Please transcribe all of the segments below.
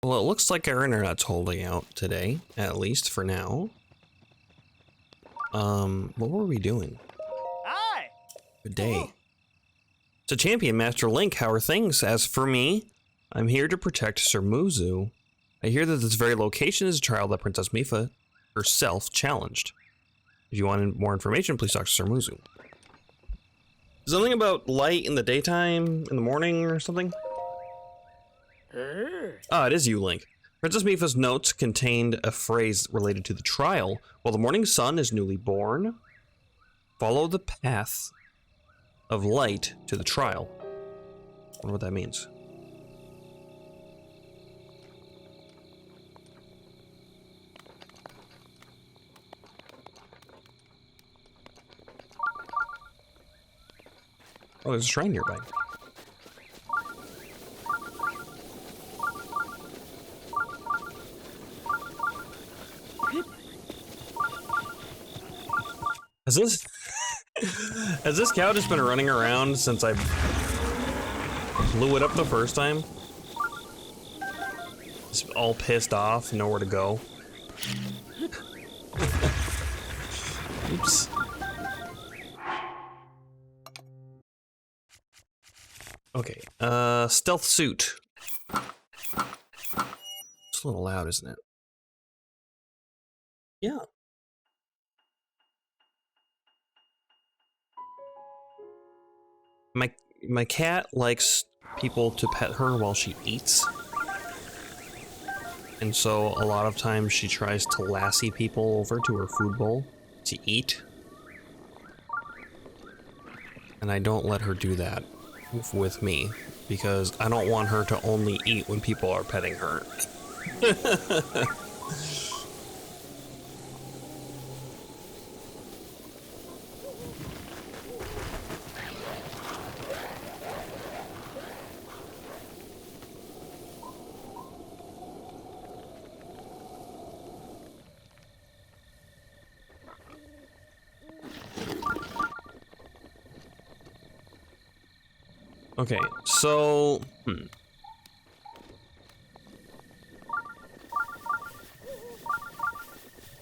Well, it looks like our internet's holding out today, at least for now. What were we doing? Hi! Good day. To Champion Master Link, how are things? As for me, I'm here to protect Sir Muzu. I hear that this very location is a trial that Princess Mifa herself challenged. If you want more information, please talk to Sir Muzu. Something about light in the daytime, in the morning, or something? Ah, it is you, Link. Princess Mifa's notes contained a phrase related to the trial. While the morning sun is newly born, follow the path of light to the trial. I wonder what that means. Oh, there's a shrine nearby. Has this cow just been running around since I blew it up the first time? Just all pissed off, nowhere to go. Oops. Okay, stealth suit. It's a little loud, isn't it? Yeah. My cat likes people to pet her while she eats. And so a lot of times she tries to lassie people over to her food bowl to eat. And I don't let her do that with me because I don't want her to only eat when people are petting her. Okay, so,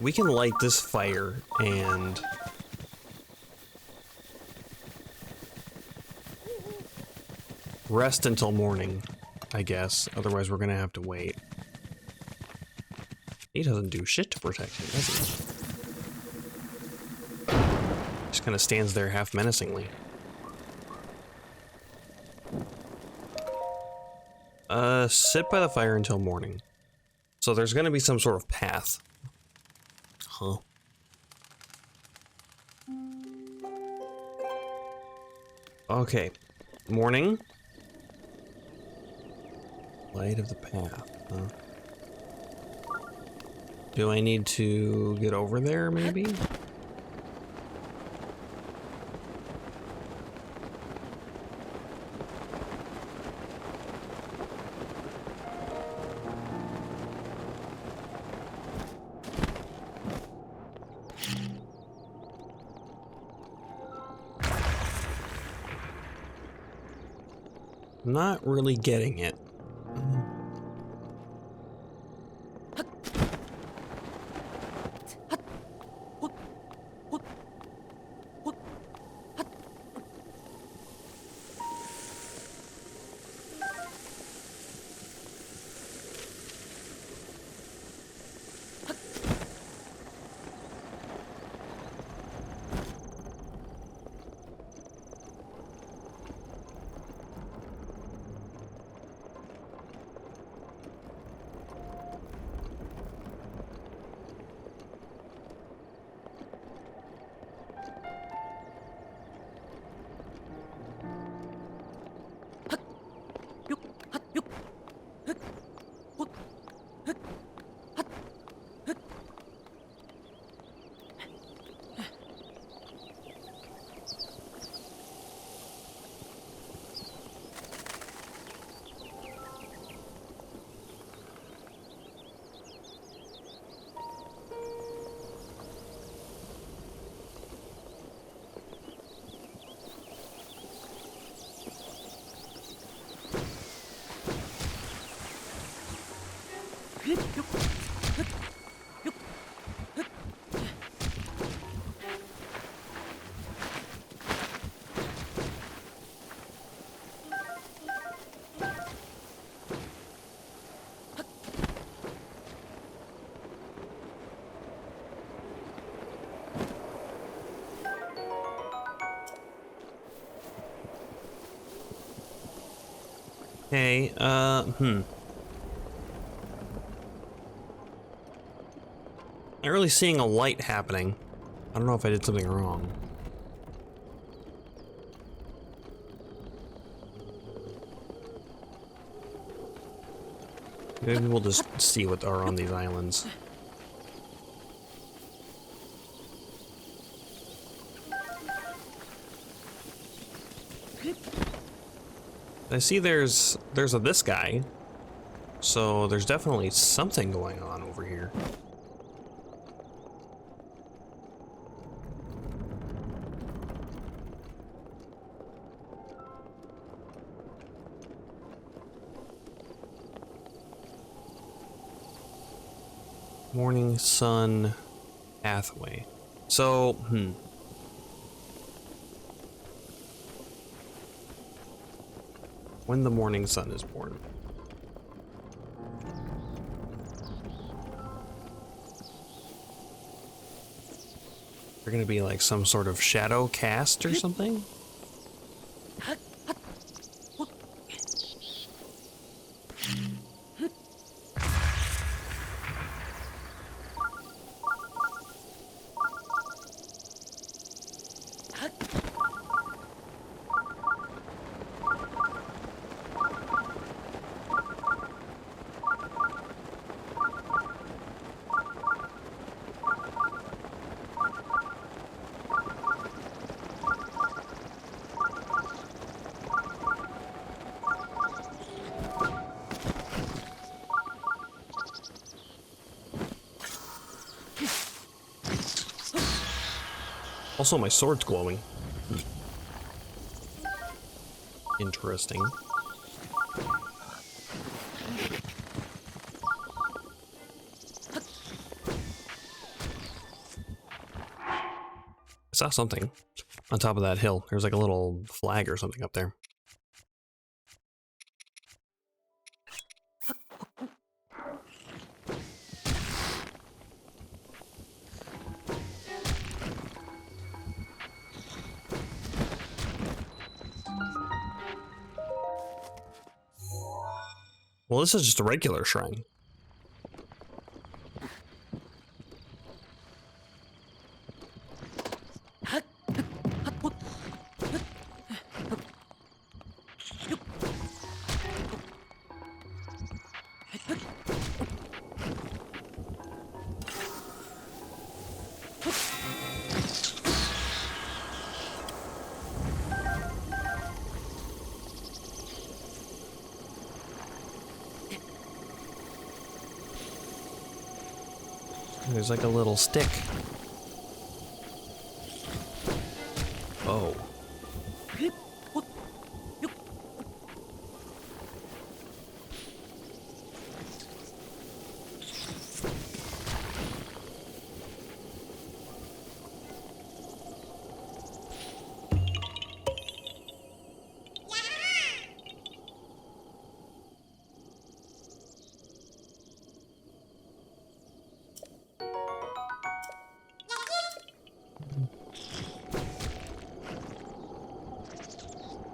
we can light this fire and rest until morning, I guess. Otherwise, we're gonna have to wait. He doesn't do shit to protect him, does he? Just kind of stands there half menacingly. Sit by the fire until morning. So there's gonna be some sort of path. Huh. Okay. Morning. Light of the path, huh? Do I need to get over there, maybe? Not really getting it. Okay, Not really seeing a light happening. I don't know if I did something wrong. Maybe we'll just see what are on these islands. I see there's this guy, so there's definitely something going on over here. Morning sun pathway. So, when the morning sun is born. They're gonna be like some sort of shadow cast or something? Also, my sword's glowing. Interesting. I saw something on top of that hill. There's like a little flag or something up there. Well, this is just a regular shrine. There's like a little stick. Oh.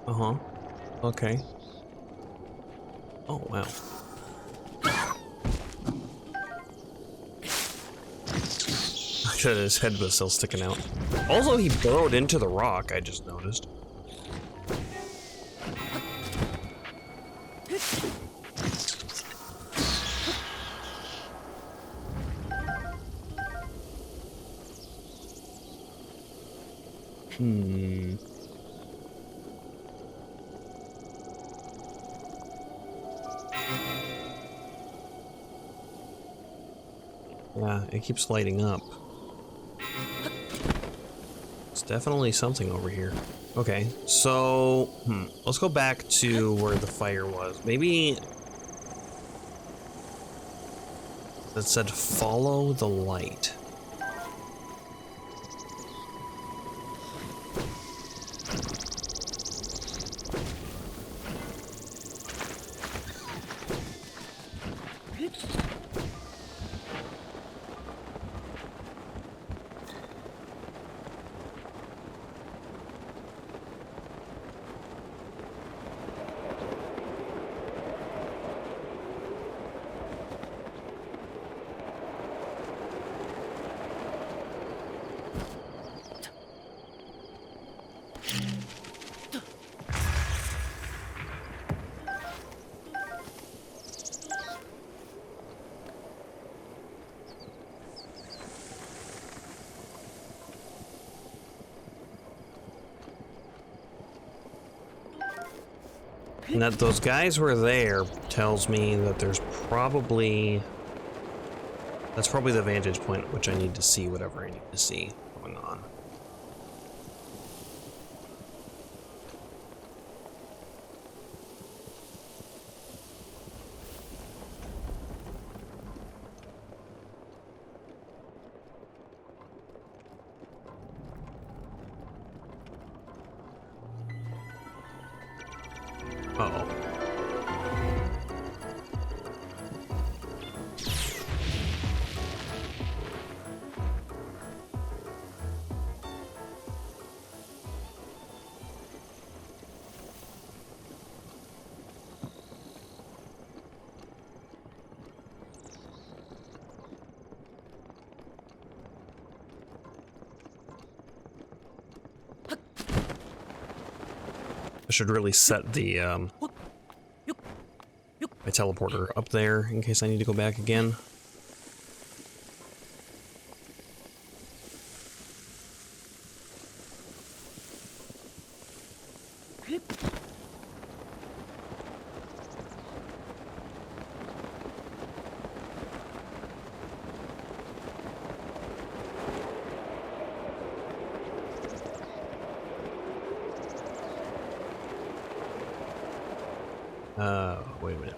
Uh-huh. Okay. Oh, wow. I thought his head was still sticking out. Also, he burrowed into the rock, I just noticed. Yeah, it keeps lighting up. It's definitely something over here. Okay, so, let's go back to where the fire was. Maybe... that said follow the light. And that those guys were there tells me that there's probably... That's probably the vantage point at which I need to see whatever I need to see going on. Uh-oh. I should really set the my teleporter up there in case I need to go back again. Wait a minute.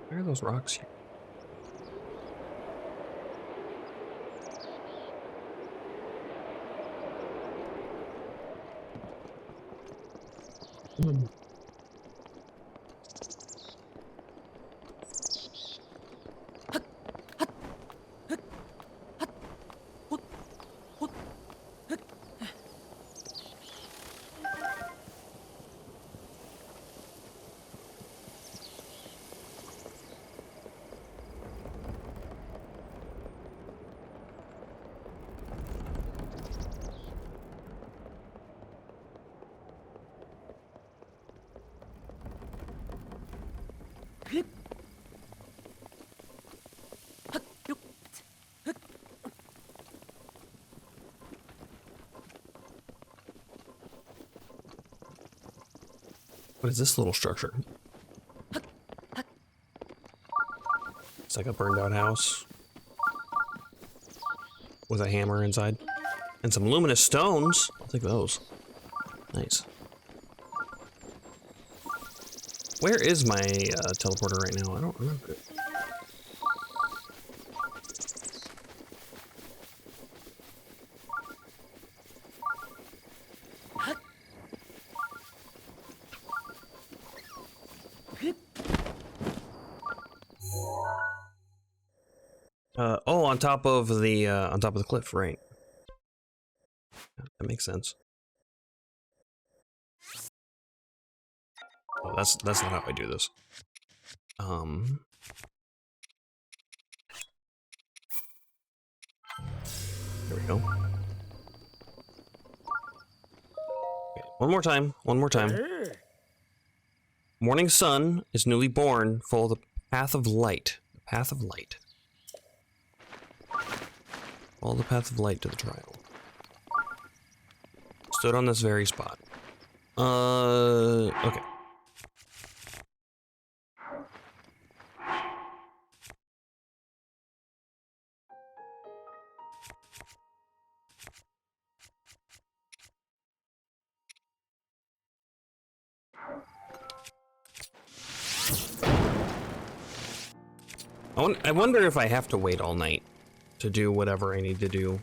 Where are those rocks here? What is this little structure? It's like a burned out house with a hammer inside and some luminous stones. I'll take those. Nice. Where is my teleporter right now? I don't remember. Oh, on top of the cliff, right? That makes sense. Oh, that's not how I do this. There we go. Okay, one more time. One more time. Morning sun is newly born, full of the path of light. The path of light. Follow the path of light to the trial. Stood on this very spot. Okay. I wonder if I have to wait all night to do whatever I need to do.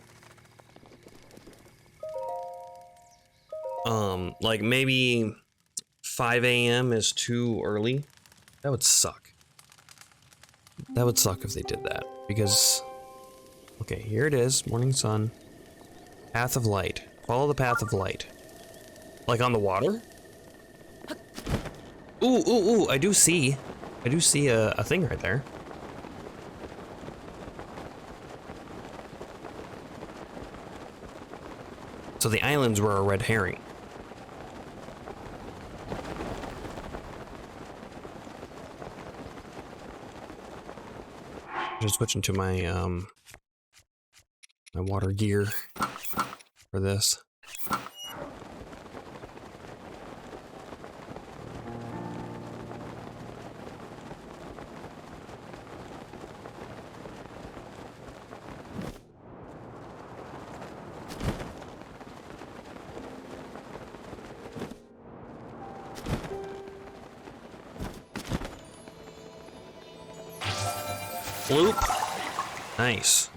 Like maybe 5 a.m. is too early. That would suck. That would suck if they did that. Because, okay, here it is, morning sun. Path of light. Follow the path of light. Like on the water? Ooh, ooh, ooh, I do see a thing right there. So the islands were a red herring. Just switching to my my water gear for this. Bloop. Nice.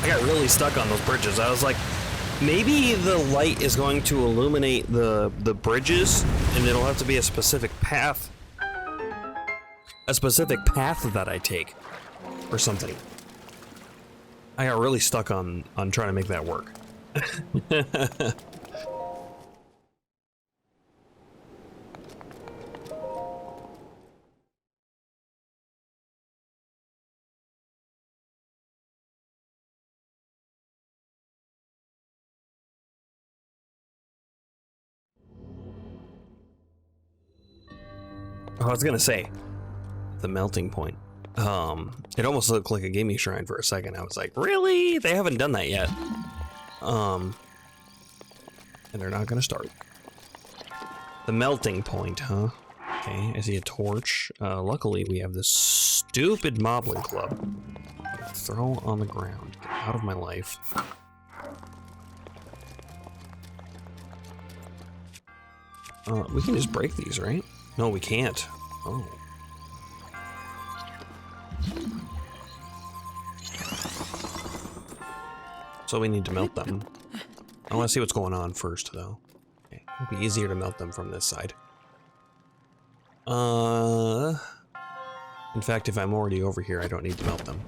I got really stuck on those bridges. I was like, maybe the light is going to illuminate the bridges, and it'll have to be a specific path. A specific path that I take, or something. I got really stuck on trying to make that work. I was gonna say, the melting point. It almost looked like a gaming shrine for a second. I was like, really? They haven't done that yet. And they're not gonna start. The melting point, huh? Okay, I see a torch. Luckily, we have this stupid moblin club. Throw on the ground. Get out of my life. We can just break these, right? No, we can't. Oh. So we need to melt them. I want to see what's going on first, though. Okay. It'll be easier to melt them from this side. In fact, if I'm already over here, I don't need to melt them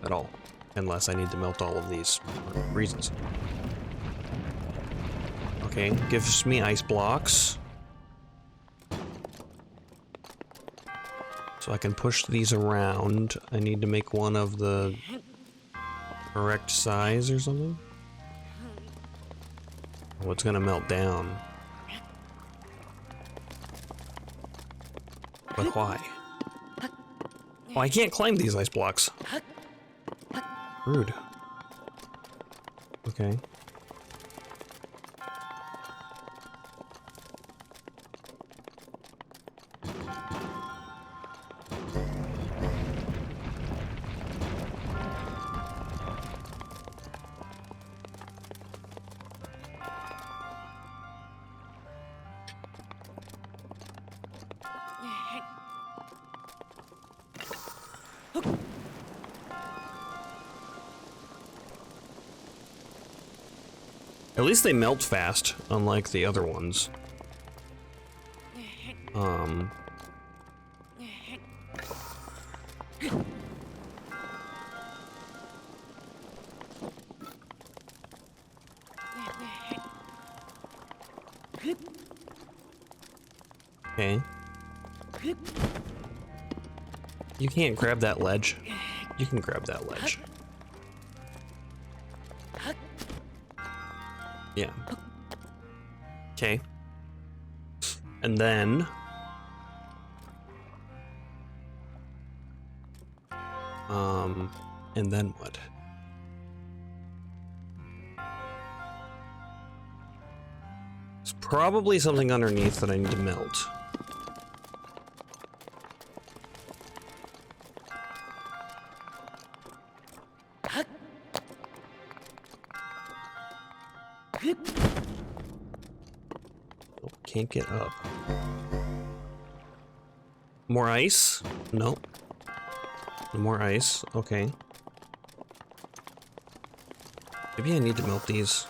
at all. Unless I need to melt all of these for reasons. Okay, gives me ice blocks. So I can push these around. I need to make one of the correct size or something. Oh, it's gonna melt down. But why? Oh, I can't climb these ice blocks. Rude. Okay. At least they melt fast, unlike the other ones. Okay. You can't grab that ledge. You can grab that ledge. Yeah. Okay. And then... and then what? It's probably something underneath that I need to melt. Oh, can't get up. More ice? Nope. More ice. Okay. Maybe I need to melt these.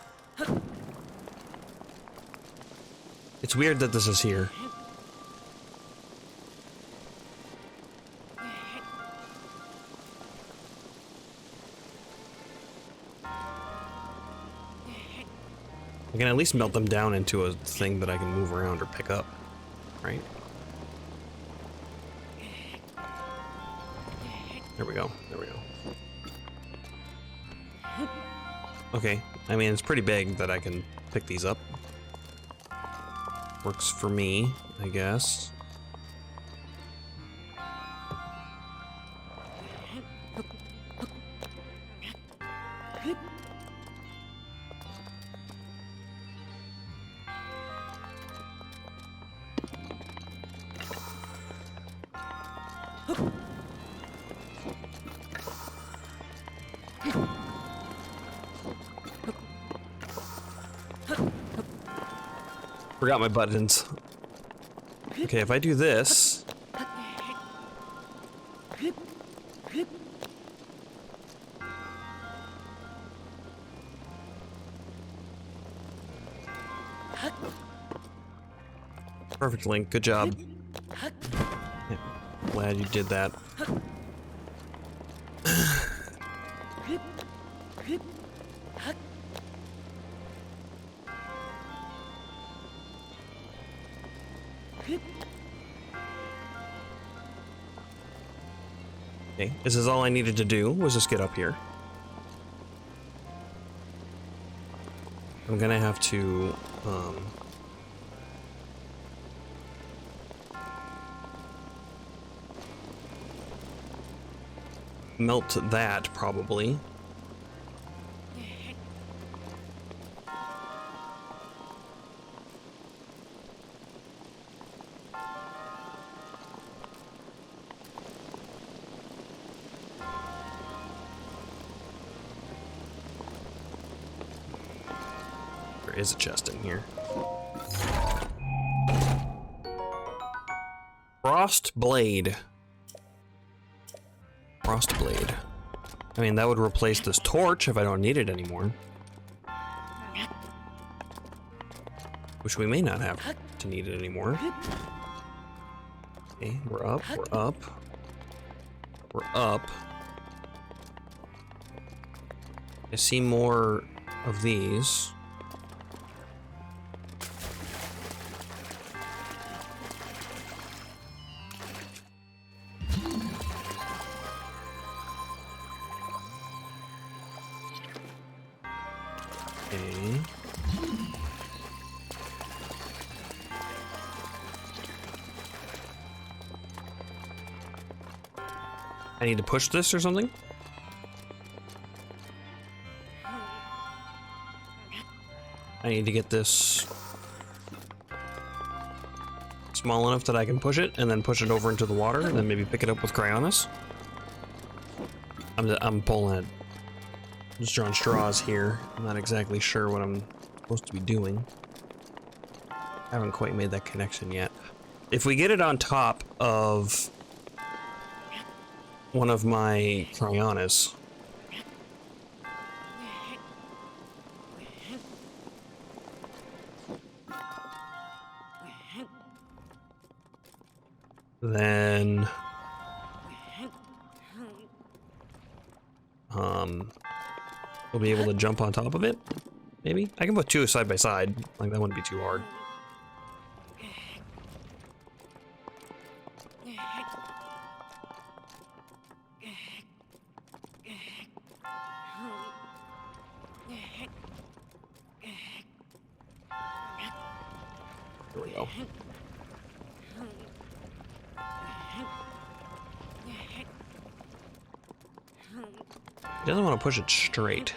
It's weird that this is here. I can at least melt them down into a thing that I can move around or pick up, right? There we go. There we go. Okay. I mean, it's pretty big that I can pick these up. Works for me, I guess. Forgot my buttons. Okay, if I do this... Perfect, Link. Good job. Yeah, glad you did that. Okay, this is all I needed to do, was just get up here. I'm gonna have to, melt that, probably. There is a chest in here. Frost Blade. Frost Blade. I mean, that would replace this torch if I don't need it anymore. Which we may not have to need it anymore. Okay, we're up, we're up. We're up. I see more of these. Okay. I need to push this or something? I need to get this small enough that I can push it, and then push it over into the water, and then maybe pick it up with Cryonis. I'm pulling it. I'm just drawing straws here. I'm not exactly sure what I'm supposed to be doing. I haven't quite made that connection yet. If we get it on top of one of my Cryonis, then we'll be able to jump on top of it, maybe? I can put two side by side, like that wouldn't be too hard. There we go. He doesn't want to push it straight.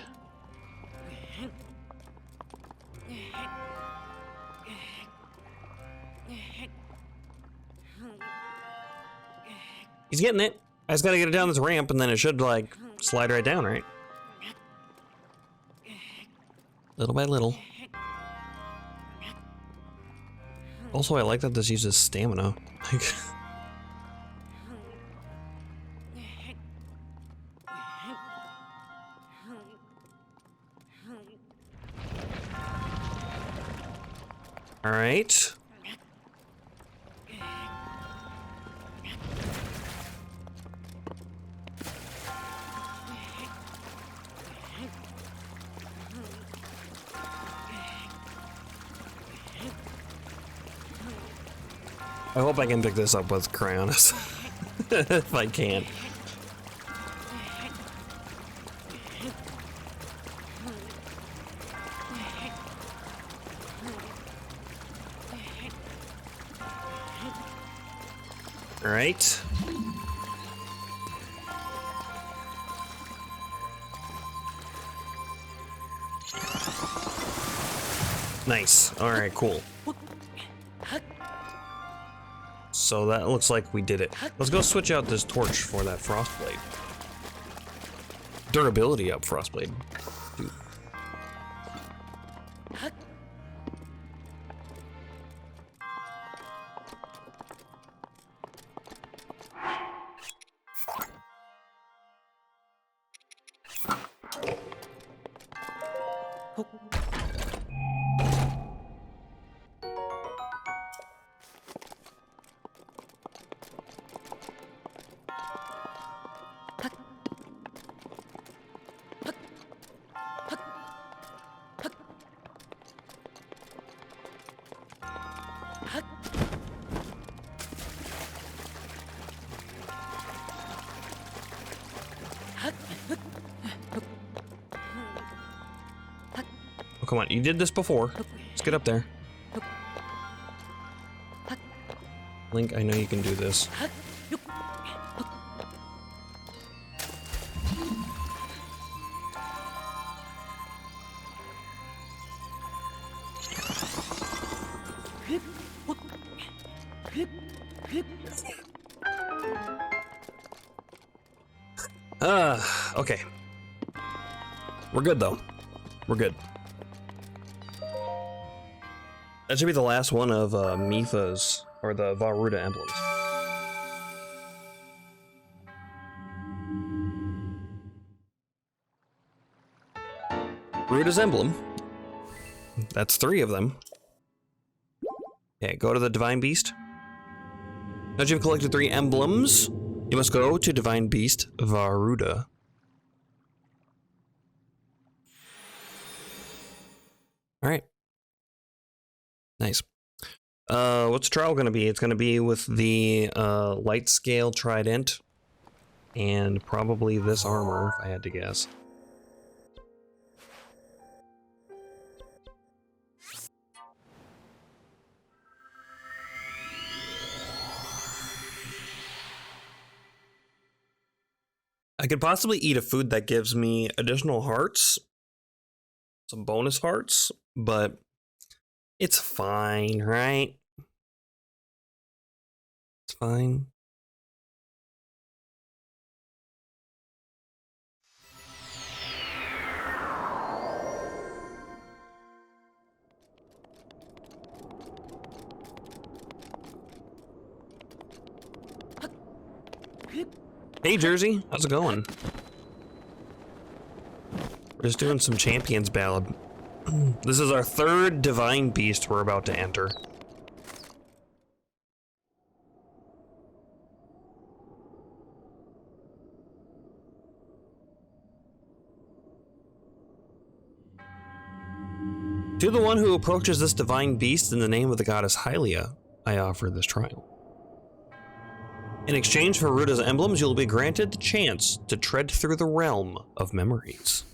He's getting it. I just gotta get it down this ramp and then it should, like, slide right down, right? Little by little. Also, I like that this uses stamina. Like, all right. I hope I can pick this up with Cryonis. If I can. All right. Nice. All right, cool. So that looks like we did it. Let's go switch out this torch for that Frostblade. Durability up, Frostblade. Dude. Oh, come on, you did this before. Let's get up there. Link, I know you can do this. Okay. We're good though. We're good. That should be the last one of Mipha's, or the Varuda emblems. Ruda's emblem. That's 3 of them. Okay, go to the Divine Beast. Now that you've collected 3 emblems, you must go to Divine Beast Varuda. Alright. Nice. What's the trial gonna be? It's gonna be with the light scale trident and probably this armor, if I had to guess. I could possibly eat a food that gives me additional hearts, some bonus hearts, but it's fine, right? It's fine. Hey Jersey, how's it going? We're just doing some Champions Ballad. This is our 3rd Divine Beast we're about to enter. To the one who approaches this Divine Beast in the name of the goddess Hylia, I offer this trial. In exchange for Ruda's emblems, you'll be granted the chance to tread through the realm of memories.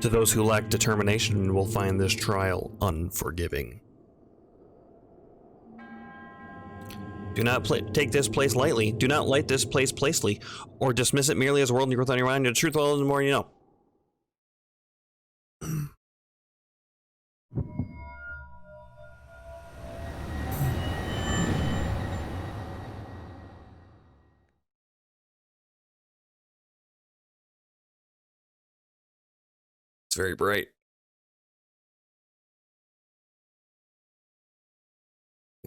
To those who lack determination will find this trial unforgiving. Do not take this place lightly. Do not light this place placely, or dismiss it merely as a worldly growth on your mind. The truth will the more you know. It's very bright.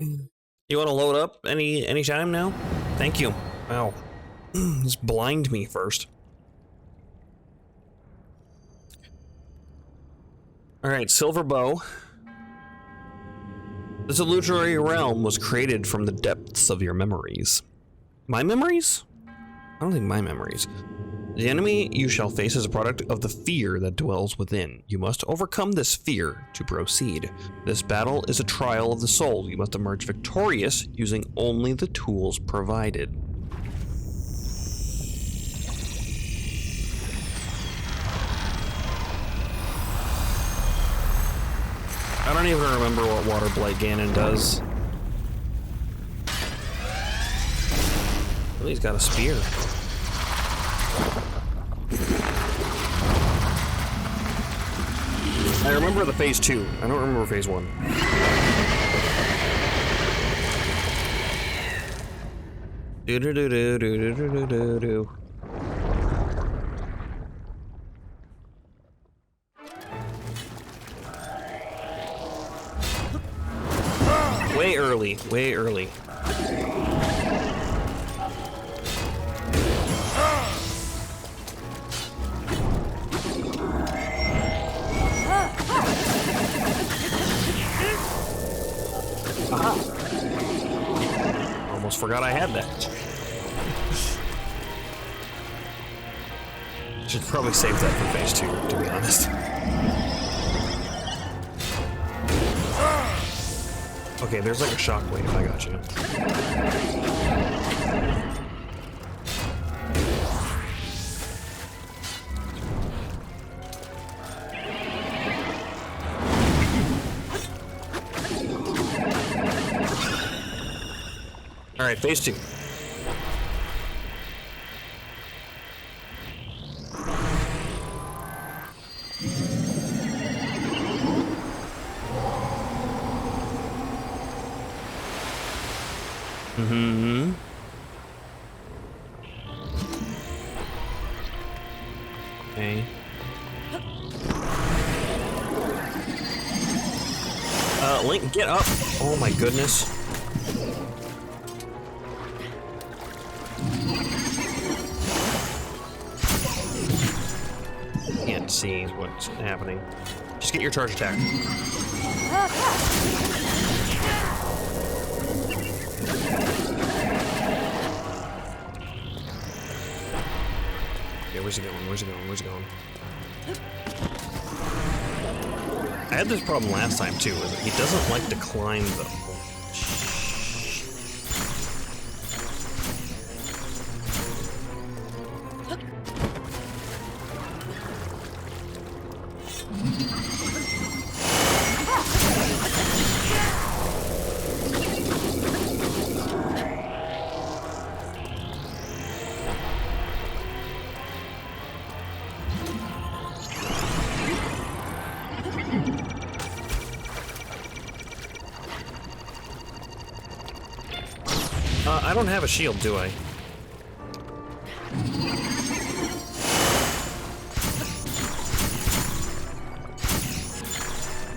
You want to load up any time now? Thank you. Wow. Just blind me first. Alright, Silver Bow. This illusory realm was created from the depths of your memories. My memories? I don't think my memories. The enemy you shall face is a product of the fear that dwells within. You must overcome this fear to proceed. This battle is a trial of the soul. You must emerge victorious using only the tools provided. I don't even remember what Water Blight Ganon does. Oh, he's got a spear. I remember the phase 2. I don't remember phase 1. Do do do do do do do do do. Way early, way early. Aha! Almost forgot I had that. Should probably save that for phase 2, to be honest. Okay, there's like a shockwave, I got you. Alright, phase 2. Mm-hmm. Okay. Link, get up! Oh my goodness. Can't see what's happening. Just get your charge attack. Okay, where's he going? Where's he going? Where's he going? I had this problem last time too, is that he doesn't like to climb the... I don't have a shield, do I?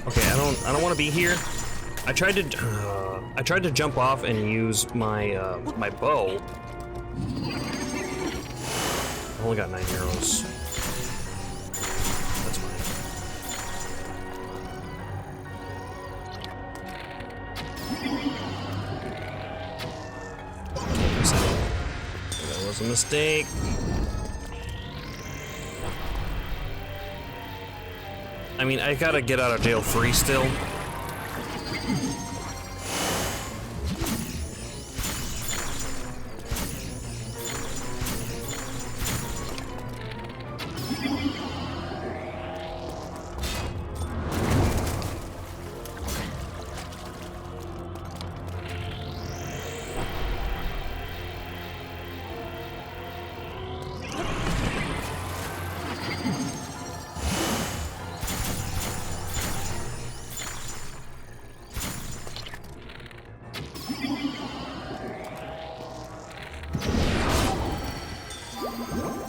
Okay, I don't want to be here. I tried to jump off and use my my bow. I only got 9 arrows. That's fine. That was a mistake. I mean, I gotta get out of jail free still.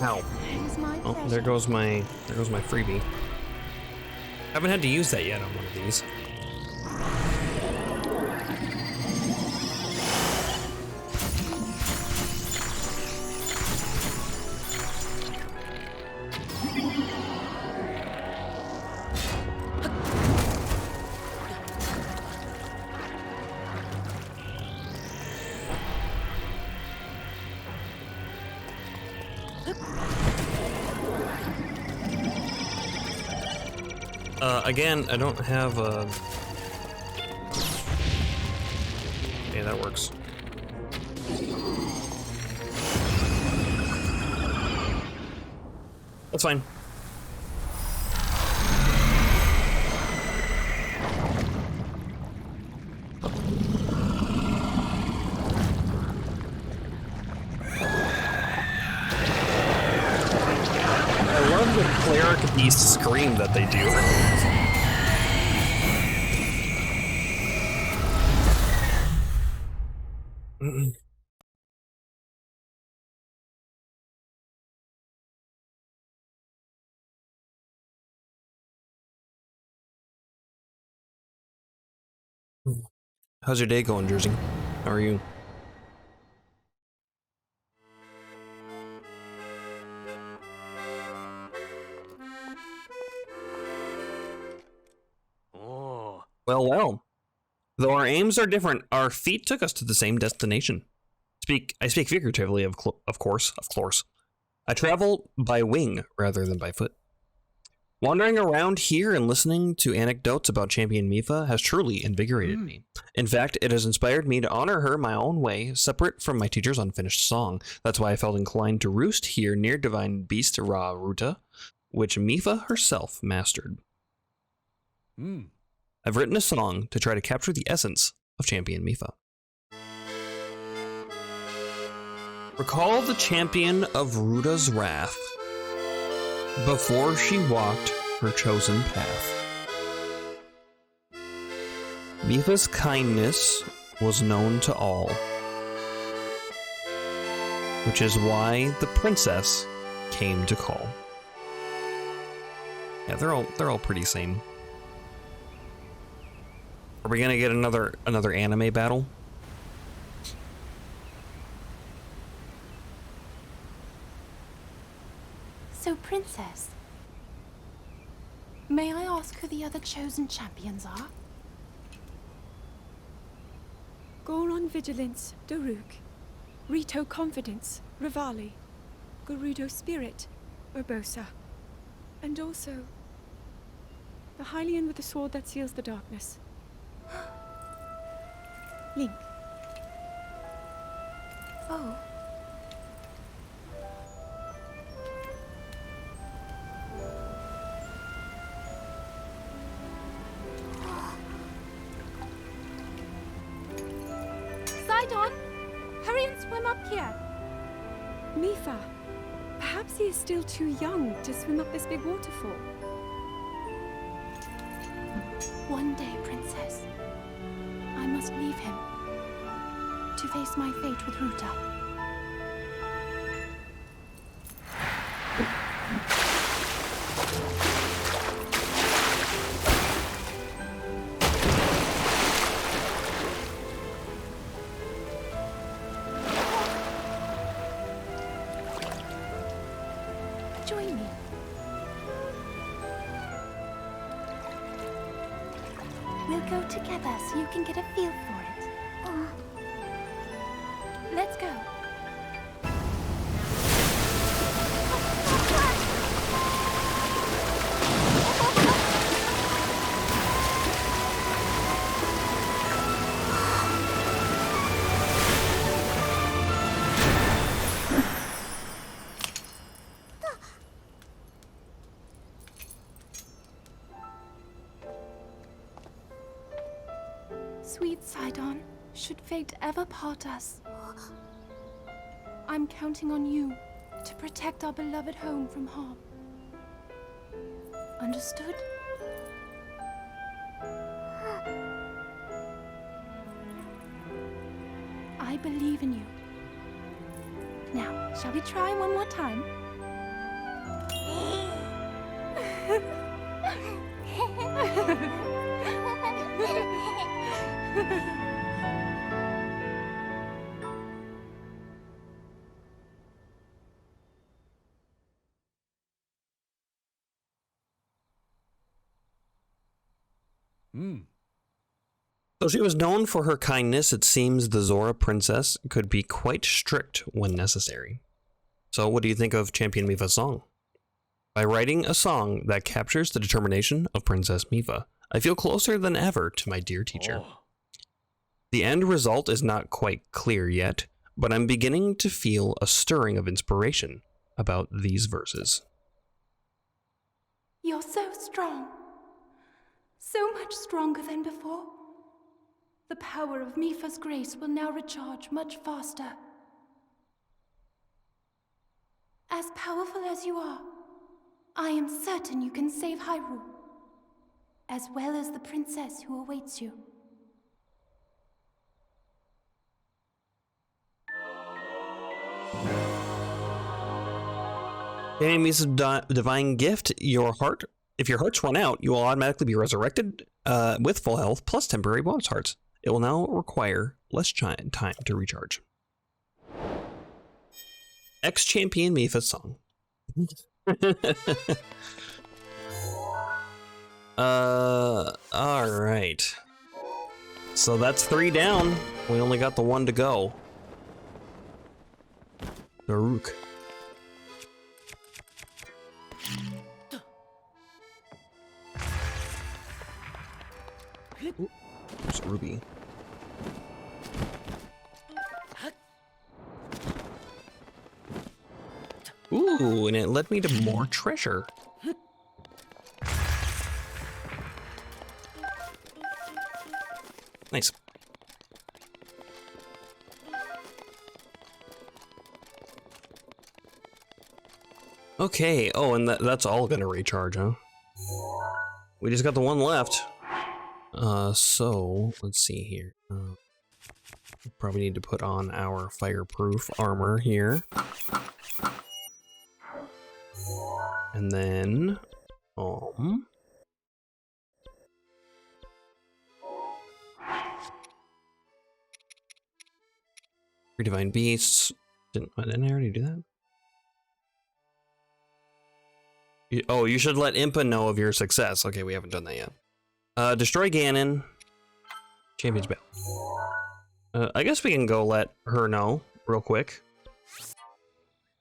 Ow. Oh, there goes my freebie. Haven't had to use that yet on one of these. Again, I don't have a... Yeah, that works. That's fine. I love the cleric beast scream that they do. How's your day going, Jersey? How are you? Oh. Well, well. Though our aims are different, our feet took us to the same destination. I speak figuratively, of course. I travel by wing rather than by foot. Wandering around here and listening to anecdotes about Champion Mifa has truly invigorated me. In fact, it has inspired me to honor her my own way, separate from my teacher's unfinished song. That's why I felt inclined to roost here near Divine Beast Ra Ruta, which Mifa herself mastered. I've written a song to try to capture the essence of Champion Mifa. Recall the champion of Ruta's wrath before she walked her chosen path. Mifa's kindness was known to all, which is why the princess came to call. Yeah, they're all pretty same. Are we gonna get another anime battle? So, Princess, may I ask who the other chosen champions are? Goron Vigilance, Daruk. Rito Confidence, Rivali. Gerudo Spirit, Urbosa. And also, the Hylian with the sword that seals the darkness. Link. Oh. Sidon, hurry and swim up here. Mifa. Perhaps he is still too young to swim up this big waterfall. One day, Princess, I must leave him to face my fate with Ruta. Join me. We'll go together so you can get a feel for it. Let's go. Sweet Sidon, should fate ever part us, I'm counting on you to protect our beloved home from harm. Understood? I believe in you. Now, shall we try one more time? Though she was known for her kindness, it seems the Zora princess could be quite strict when necessary. So what do you think of Champion Mifa's song? By writing a song that captures the determination of Princess Mifa, I feel closer than ever to my dear teacher. The end result is not quite clear yet, but I'm beginning to feel a stirring of inspiration about these verses. You're so strong. So much stronger than before. The power of Mifa's grace will now recharge much faster. As powerful as you are, I am certain you can save Hyrule, as well as the princess who awaits you. Champion Mifa's divine gift, your heart. If your hearts run out, you will automatically be resurrected with full health plus temporary bonus hearts. It will now require less time to recharge. Ex-Champion Mifa's song. Alright. So that's 3 down. We only got the 1 to go. Daruk. Ooh, there's a ruby. Ooh, and it led me to more treasure. Nice. Okay, oh, and that's all gonna recharge, huh? We just got the 1 left. So, let's see here. Probably need to put on our fireproof armor here. And then, Three divine beasts. Didn't I already do that? Oh, you should let Impa know of your success. Okay, we haven't done that yet. Destroy Ganon. Champion's Battle. I guess we can go let her know real quick.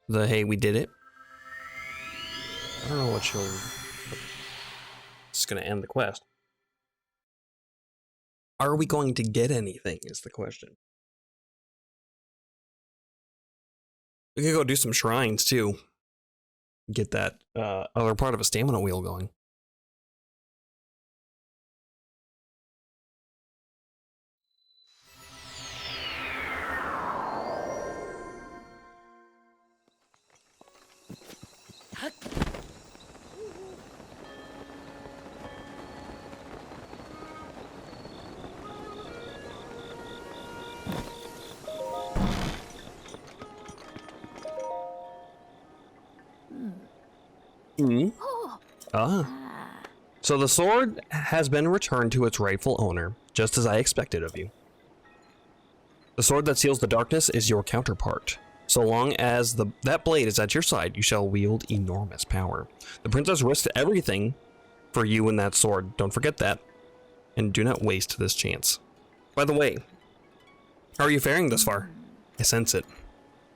Hey, we did it. I don't know what she'll... It's gonna end the quest. Are we going to get anything is the question. We could go do some shrines too. Get that other part of a stamina wheel going. So the sword has been returned to its rightful owner, just as I expected of you. The sword that seals the darkness is your counterpart. So long as that blade is at your side, you shall wield enormous power. The princess risked everything for you in that sword. Don't forget that. And do not waste this chance. By the way, how are you faring thus far? I sense it.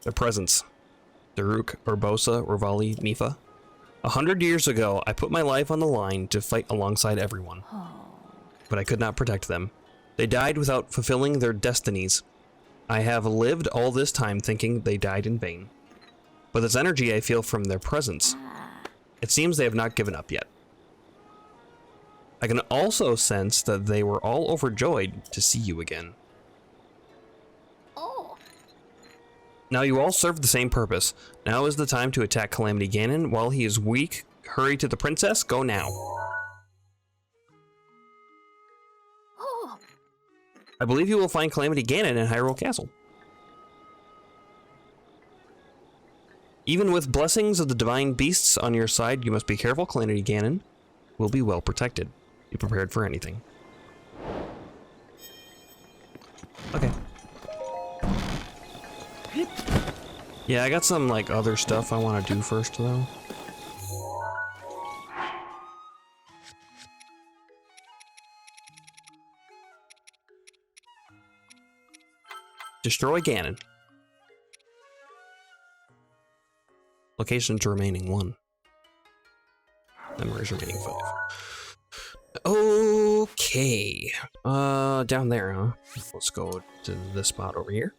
Their presence. Daruk, Urbosa, Rivali, Mifa. 100 years ago, I put my life on the line to fight alongside everyone. But I could not protect them. They died without fulfilling their destinies. I have lived all this time thinking they died in vain. But this energy I feel from their presence, it seems they have not given up yet. I can also sense that they were all overjoyed to see you again. Now you all serve the same purpose. Now is the time to attack Calamity Ganon while he is weak. Hurry to the princess. Go now. I believe you will find Calamity Ganon in Hyrule Castle. Even with blessings of the divine beasts on your side, you must be careful. Calamity Ganon will be well protected. Be prepared for anything. Okay. Yeah, I got some like other stuff I want to do first though. Destroy Ganon. Locations remaining 1. Memories remaining 5. Okay. Down there, huh? Let's go to this spot over here.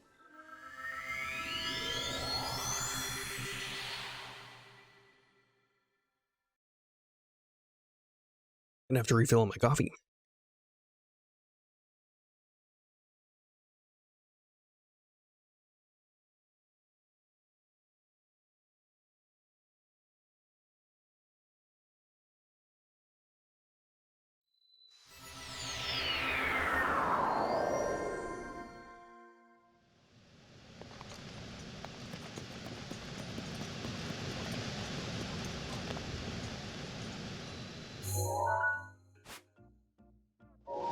Gonna have to refill my coffee.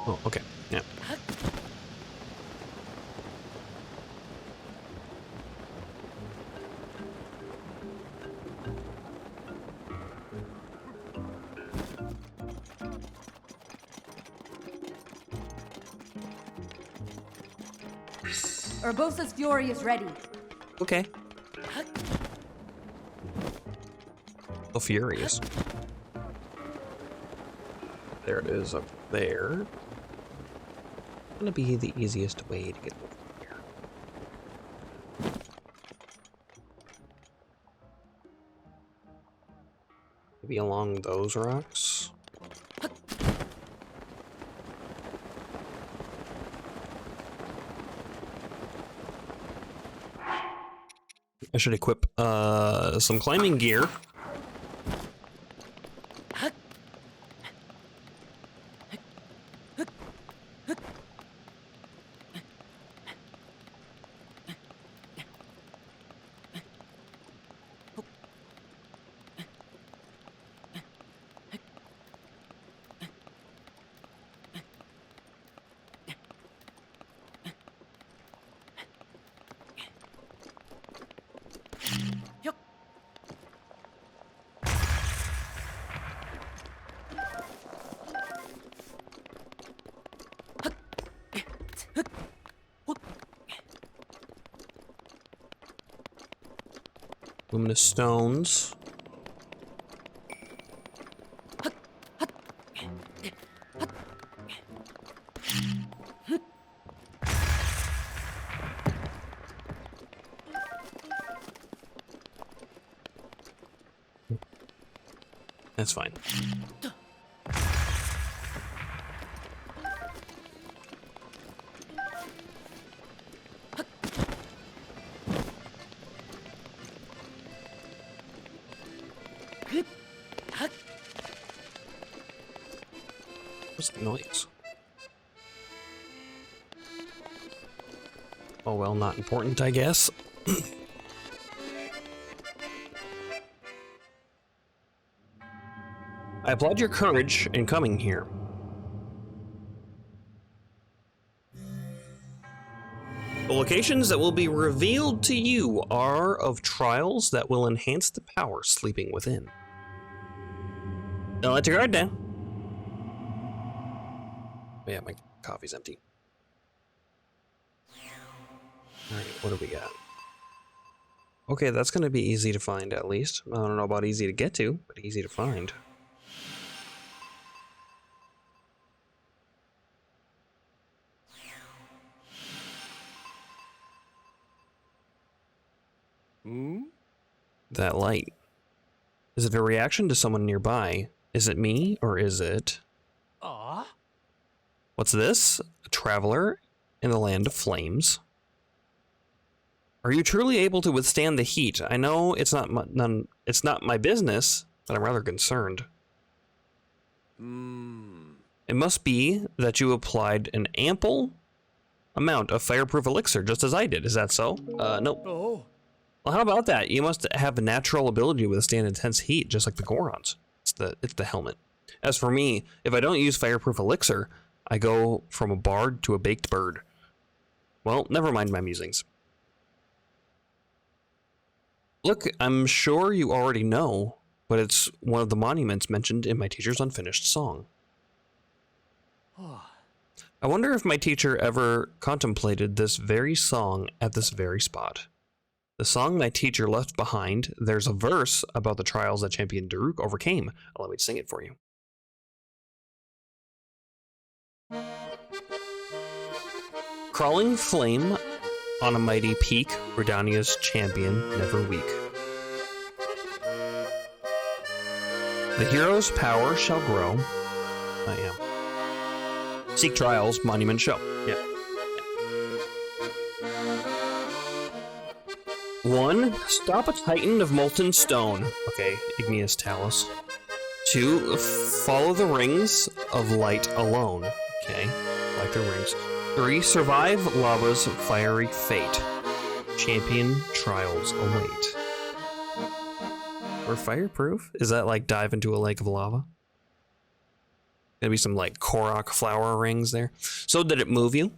Oh, okay. Yeah. Urbosa's fury is ready. Okay. So furious. There it is up there. Gonna be the easiest way to get over here. Maybe along those rocks. I should equip some climbing gear. Luminous stones. That's fine. What's the noise? Oh well, not important, I guess. I applaud your courage in coming here. The locations that will be revealed to you are of trials that will enhance the power sleeping within. Don't let your guard down. Yeah, my coffee's empty. Alright, what do we got? Okay, that's gonna be easy to find at least. I don't know about easy to get to, but easy to find. That light. Is it a reaction to someone nearby? Is it me, or is it... What's this? A traveler in the land of flames. Are you truly able to withstand the heat? I know it's not my business, but I'm rather concerned. It must be that you applied an ample amount of fireproof elixir, just as I did. Is that so? Nope. Well, how about that? You must have a natural ability to withstand intense heat, just like the Gorons. It's the helmet. As for me, if I don't use fireproof elixir, I go from a bard to a baked bird. Well, never mind my musings. Look, I'm sure you already know, but it's one of the monuments mentioned in my teacher's unfinished song. I wonder if my teacher ever contemplated this very song at this very spot. The song my teacher left behind, there's a verse about the trials that champion Daruk overcame. Allow me to sing it for you. Crawling flame on a mighty peak, Redania's champion, never weak. The hero's power shall grow. I am. Seek trials, monument show. Yeah. 1. Stop a titan of molten stone. Okay, igneous talus. 2. Follow the rings of light alone. Okay, like the rings. 3. Survive lava's fiery fate. Champion trials await. Or fireproof? Is that like dive into a lake of lava? Gonna be some like Korok flower rings there. So did it move you?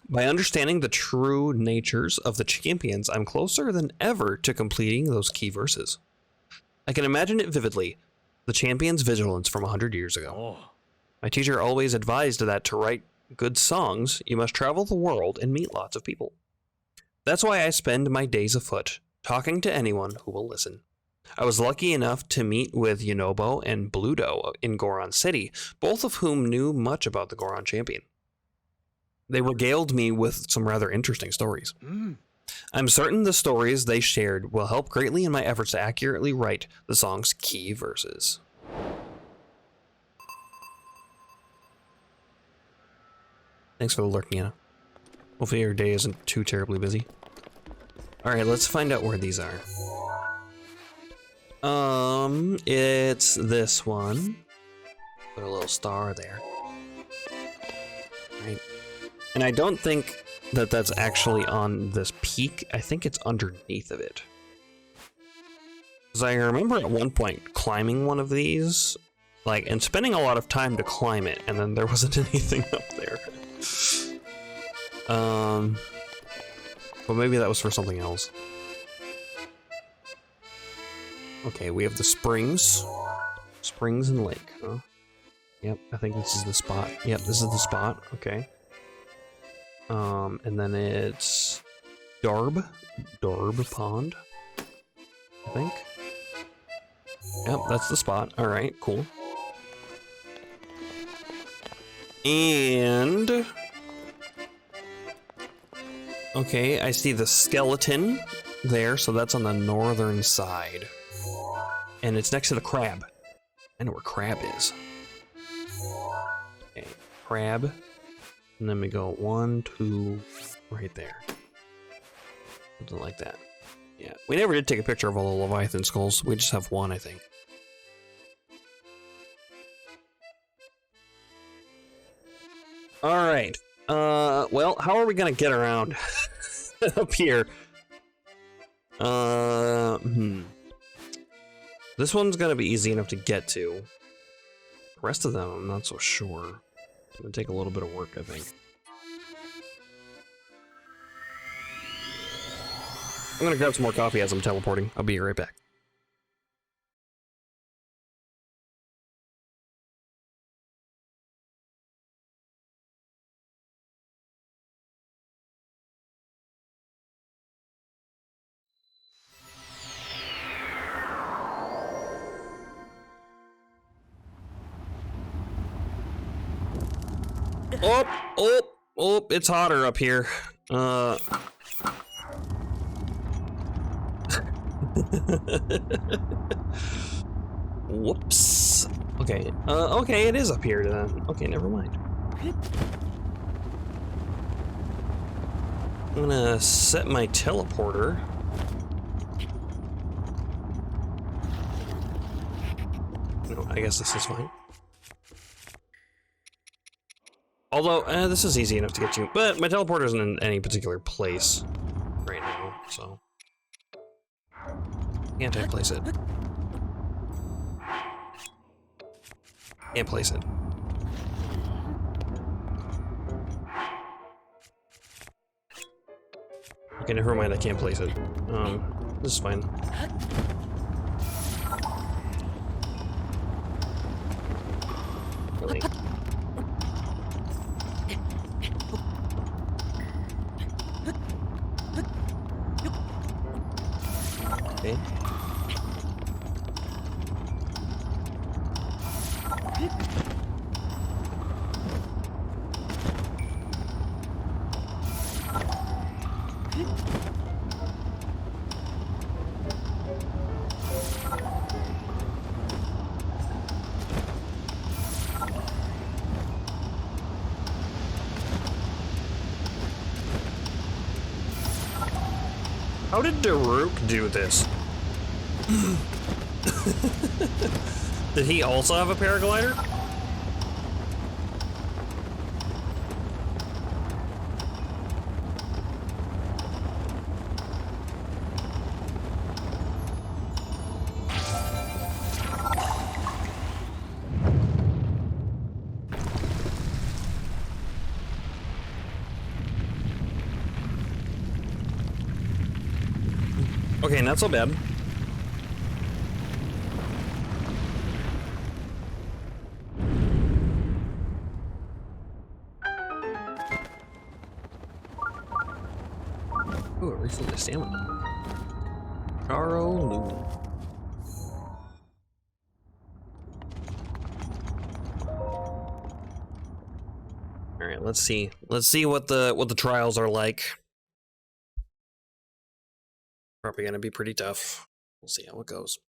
By understanding the true natures of the champions, I'm closer than ever to completing those key verses. I can imagine it vividly. The champion's vigilance from 100 years ago. My teacher always advised that to write good songs, you must travel the world and meet lots of people. That's why I spend my days afoot, talking to anyone who will listen. I was lucky enough to meet with Yunobo and Bluto in Goron City, both of whom knew much about the Goron champion. They regaled me with some rather interesting stories. I'm certain the stories they shared will help greatly in my efforts to accurately write the song's key verses. Thanks for the lurk, Nina. Hopefully your day isn't too terribly busy. Alright, let's find out where these are. It's this one. Put a little star there. Right. And I don't think that that's actually on this peak. I think it's underneath of it. Because I remember at one point climbing one of these, like, and spending a lot of time to climb it, and then there wasn't anything up there. But maybe that was for something else. Okay, we have the springs. Springs and lake, huh? Yep, I think this is the spot. Yep, this is the spot. Okay. And then it's Darb Pond, I think. Yep, that's the spot. All right, cool. And okay, I see the skeleton there, so that's on the northern side. And it's next to the crab. I know where crab is. Okay, crab. And then we go 1, 2, right there. Something like that. Yeah, we never did take a picture of all the Leviathan skulls. We just have one, I think. Alright. Well, how are we gonna get around up here? This one's gonna be easy enough to get to. The rest of them, I'm not so sure. It's gonna take a little bit of work, I think. I'm gonna grab some more coffee as I'm teleporting. I'll be right back. Oh, it's hotter up here. Whoops. Okay, okay, it is up here then. Okay, never mind. I'm gonna set my teleporter. No, I guess this is fine. Although, this is easy enough to get to, but my teleporter isn't in any particular place right now, so... Can't I place it? Can't place it. Okay, never mind, I can't place it. This is fine. Really? Okay. How did Daruk do this? Did he also have a paraglider? Okay, not so bad. Ooh, a refill my stamina. Charo Lu. All right, let's see. Let's see what the trials are like. Probably gonna be pretty tough. We'll see how it goes.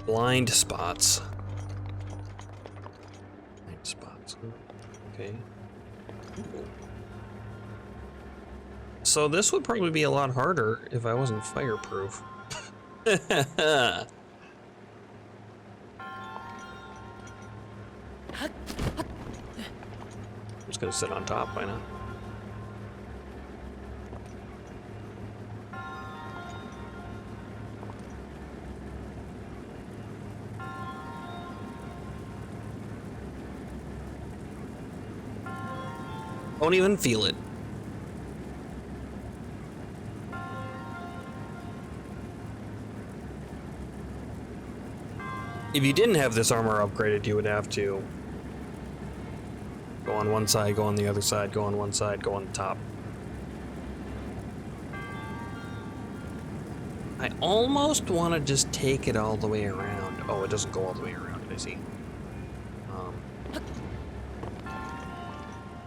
Blind spots. Blind spots. Okay. So this would probably be a lot harder if I wasn't fireproof. I'm just gonna sit on top, why not? Don't even feel it. If you didn't have this armor upgraded, you would have to go on one side, go on the other side, go on one side, go on the top. I almost want to just take it all the way around. Oh, it doesn't go all the way around, I see.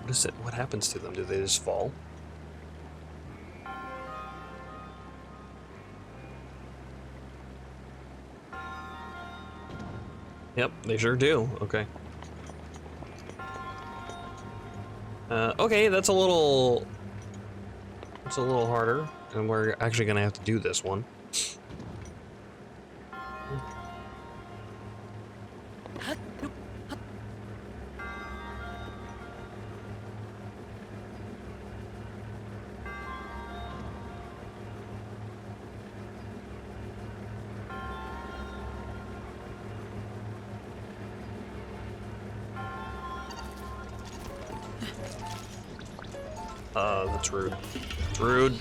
What is it? What happens to them? Do they just fall? Yep, they sure do. Okay. Okay, that's a little harder, and we're actually gonna have to do this one. That's rude. It's rude.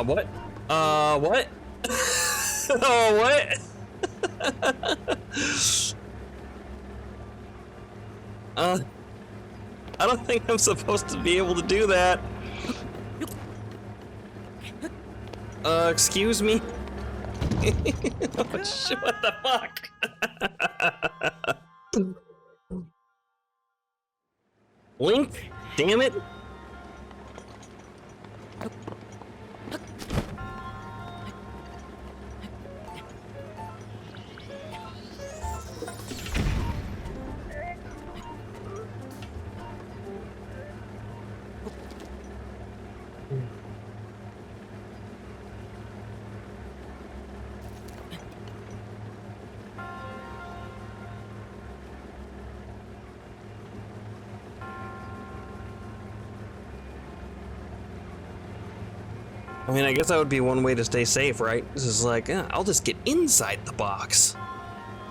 What? What? Oh, what? I don't think I'm supposed to be able to do that. Excuse me? Oh, shit, what the fuck? Link? Damn it. I mean, I guess that would be one way to stay safe, right? This is like, I'll just get inside the box.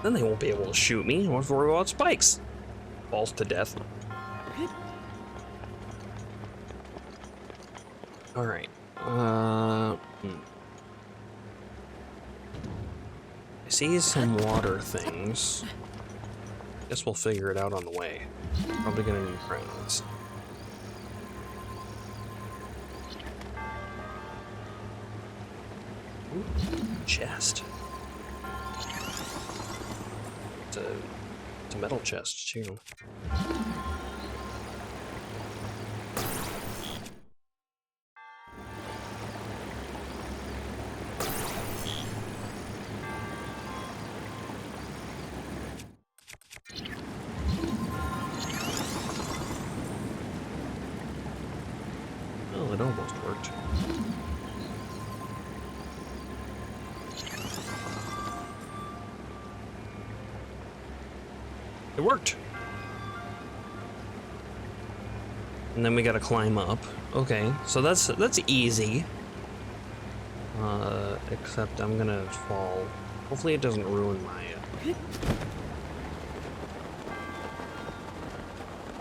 Then they won't be able to shoot me. I won't have to worry about spikes. Falls to death. Alright. I see some water things. Guess we'll figure it out on the way. Probably gonna need crowns. Ooh, chest. It's a metal chest too. Oh, it almost worked. It worked. And then we gotta climb up. Okay, so that's easy. Except I'm gonna fall. Hopefully it doesn't ruin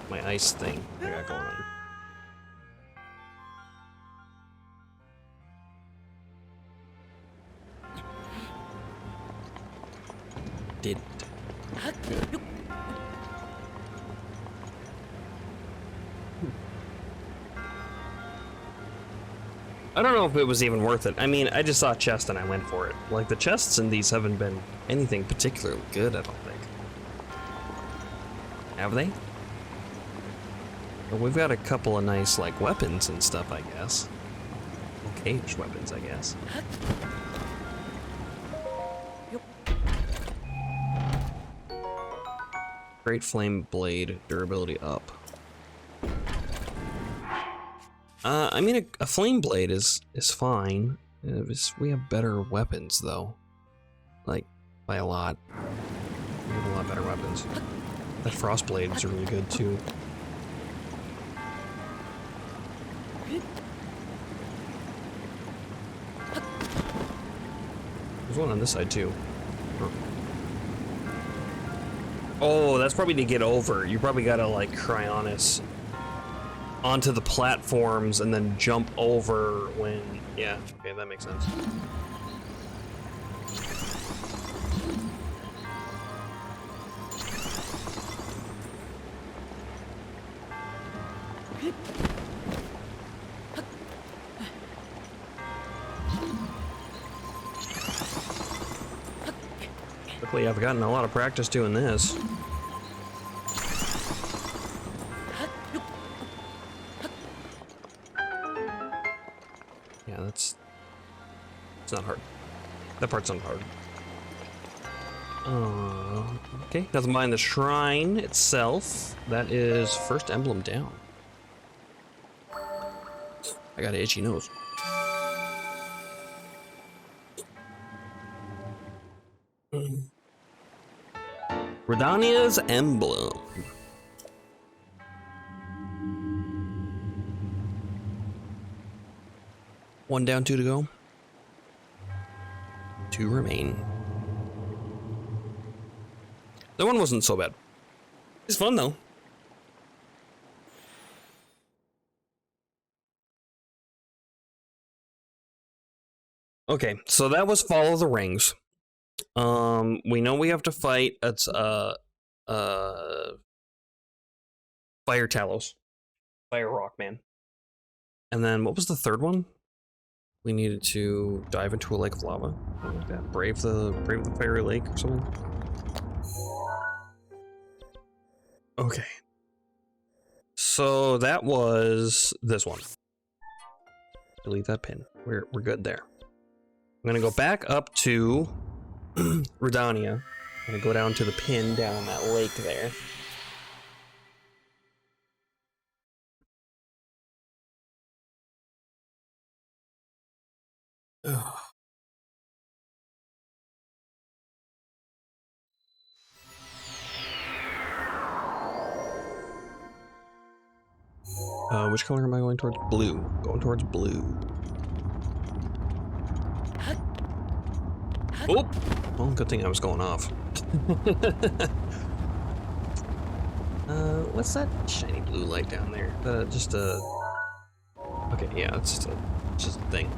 my ice thing I got going on. Did. Good. I don't know if it was even worth it. I mean, I just saw a chest and I went for it. Like, the chests in these haven't been anything particularly good, I don't think. Have they? Well, we've got a couple of nice, like, weapons and stuff, I guess. Okay-ish weapons, I guess. Great Flame Blade, durability up. I mean, a flame blade is fine. We have better weapons, though. Like, by a lot. We have a lot better weapons. That frost blade is really good, too. There's one on this side, too. Oh, that's probably to get over. You probably gotta, like, Cryonis onto the platforms and then jump over when... Yeah, okay, that makes sense. Luckily, I've gotten a lot of practice doing this. Yeah, it's not hard. That part's not hard. Okay, doesn't mind the shrine itself. That is first emblem down. I got an itchy nose. Redania's emblem. One down, two to go. Two remain. That one wasn't so bad. It's fun though. Okay, so that was Follow the Rings. We know we have to fight. It's Fire Talos, Fire Rock Man, and then what was the third one? We needed to dive into a lake of lava, something like that. Brave the fiery lake or something. Okay, so that was this one. Delete that pin. We're good there. I'm gonna go back up to Redania. I'm gonna go down to the pin down in that lake there. Ugh. Which color am I going towards? Blue. Going towards blue. Oh! Well, good thing I was going off. What's that shiny blue light down there? Just a Okay, yeah, it's just a thing.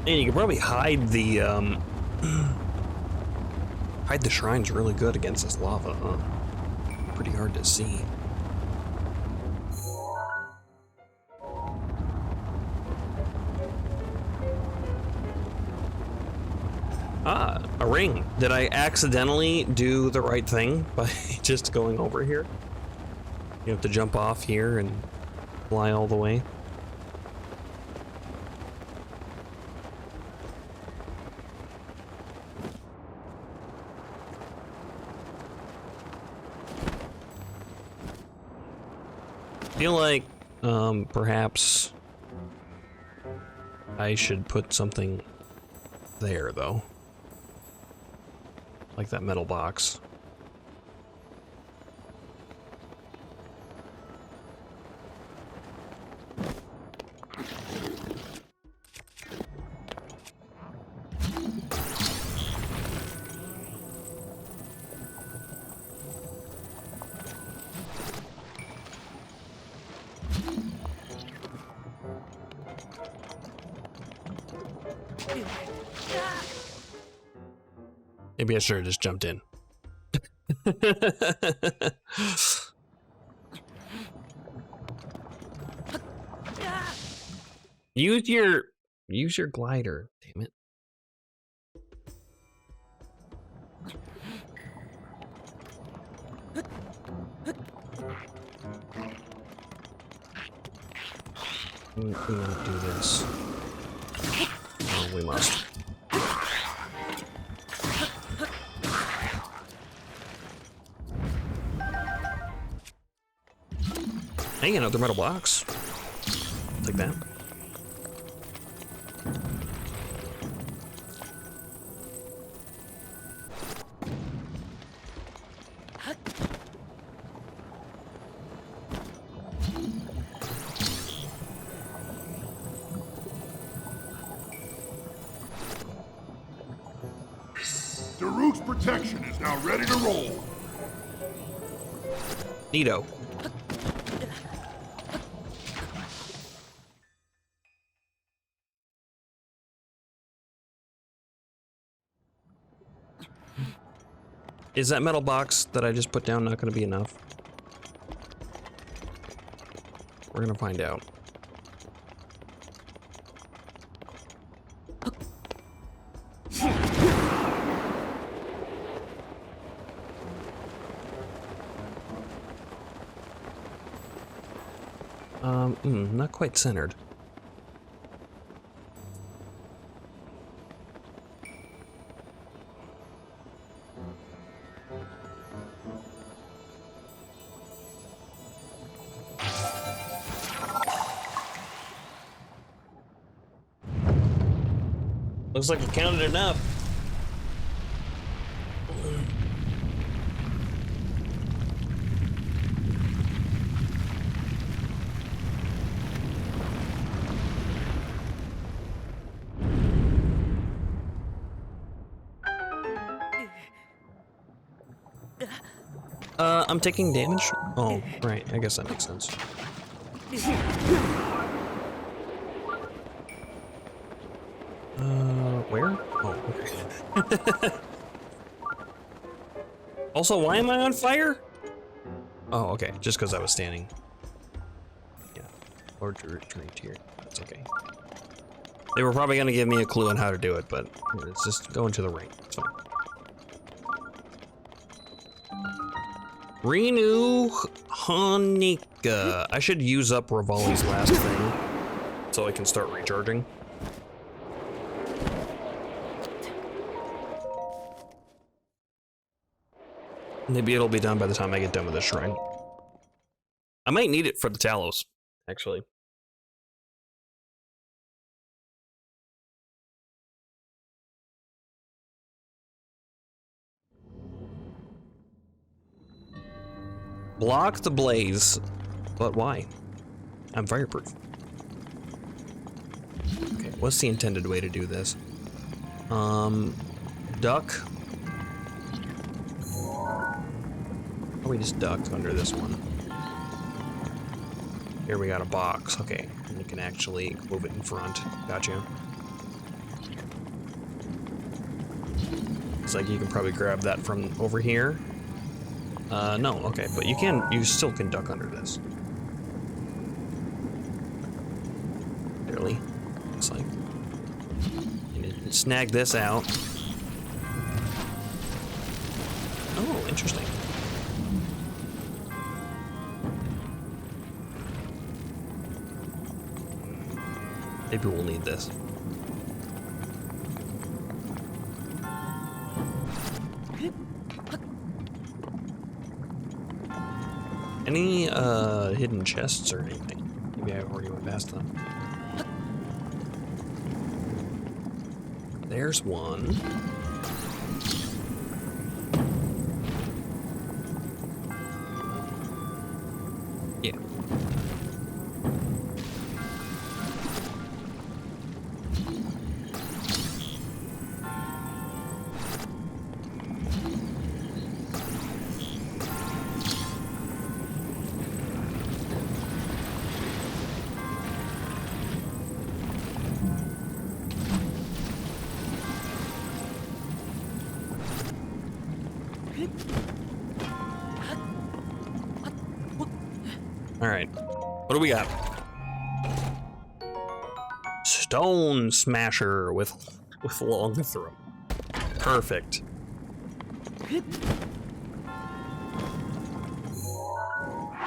And you can probably hide the hide the shrines really good against this lava, huh? Pretty hard to see. Ah, a ring. Did I accidentally do the right thing by just going over here? You have to jump off here and fly all the way. Feel like perhaps I should put something there though, like that metal box. Maybe I should have just jumped in. Use your glider, damn it. We not do this. Oh, we must. Hey, another metal box. Like that. Daruk's protection is now ready to roll. Neato. Is that metal box that I just put down not going to be enough? We're going to find out. Not quite centered. Looks like you counted enough. I'm taking damage? Oh, right. I guess that makes sense. Where? Oh, okay. Also, why am I on fire? Oh, okay. Just because I was standing. Yeah. Or retreat here. That's okay. They were probably going to give me a clue on how to do it, but it's just go into the ring. It's fine. Renew Hanika. I should use up Rivali's last thing so I can start recharging. Maybe it'll be done by the time I get done with this shrine. I might need it for the Talos, actually. Block the blaze. But why? I'm fireproof. Okay, what's the intended way to do this? Duck. Oh, we just ducked under this one. Here we got a box. Okay, and you can actually move it in front. Gotcha. It's like you can probably grab that from over here. No, okay, but you still can duck under this. Barely, looks like. And you can snag this out. Oh, interesting. Maybe we'll need this. Any hidden chests or anything? Maybe I already went past them. There's one. Yeah. All right, what do we got? Stone Smasher with long throw. Perfect.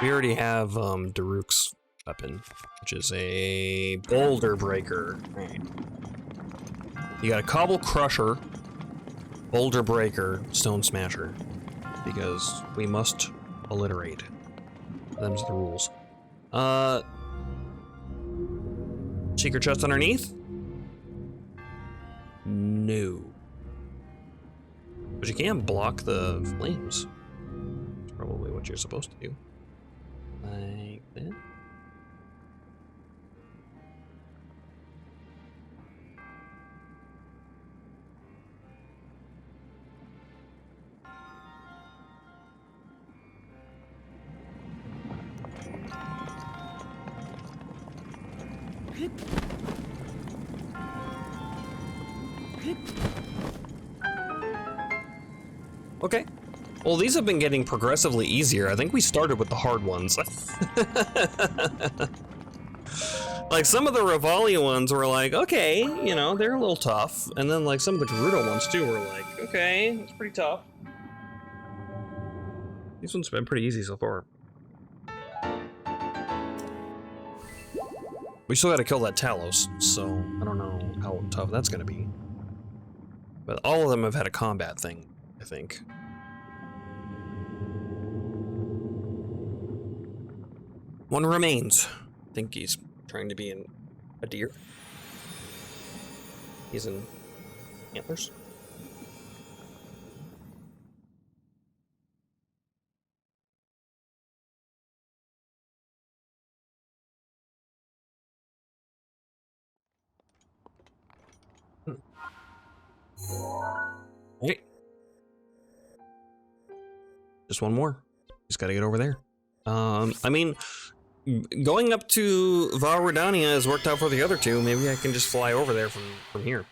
We already have Daruk's weapon, which is a boulder breaker. All right. You got a cobble crusher, boulder breaker, stone smasher, because we must alliterate. Them's the rules. Secret chest underneath? No. But you can block the flames. That's probably what you're supposed to do. Like that. Okay. Well, these have been getting progressively easier. I think we started with the hard ones. Like, some of the Rivali ones were like, okay, you know, they're a little tough. And then, like, some of the Gerudo ones, too, were like, okay, it's pretty tough. These ones have been pretty easy so far. We still gotta kill that Talos, so I don't know how tough that's gonna be. But all of them have had a combat thing, I think. One remains. I think he's trying to be a deer. He's in antlers. Okay. Just one more. Just gotta get over there. I mean, going up to Val Redania has worked out for the other two. Maybe I can just fly over there from here.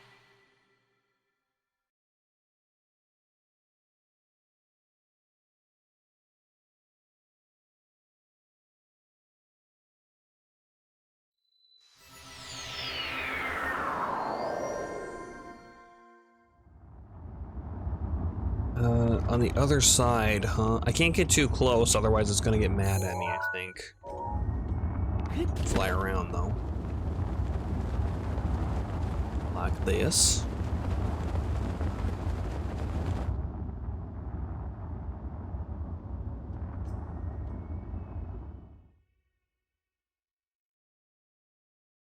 On the other side, huh? I can't get too close, otherwise it's gonna get mad at me, I think. Fly around, though. Like this.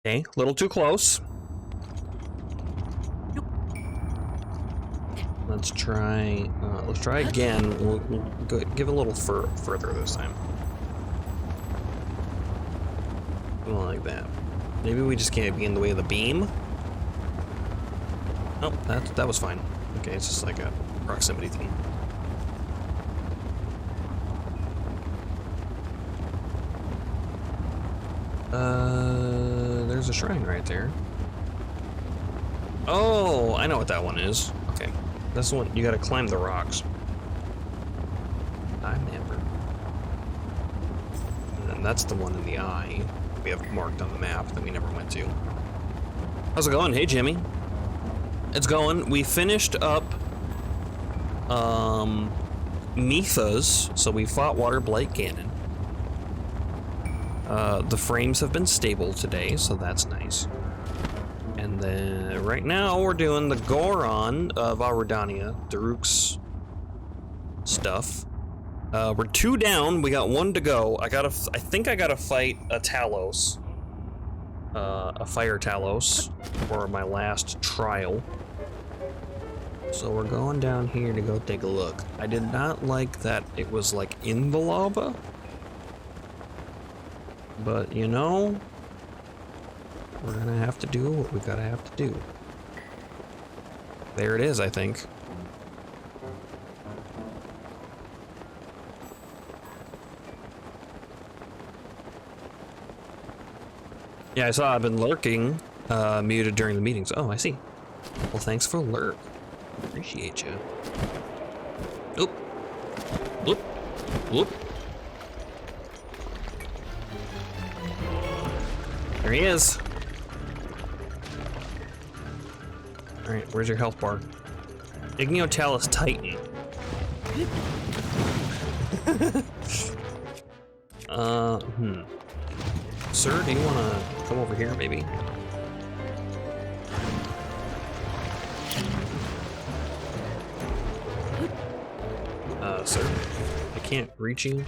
Okay, a little too close. Let's try again. We'll go, give a little further this time. Something like that. Maybe we just can't be in the way of the beam. Nope, that was fine. Okay, it's just like a proximity thing. There's a shrine right there. Oh, I know what that one is. Okay. That's the one, you gotta climb the rocks. I remember. And then that's the one in the eye we have marked on the map that we never went to. How's it going? Hey, Jimmy. It's going. We finished up, Mipha's, so we fought Water Blight Ganon. The frames have been stable today, so that's nice. And then right now we're doing the Goron of Auradania, Daruk's stuff. We're 2 down. We got 1 to go. I think I gotta fight a Talos, a fire Talos, for my last trial. So we're going down here to go take a look. I did not like that it was like in the lava, but you know, we're gonna have to do what we gotta have to do. There it is, I think. Yeah, I saw I've been lurking, muted during the meetings. Oh, I see. Well, thanks for lurk. Appreciate you. Oop. Oop. Oop. There he is. Alright, where's your health bar? Igniotalis Titan. Sir, do you want to come over here, maybe? Sir, I can't reach you.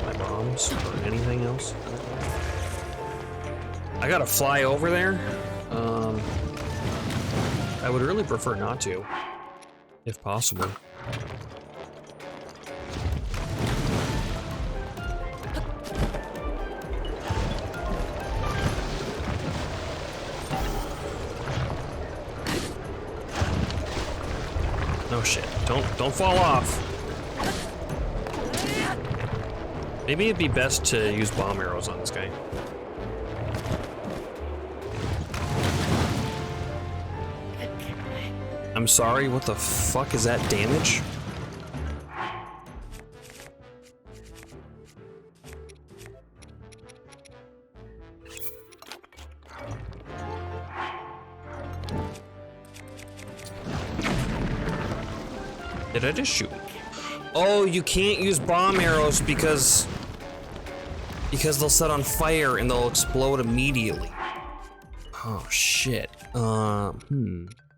My bombs or anything else. I gotta fly over there. I would really prefer not to, if possible. Oh shit, don't fall off. Maybe it'd be best to use bomb arrows on this guy. I'm sorry, what the fuck is that damage? Did I just shoot? Oh, you can't use bomb arrows because they'll set on fire and they'll explode immediately. Oh shit. Well,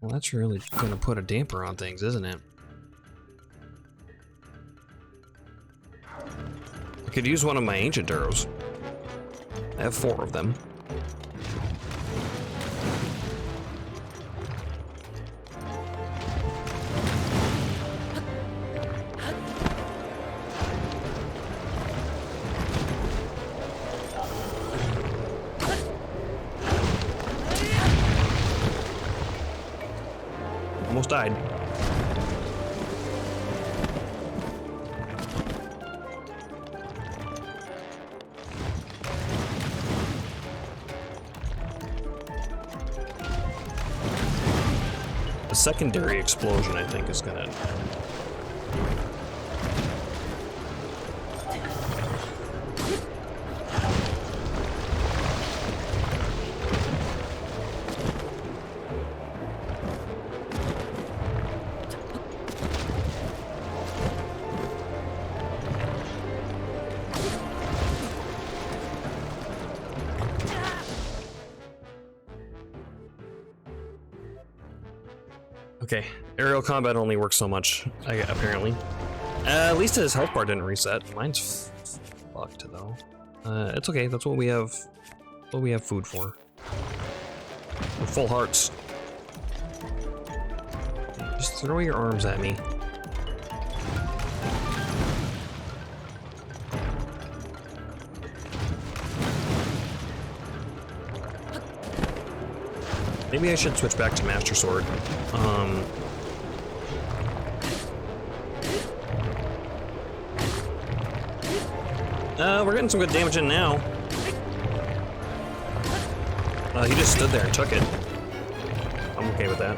that's really gonna put a damper on things, isn't it? I could use one of my ancient arrows. I have 4 of them. Almost died. The secondary explosion, I think, is gonna... Okay, aerial combat only works so much, apparently. At least his health bar didn't reset. Mine's fucked though. It's okay. That's what we have. What we have food for. We're full hearts. Just throw your arms at me. Maybe I should switch back to Master Sword. We're getting some good damage in now. He just stood there and took it. I'm okay with that.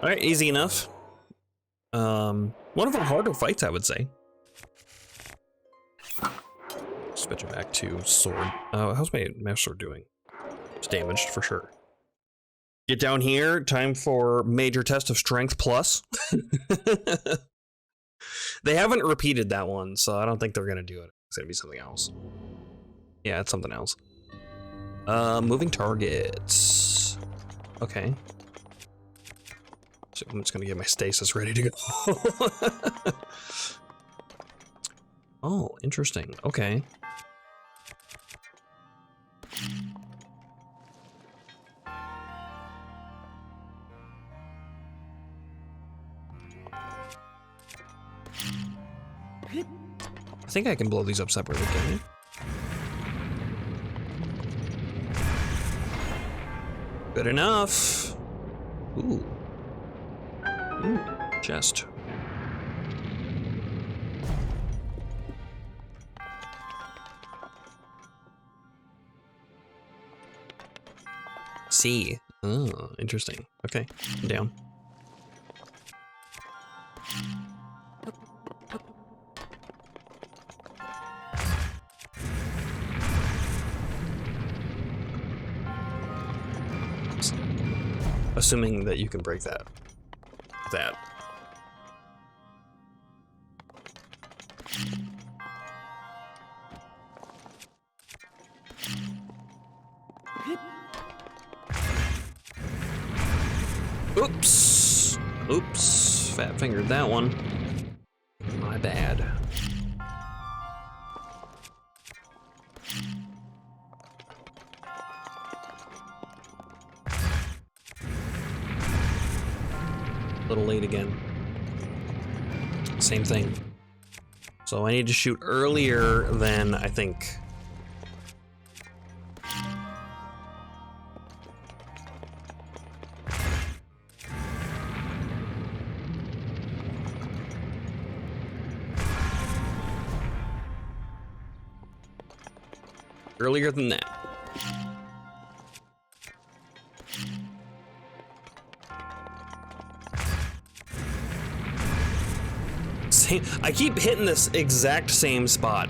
All right, easy enough. One of the harder fights, I would say. Switch it back to sword. How's my master sword doing? It's damaged for sure. Get down here. Time for major test of strength plus. They haven't repeated that one, so I don't think they're gonna do it. It's gonna be something else. Yeah, it's something else. Moving targets. Okay. So I'm just gonna get my stasis ready to go. Oh, interesting. Okay. I think I can blow these up separately, can I? Good enough. Ooh. Ooh, chest. C. Oh, interesting. Okay, I'm down. Assuming that you can break that. Oops. Oops. Fat fingered that one. My bad. A little late again. Same thing. So I need to shoot earlier than I think. Earlier than that. I keep hitting this exact same spot.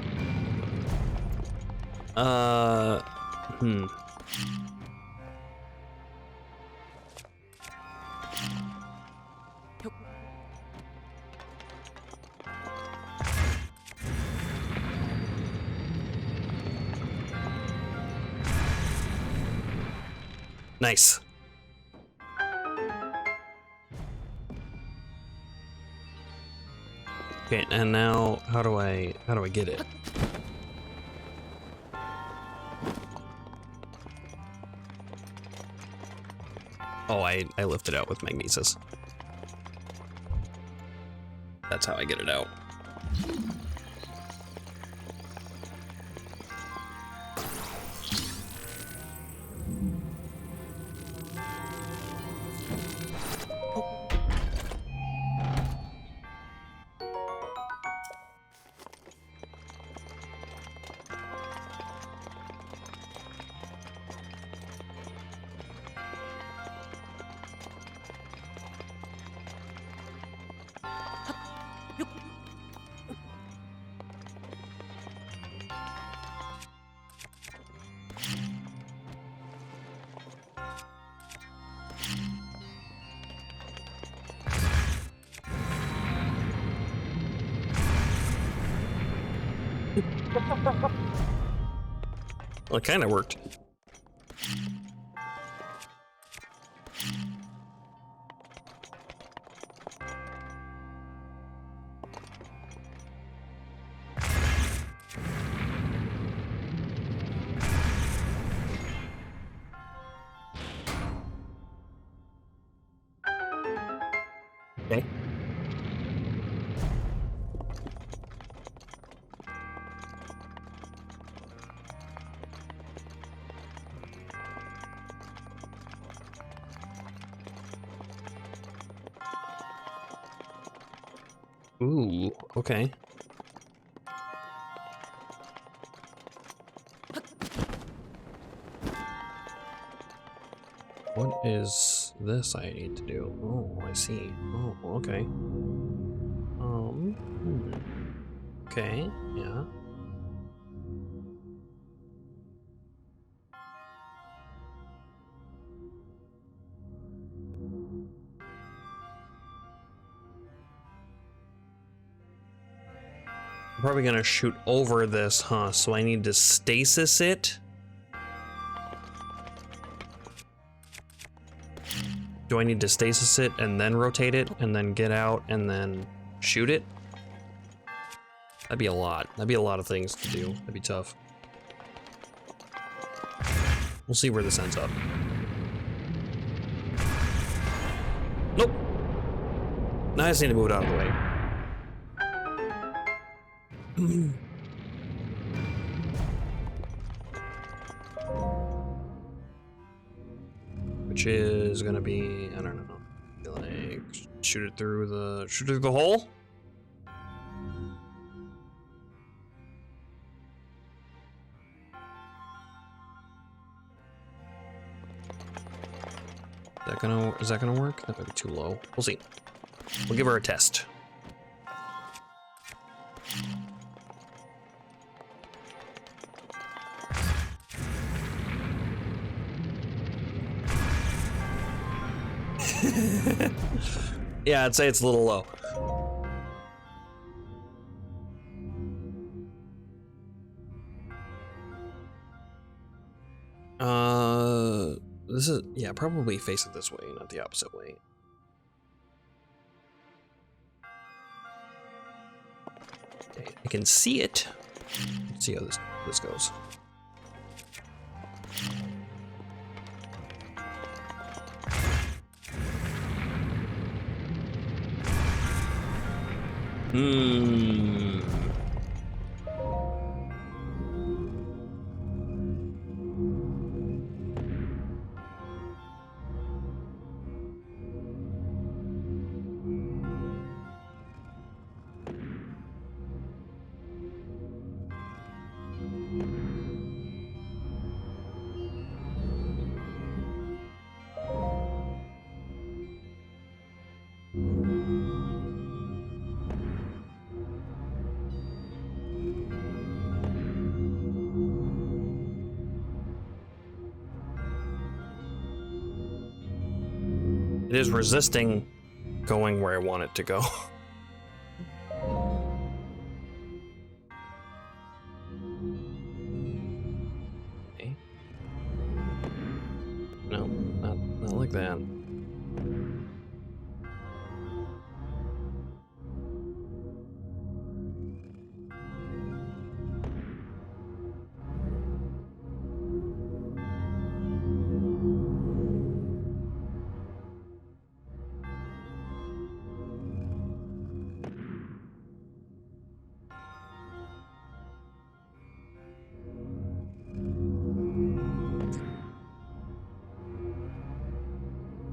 Nice. Okay, and now how do I get it? Oh, I lift it out with magnesis. That's how I get it out. Well, it kind of worked. Okay. Ooh, okay. What is this I need to do? Oh, I see. Oh, okay. Hmm. Okay, yeah. I'm probably gonna shoot over this, huh? So I need to stasis it? Do I need to stasis it and then rotate it and then get out and then shoot it? That'd be a lot. That'd be a lot of things to do. That'd be tough. We'll see where this ends up. Nope. Now I just need to move it out of the way. Which is gonna be, I don't know. Like shoot it through the hole? Is that gonna work? That might be too low. We'll see. We'll give her a test. Yeah, I'd say it's a little low. This is, yeah, probably face it this way, not the opposite way. Okay, I can see it. Let's see how this goes. Hmm. It is resisting going where I want it to go. Okay. No, not like that.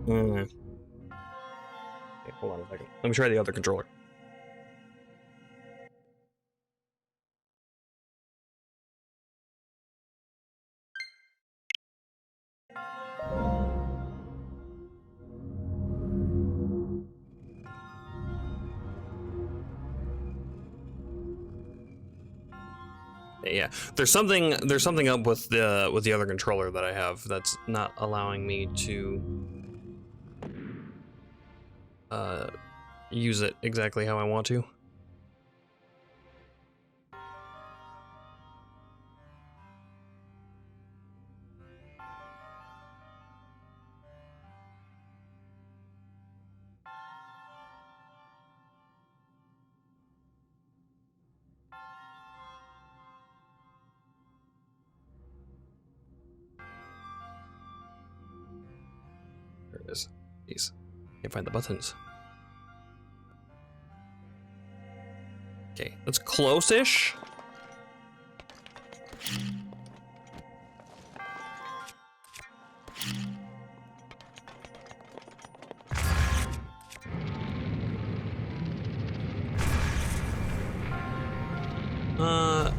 Okay, hold on a second. Let me try the other controller. Yeah, there's something up with the other controller that I have that's not allowing me to use it exactly how I want to. There it is. Jeez. Can't find the buttons. Okay, that's close-ish.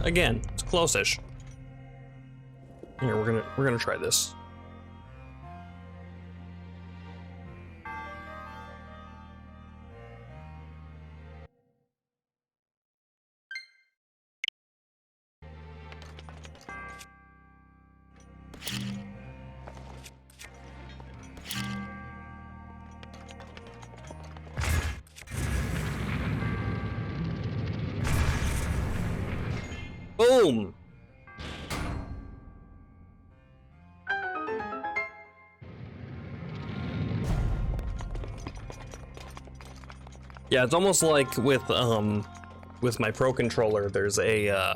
Again, it's close-ish. Here, we're gonna try this. Boom! Yeah, it's almost like with my Pro controller, there's a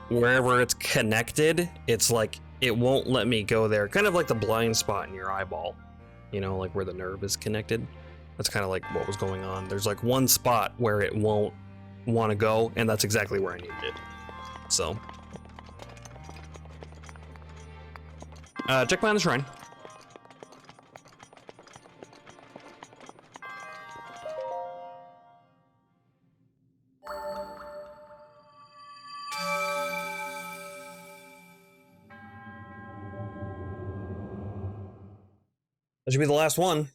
wherever it's connected, it's like it won't let me go there. Kind of like the blind spot in your eyeball. You know, like where the nerve is connected. That's kind of like what was going on. There's like one spot where it won't want to go, and that's exactly where I needed it. So check behind the shrine. That should be the last one.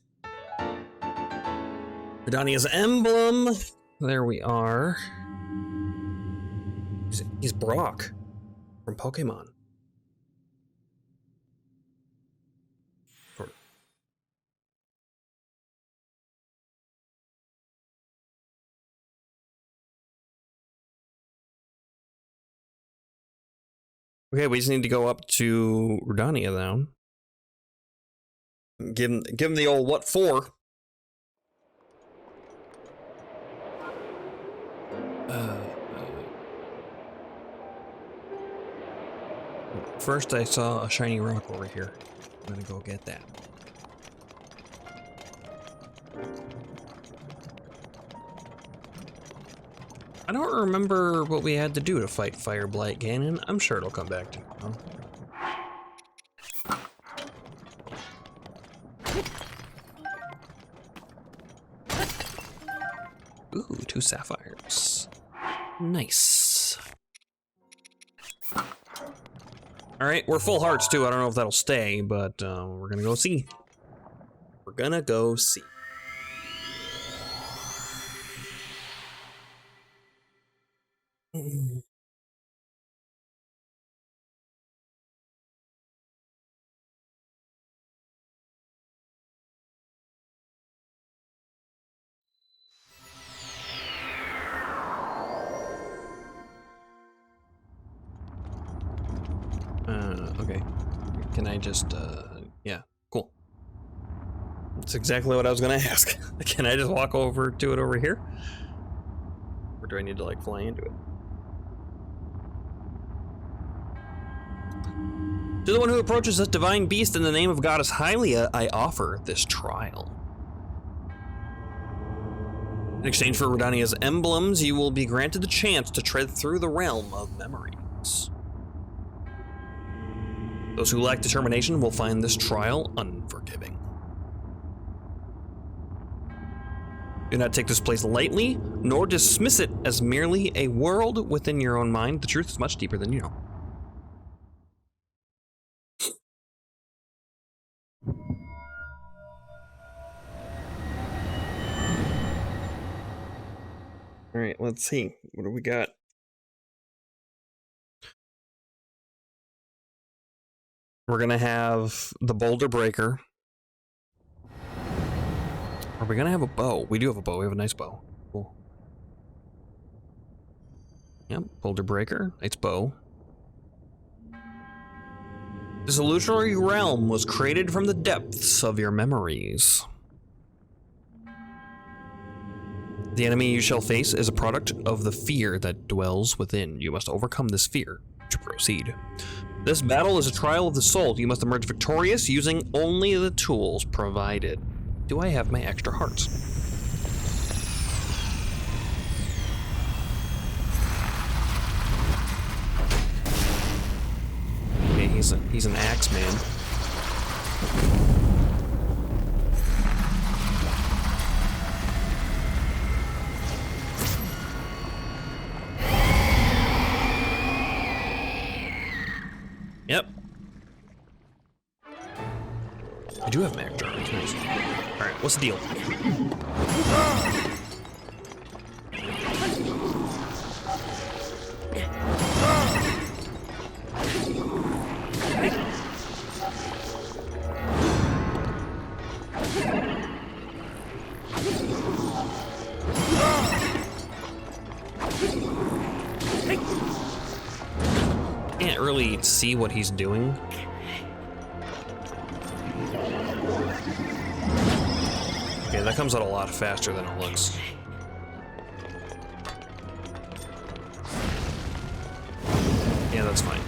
Redania's emblem. There we are. He's Brock from Pokemon. Okay, we just need to go up to Redania now. Give him the old what for. First I saw a shiny rock over here. I'm gonna go get that. I don't remember what we had to do to fight Fire Blight Ganon. I'm sure it'll come back to me. Ooh, 2 sapphires. Nice. Alright, we're full hearts too. I don't know if that'll stay, but we're gonna go see. We're gonna go see. Okay. Can I just, yeah, cool. That's exactly what I was gonna ask. Can I just walk over to it over here? Or do I need to, like, fly into it? To the one who approaches this divine beast in the name of Goddess Hylia, I offer this trial. In exchange for Redania's emblems, you will be granted the chance to tread through the realm of memories. Those who lack determination will find this trial unforgiving. Do not take this place lightly, nor dismiss it as merely a world within your own mind. The truth is much deeper than you know. All right, let's see. What do we got? We're gonna have the Boulder Breaker. Are we gonna have a bow? We do have a bow. We have a nice bow. Cool. Yep, Boulder Breaker. Nice bow. This illusory realm was created from the depths of your memories. The enemy you shall face is a product of the fear that dwells within. You must overcome this fear to proceed. This battle is a trial of the soul. You must emerge victorious using only the tools provided. Do I have my extra hearts? he's an axe man. Yep. I do have mag jar. Nice. All right, what's the deal? Can't really see what he's doing. Okay, that comes out a lot faster than it looks. Yeah, that's fine.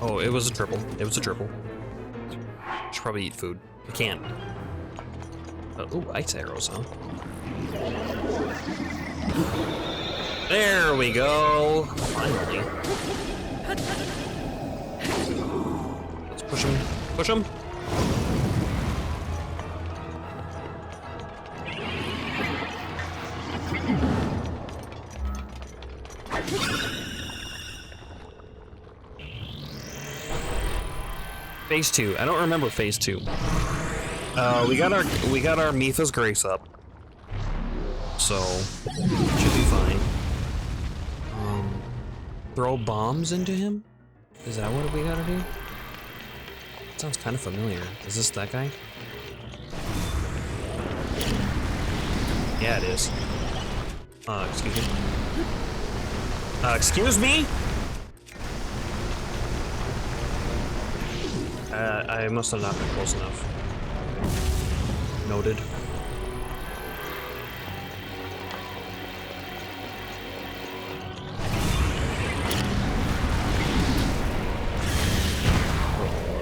Oh, it was a triple. It was a triple. Should probably eat food. I can't. Ooh, ice arrows, huh? There we go. Finally. Let's push him. Push him. Phase 2. I don't remember phase 2. We got our Mipha's Grace up. So should be fine. Throw bombs into him? Is that what we gotta do? Sounds kind of familiar. Is this that guy? Yeah, it is. Excuse me. Excuse me? I must have not been close enough. Noted.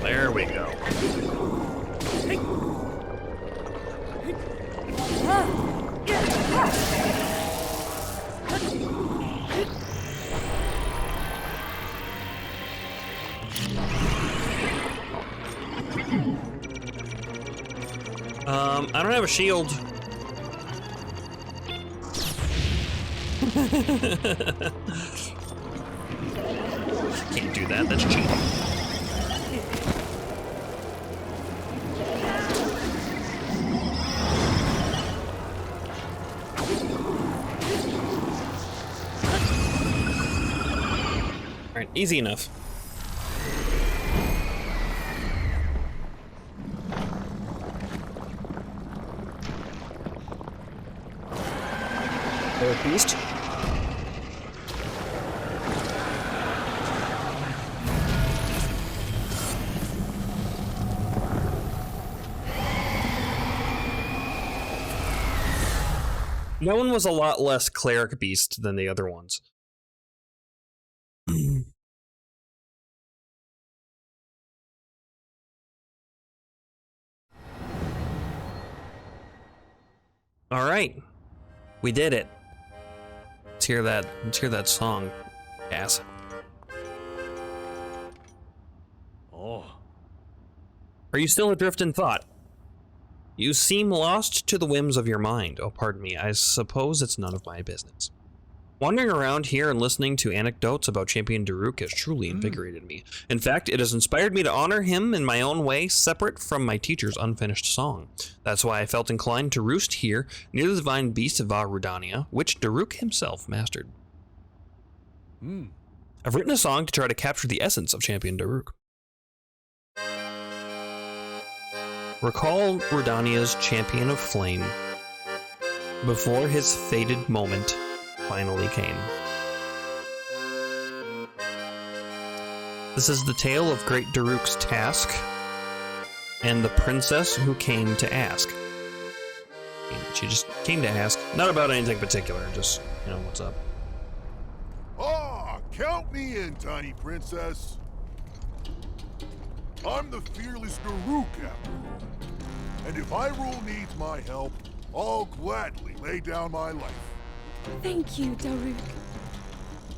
There we go. I don't have a shield. Can't do that, that's cheating. Alright, easy enough. Beast. That one was a lot less cleric beast than the other ones. All right, we did it. Let's hear that song, ass. Oh. Are you still adrift in thought? You seem lost to the whims of your mind. Oh, pardon me. I suppose it's none of my business. Wandering around here and listening to anecdotes about Champion Daruk has truly invigorated me. In fact, it has inspired me to honor him in my own way, separate from my teacher's unfinished song. That's why I felt inclined to roost here, near the divine beast of Va Rudania, which Daruk himself mastered. I've written a song to try to capture the essence of Champion Daruk. Recall Rudania's champion of flame, before his fated moment finally came. This is the tale of great Daruk's task, and the princess who came to ask. She just came to ask, not about anything particular, just, you know, what's up. Ah, count me in, tiny princess. I'm the fearless Daruk, after all. And if Hyrule needs my help, I'll gladly lay down my life. Thank you, Daruk.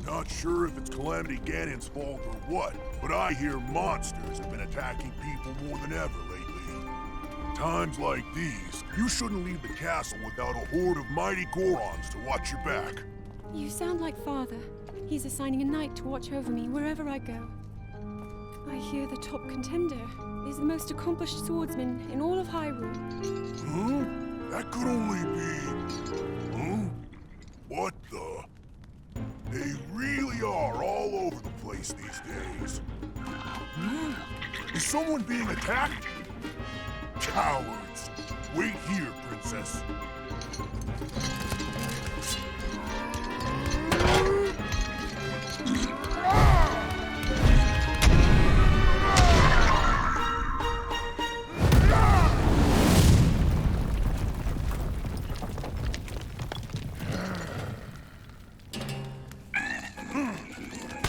Not sure if it's Calamity Ganon's fault or what, but I hear monsters have been attacking people more than ever lately. Times like these, you shouldn't leave the castle without a horde of mighty Gorons to watch your back. You sound like Father. He's assigning a knight to watch over me wherever I go. I hear the top contender is the most accomplished swordsman in all of Hyrule. Huh? That could only be... Huh? What the... They really are all over the place these days. Is someone being attacked? Cowards! Wait here, Princess.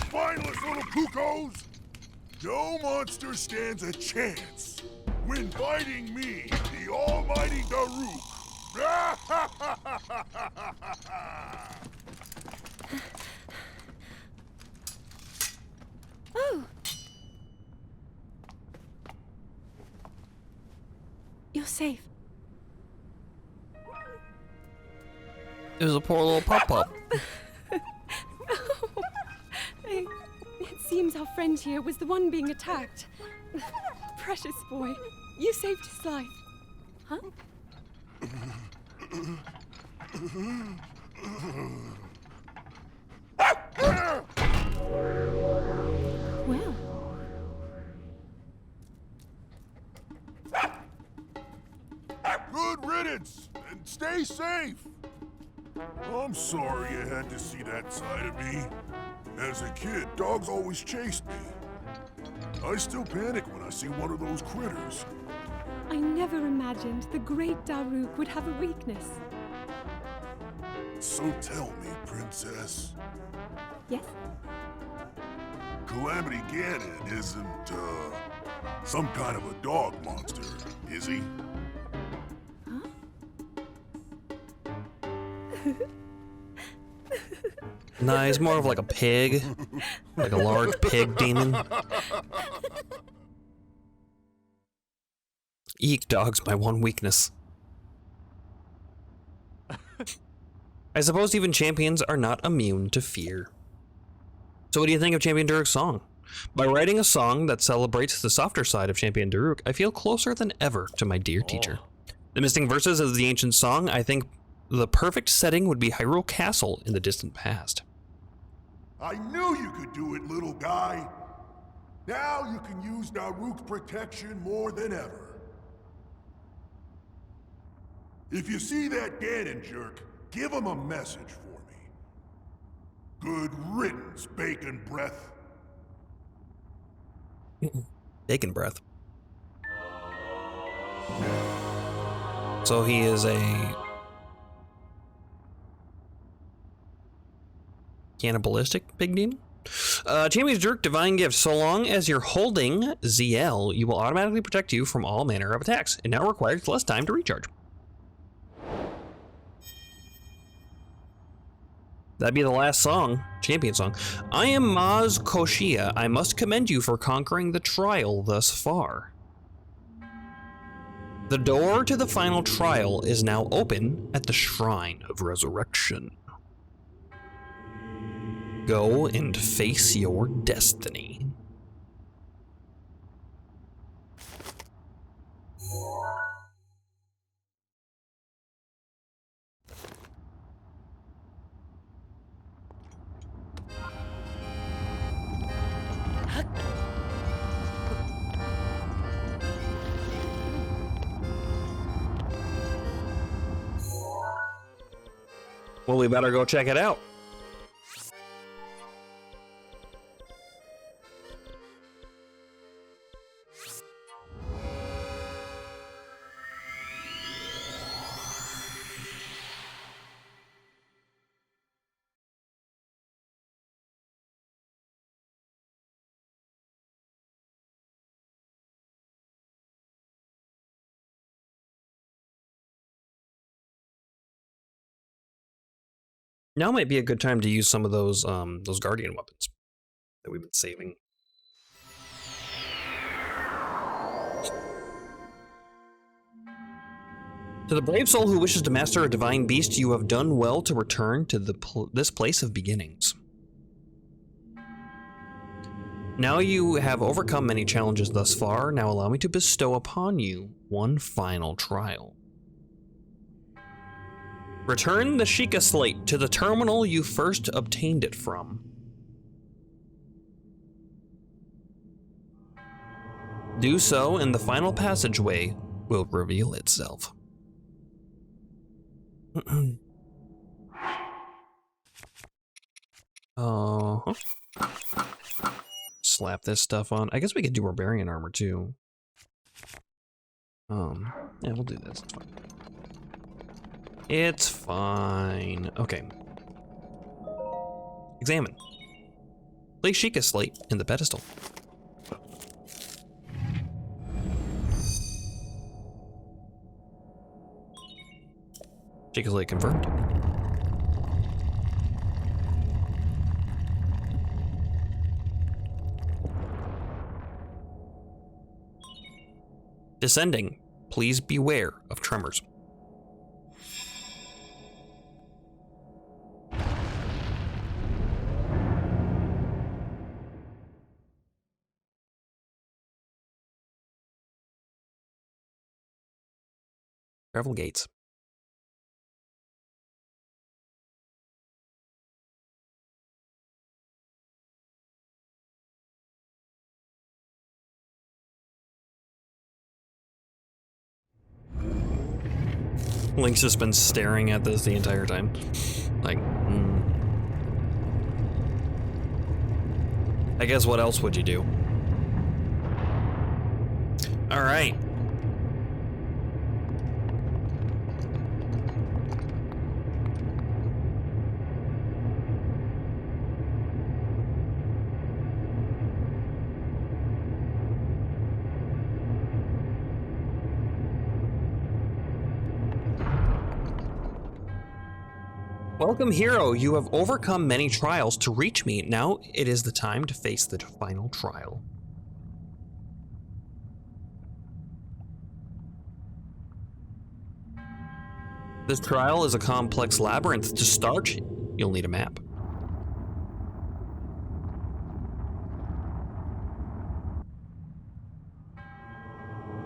Spineless little cuckoos! No monster stands a chance when fighting me, the almighty Daruk. Oh! You're safe. It was a poor little pop-up. It seems our friend here was the one being attacked. Precious boy, you saved his life. Huh? Well. Good riddance, and stay safe. I'm sorry you had to see that side of me. As a kid, dogs always chased me. I still panic when I see one of those critters. I never imagined the great Daruk would have a weakness. So tell me, Princess, Yes? Calamity Ganon isn't, some kind of a dog monster, is he? Nah, he's more of like a pig. Like a large pig demon. Eek, dog's my one weakness. I suppose even champions are not immune to fear. So what do you think of Champion Daruk's song? By writing a song that celebrates the softer side of Champion Daruk, I feel closer than ever to my dear teacher. The missing verses of the ancient song, I think the perfect setting would be Hyrule Castle in the distant past. I knew you could do it, little guy. Now you can use Daruk's protection more than ever. If you see that Ganon jerk, give him a message for me. Good riddance, bacon breath. Bacon breath. So he is a cannibalistic pig demon? Champion's Jerk Divine Gift. So long as you're holding ZL, you will automatically protect you from all manner of attacks. It now requires less time to recharge. That'd be the last song, champion song. I am Maz Koshia. I must commend you for conquering the trial thus far. The door to the final trial is now open at the Shrine of Resurrection. Go and face your destiny. Well, we better go check it out. Now might be a good time to use some of those guardian weapons that we've been saving. To the brave soul who wishes to master a divine beast, you have done well to return to this place of beginnings. Now you have overcome many challenges thus far. Now allow me to bestow upon you one final trial. Return the Sheikah Slate to the terminal you first obtained it from. Do so, and the final passageway will reveal itself. Slap this stuff on. I guess we could do barbarian armor too. Yeah, we'll do this. It's fine. It's fine. Okay. Examine. Place Sheikah Slate in the pedestal. Sheikah Slate confirmed. Descending. Please beware of tremors. Travel gates. Link's just been staring at this the entire time. Like, I guess what else would you do? All right. Welcome, hero. You have overcome many trials to reach me. Now it is the time to face the final trial. This trial is a complex labyrinth. To start, you'll need a map.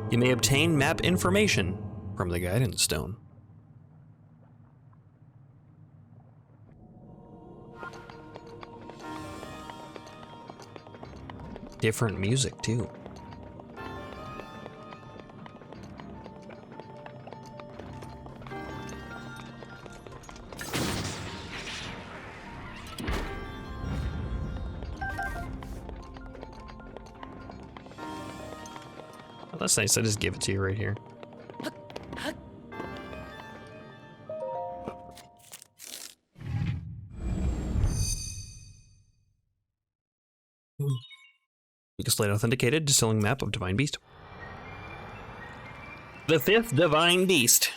You may obtain map information from the guidance stone. Different music too. Oh, that's nice. I just give it to you right here. Sheikah Slate authenticated. Distilling map of Divine Beast. The 5th Divine Beast.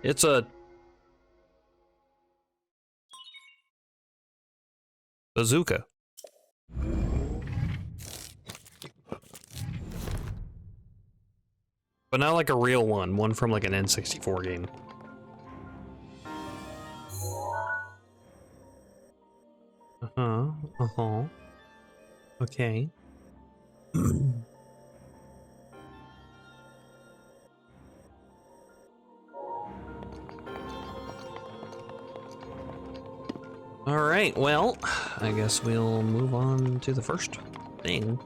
It's a bazooka. But not like a real one from like an N64 game. Okay. Alright, well, I guess we'll move on to the first thing.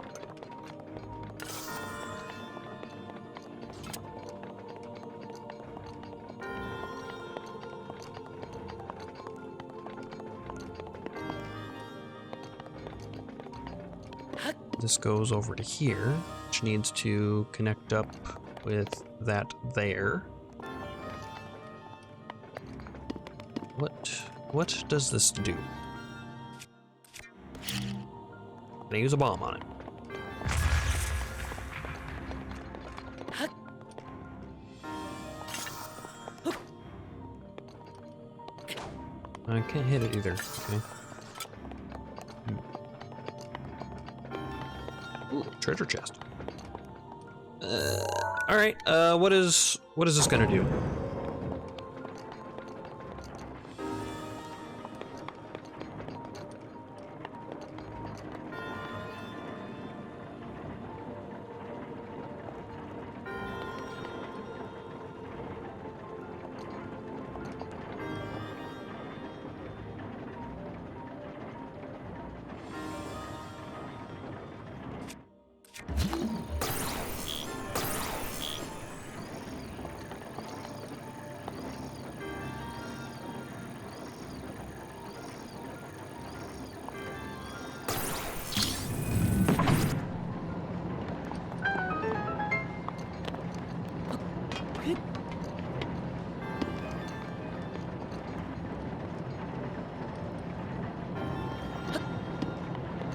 This goes over to here, which needs to connect up with that there. What does this do? Gonna use a bomb on it. I can't hit it either. Okay. Ooh, treasure chest. All right. What is this gonna do?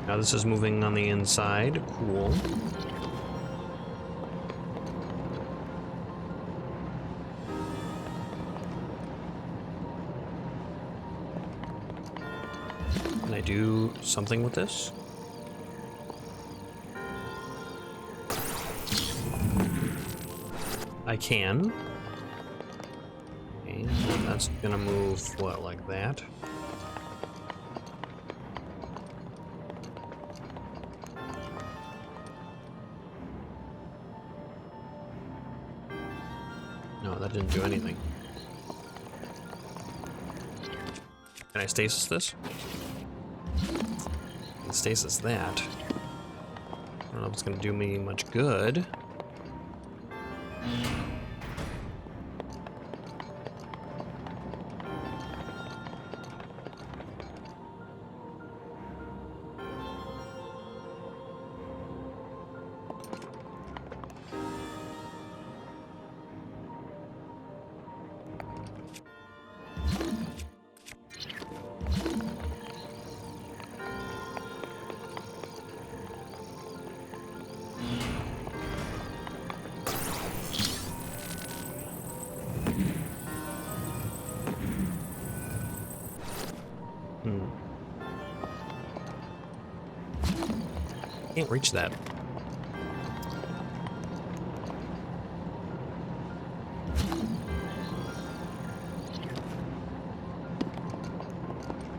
Now this is moving on the inside. Cool. Can I do something with this? I can. Okay, that's gonna move, what, like that? No, that didn't do anything. Can I stasis this? I can stasis that. I don't know if it's gonna do me much good. Can't reach that.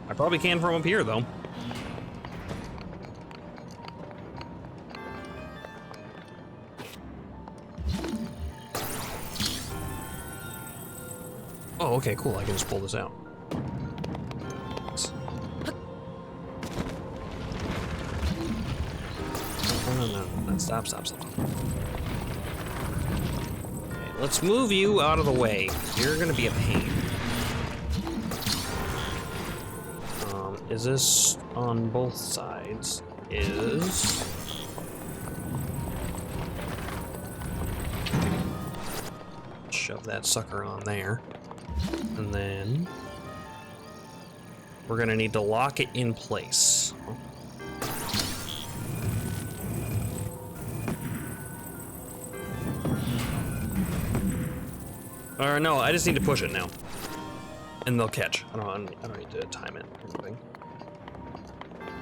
I probably can from up here, though. Oh, okay, cool. I can just pull this out. No. Stop. Okay, let's move you out of the way. You're gonna be a pain. Is this on both sides? Is... Shove that sucker on there. And then... we're gonna need to lock it in place. Or no, I just need to push it now. And they'll catch. I don't need to time it or anything.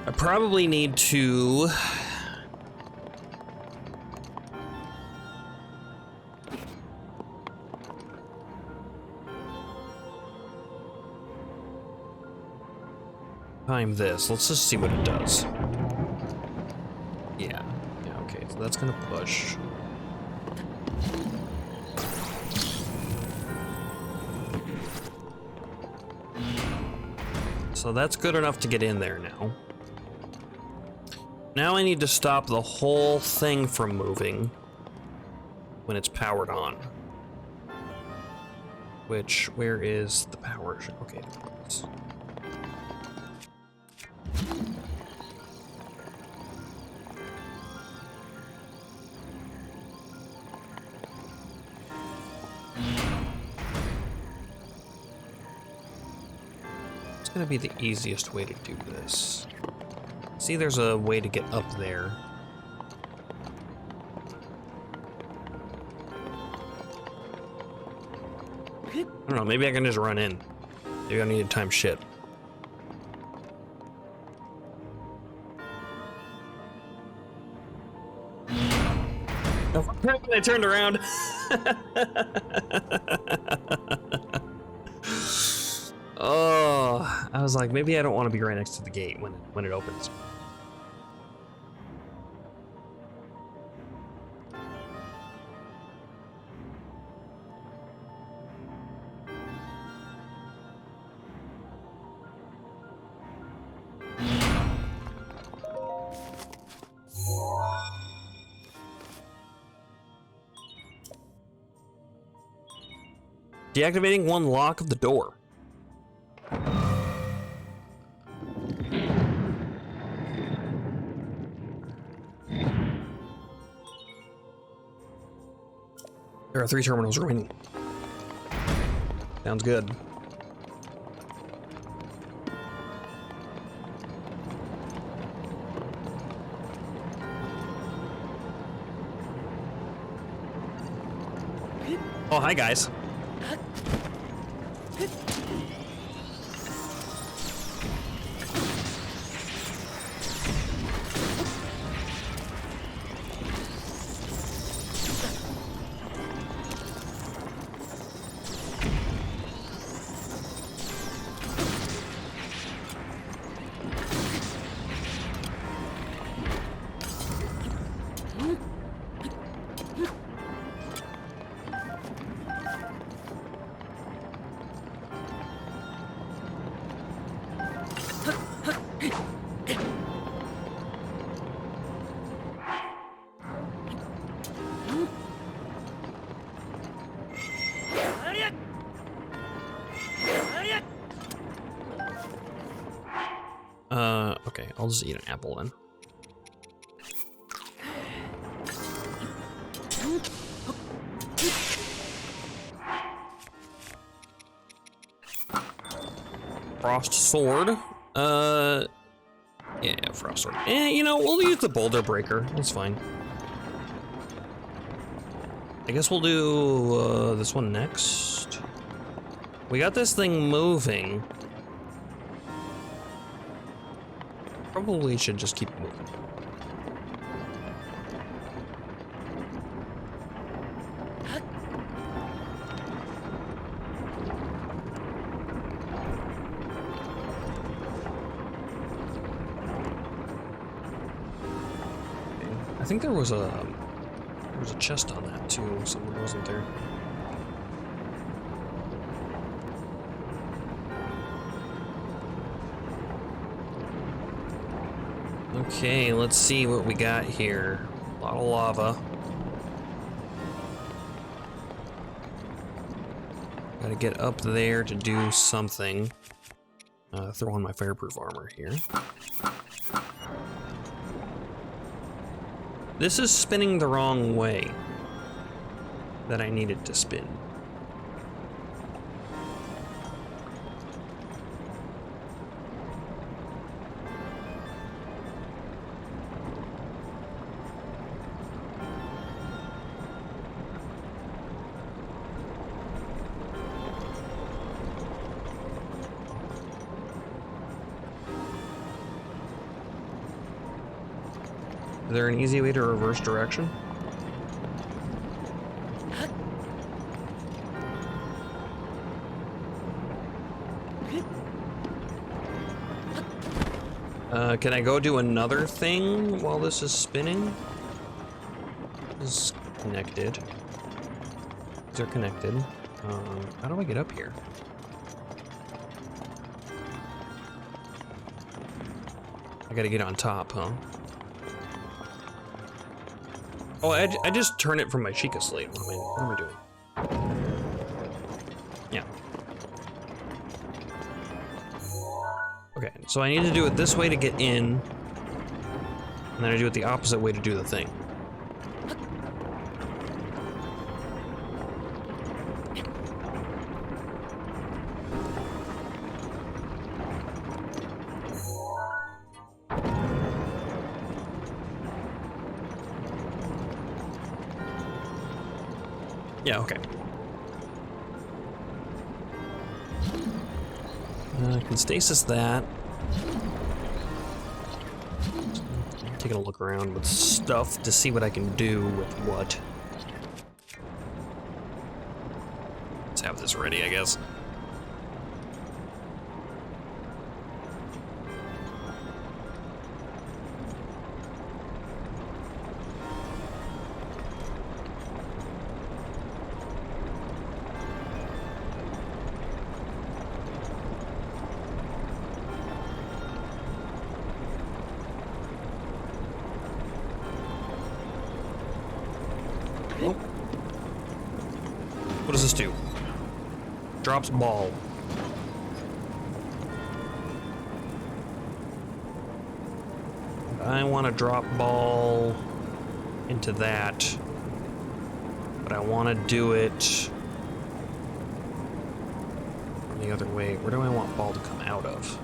I probably need to... time this. Let's just see what it does. Yeah, okay, so that's gonna push. So that's good enough to get in there now. Now I need to stop the whole thing from moving when it's powered on. Where is the power? Okay. It's gonna be the easiest way to do this. See, there's a way to get up there. I don't know, maybe I can just run in. Maybe I need to time shit. I turned around. Oh, I was like, maybe I don't want to be right next to the gate when it opens. Deactivating one lock of the door. There are 3 terminals remaining. Sounds good. Oh, hi guys. Okay, I'll just eat an apple then. Frost sword. Yeah, frost sword. You know, we'll use the boulder breaker. That's fine. I guess we'll do this one next. We got this thing moving. Probably should just keep moving. I think there was a chest on that too, somewhere, wasn't there? Okay, let's see what we got here. A lot of lava. Gotta get up there to do something. Throw on my fireproof armor here. This is spinning the wrong way that I need it to spin. Is there an easy way to reverse direction? Can I go do another thing while this is spinning? This is connected. These are connected. How do I get up here? I gotta get on top, huh? Oh, I just turn it from my Sheikah slate. What am I doing? Yeah. Okay, so I need to do it this way to get in, and then I do it the opposite way to do the thing. Yeah, okay. I can stasis that. Taking a look around with stuff to see what I can do with what. Let's have this ready, I guess. Oh. What does this do? Drops ball. I want to drop ball into that, but I want to do it the other way. Where do I want ball to come out of?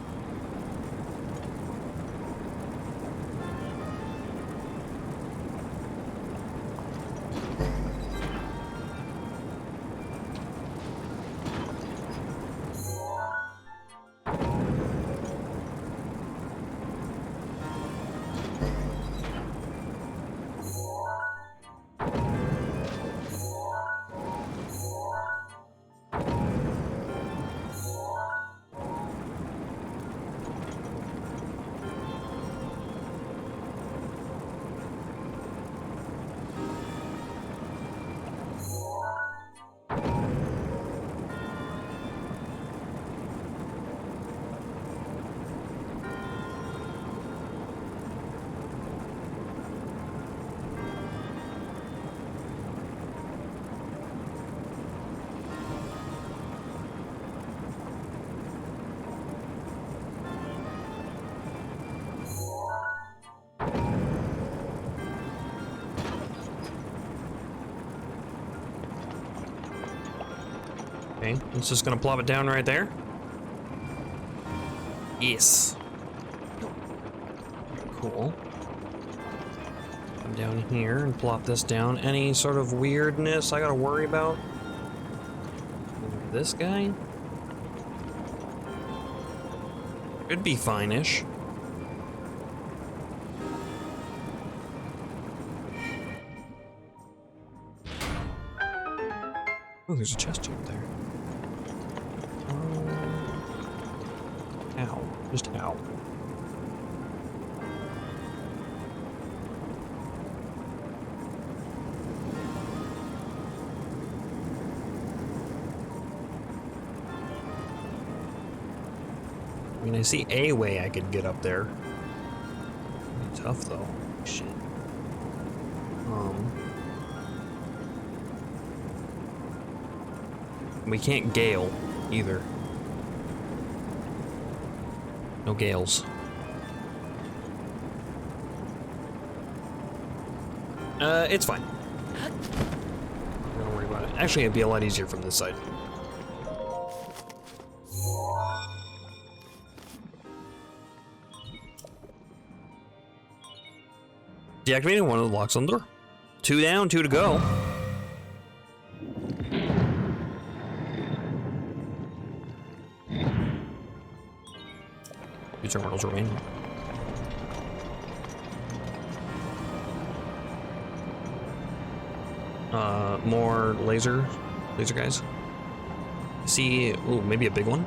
Okay, it's just gonna plop it down right there. Yes. Cool. Come down here and plop this down. Any sort of weirdness I gotta worry about? This guy? Could be fine-ish. Oh, there's a chest tube there. How? Just how? I mean, I see a way I could get up there. Tough though. Shit. We can't gale either. No gales. It's fine. Don't worry about it. Actually, it'd be a lot easier from this side. Deactivating one of the locks on the door. 2 down, 2 to go. Two terminals remain. More laser guys. See, ooh, maybe a big one.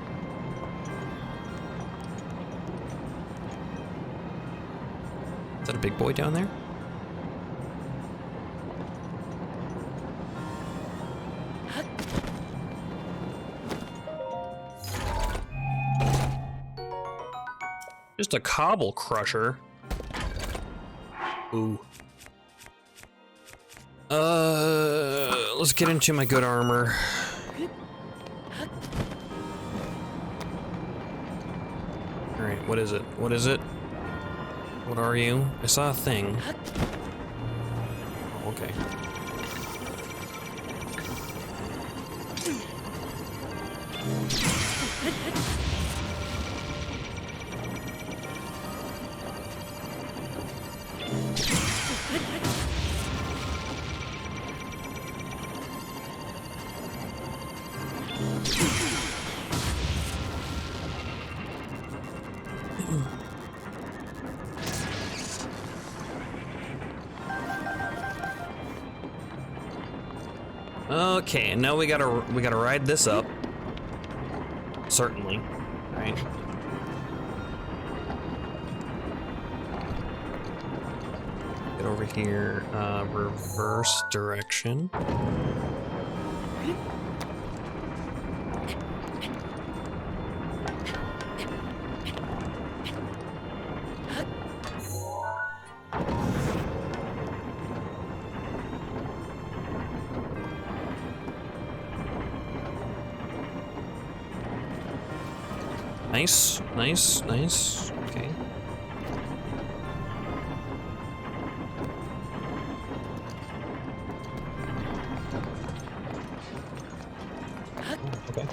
Is that a big boy down there? Just a cobble crusher. Ooh. Let's get into my good armor. Alright, what is it? What is it? What are you? I saw a thing. Oh, okay. Okay, and now we gotta ride this up. Certainly, right? Get over here, reverse direction. Nice, nice, nice. Okay. Okay.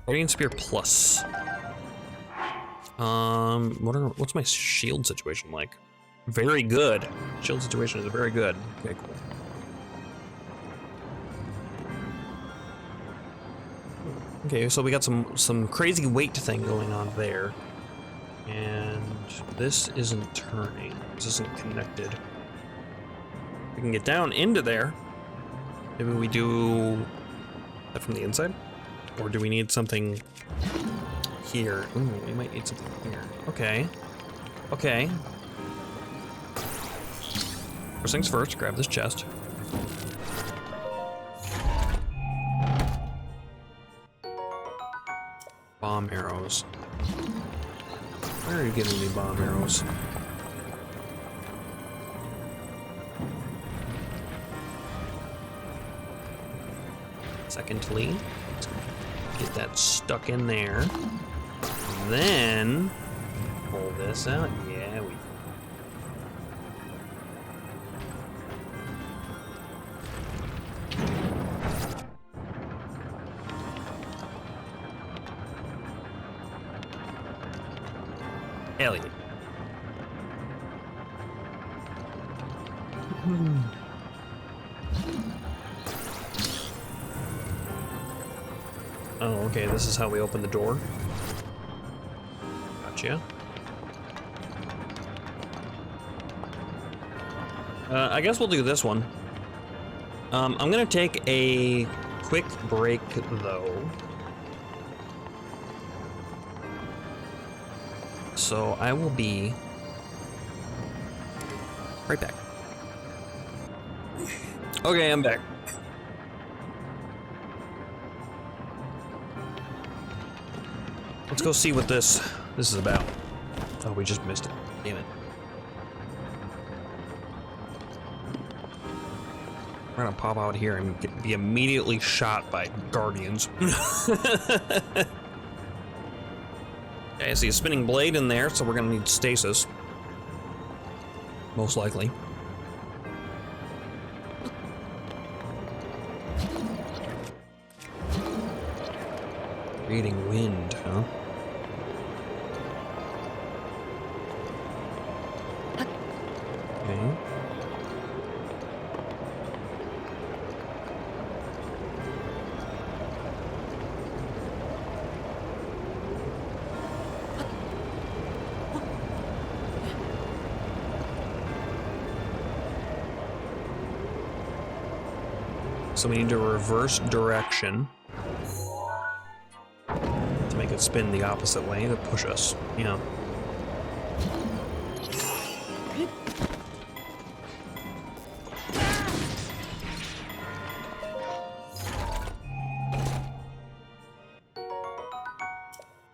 Guardian Spear Plus. What's my shield situation like? Very good. Shield situation is very good. Okay, cool. Okay, so we got some crazy weight thing going on there. And this isn't turning. This isn't connected. We can get down into there. Maybe we do that from the inside? Or do we need something here? Ooh, we might need something here. Okay. Okay. First things first, grab this chest. Bomb arrows. Where are you giving me bomb arrows? Secondly, get that stuck in there. Then pull this out. Yeah, we. Hell yeah. Oh, okay, this is how we open the door. Gotcha. I guess we'll do this one. I'm gonna take a quick break, though. So I will be right back. Okay, I'm back. Let's go see what this is about. Oh, we just missed it. Damn it. We're gonna pop out here and be immediately shot by guardians. Okay, I see a spinning blade in there, so we're gonna need stasis. Most likely. Creating wind, huh? Okay. So we need to reverse direction to make it spin the opposite way to push us. Yeah.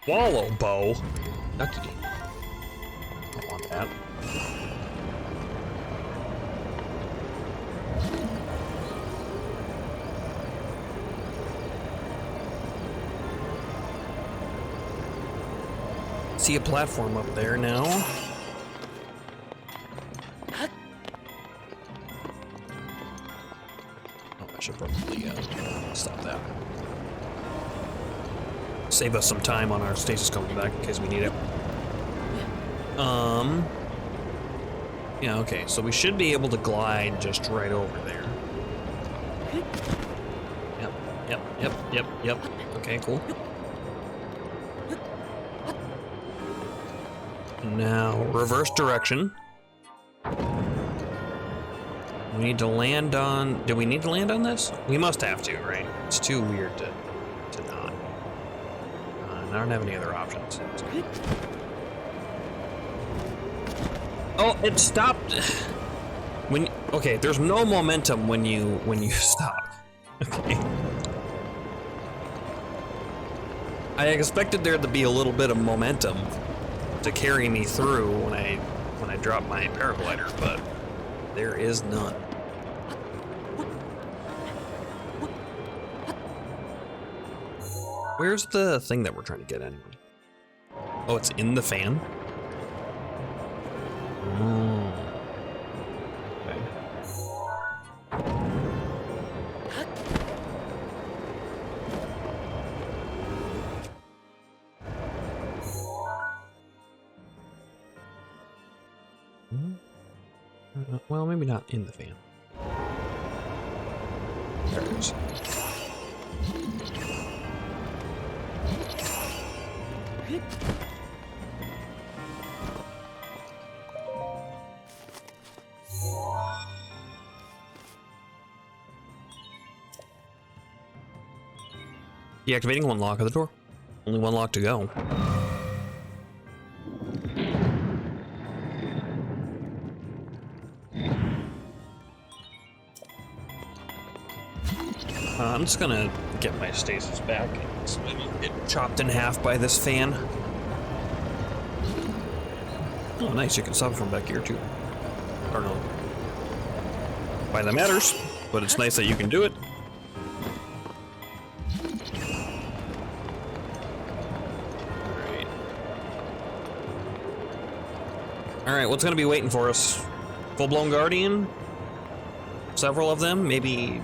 Wallow bow. Ducky. that. See a platform up there now. Oh, I should probably stop that. Save us some time on our stasis coming back in case we need it. Yeah, okay, so we should be able to glide just right over there. Yep. Okay, cool. Now, reverse direction. We need to land on... Do we need to land on this? We must have to, right? It's too weird to not. I don't have any other options. Oh, it stopped. Okay, there's no momentum when you stop. Okay. I expected there to be a little bit of momentum to carry me through when I drop my paraglider, but there is none. Where's the thing that we're trying to get anyway? Oh, it's in the fan? Oh. Okay. Well, maybe not in the fan. There it is. Deactivating one lock of the door. Only one lock to go. I'm just gonna get my stasis back so I don't get chopped in half by this fan. Oh, nice, you can stop it from back here too. I don't know why that matters, but it's nice that you can do it. Alright, what's gonna be waiting for us? Full-blown Guardian? Several of them? Maybe...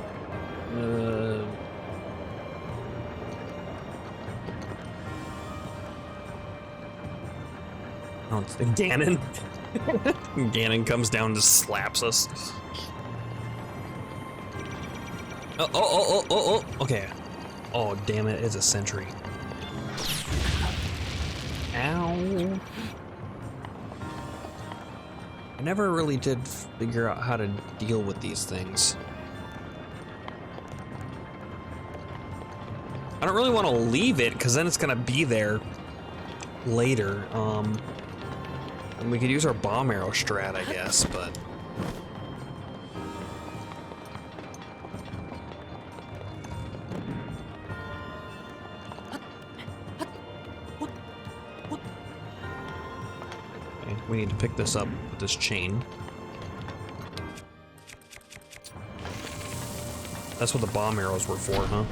Oh, it's Ganon. Ganon comes down and just slaps us. Oh, okay. Oh, damn it, it's a sentry. Ow. I never really did figure out how to deal with these things. I don't really want to leave it, because then it's going to be there later. And we could use our bomb arrow strat, I guess, but... Okay, we need to pick this up with this chain. That's what the bomb arrows were for, huh?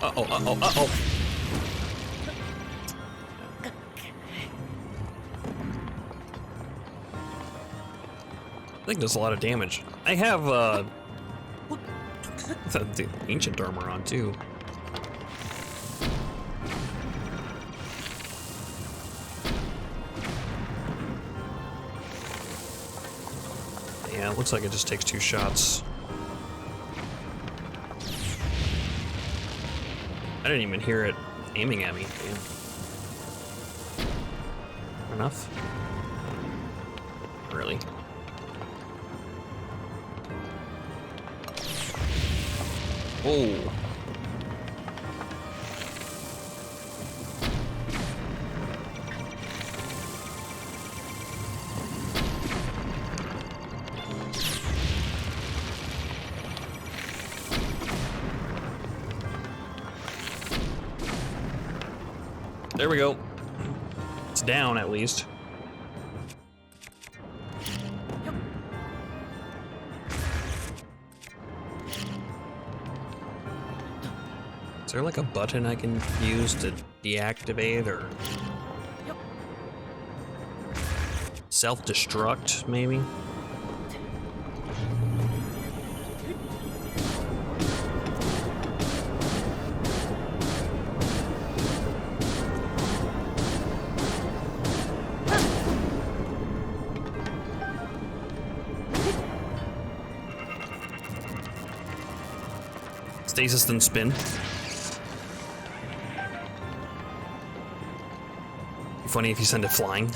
Uh-oh. I think does a lot of damage. I have, the ancient armor on, too. Yeah, it looks like it just takes 2 shots. I didn't even hear it aiming at me. Damn. Enough? Really? Oh. There we go. It's down at least. Is there like a button I can use to deactivate or self-destruct maybe? Stasis then spin. Funny if you send it flying.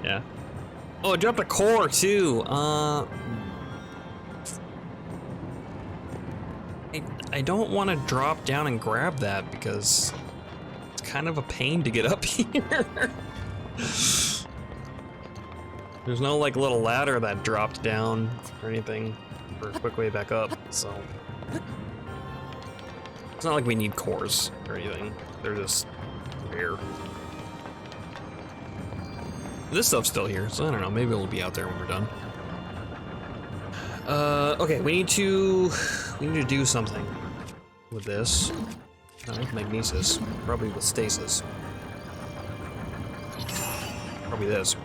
Yeah. Oh, it dropped a core too. I don't want to drop down and grab that because it's kind of a pain to get up here. There's no like little ladder that dropped down or anything for a quick way back up, so it's not like we need cores or anything. They're just here. This stuff's still here, so I don't know. Maybe it'll be out there when we're done. Okay, we need to do something with this. Not with magnesis, probably with stasis. Probably this.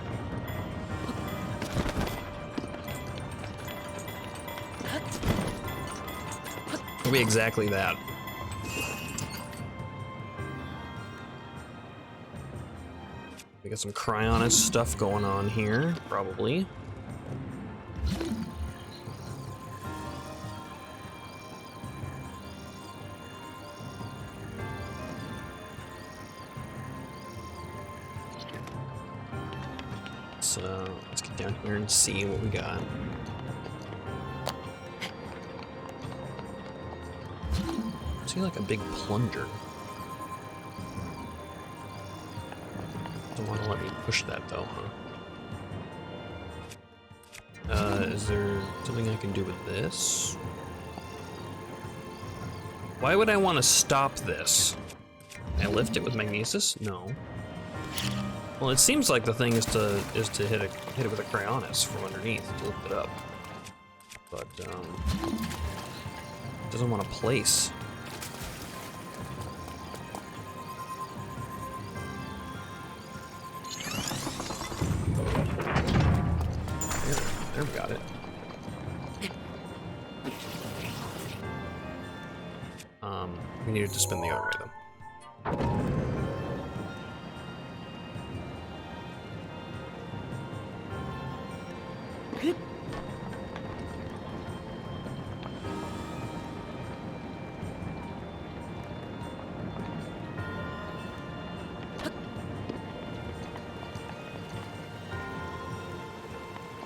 Probably exactly that. We got some cryonis stuff going on here, probably. So let's get down here and see what we got. I see like a big plunger. Don't want to let me push that though, huh? Is there something I can do with this? Why would I want to stop this? Can I lift it with magnesis? No. Well, it seems like the thing is to hit it with a cryonis from underneath to lift it up, but it doesn't want to place. There we got it. We needed to spin the other way though.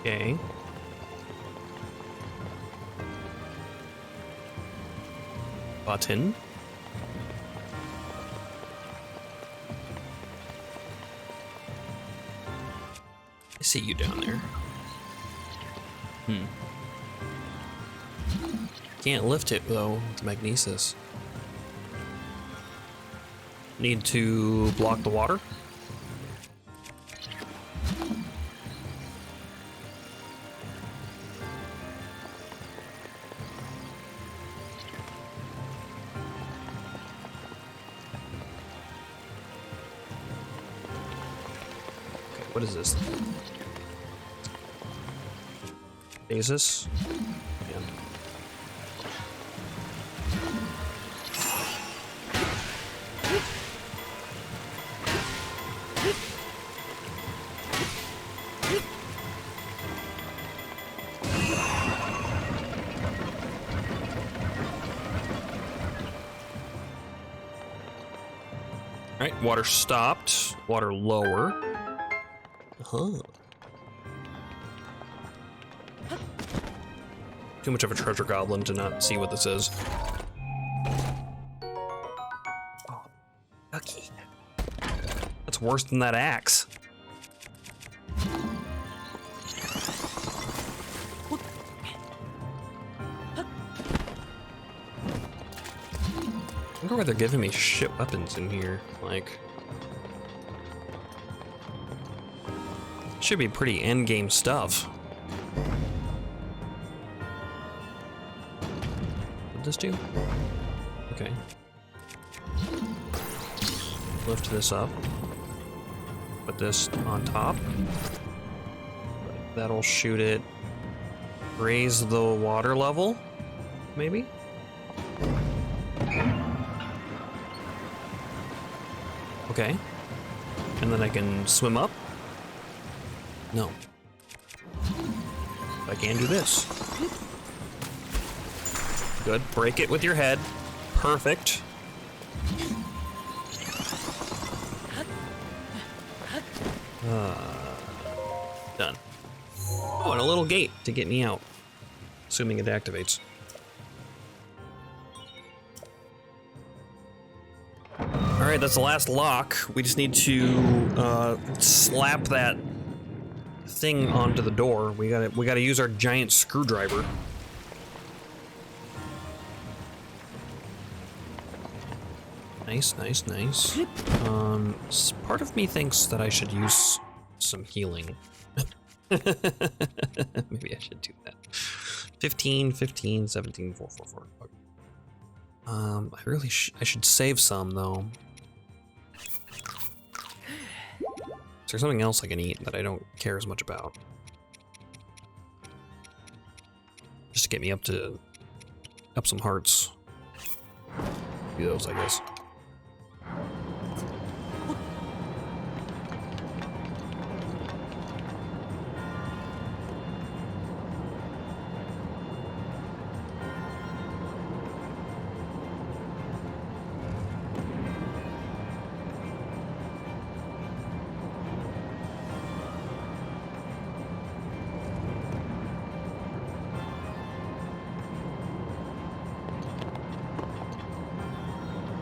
Okay. Button. I see you down there. Can't lift it though with magnesis. Need to block the water. What is this? Stasis? Yeah. Alright, water stopped. Water lower. Huh. Too much of a treasure goblin to not see what this is. Oh, Ducky. That's worse than that axe. wonder why they're giving me shit weapons in here. Like, should be pretty end game stuff. What'd this do? Okay. Lift this up. Put this on top. That'll shoot it. Raise the water level, maybe? Okay. And then I can swim up? No. I can do this. Good. Break it with your head. Perfect. Done. Oh, and a little gate to get me out. Assuming it activates. Alright, that's the last lock. We just need to slap that thing onto the door. We gotta use our giant screwdriver. Nice, nice, nice. Part of me thinks that I should use some healing. Maybe I should do that. 15, 15, 17, 4, 4, 4. Okay. I should save some though. Is there something else I can eat that I don't care as much about? Just to get me up some hearts. Do those, I guess.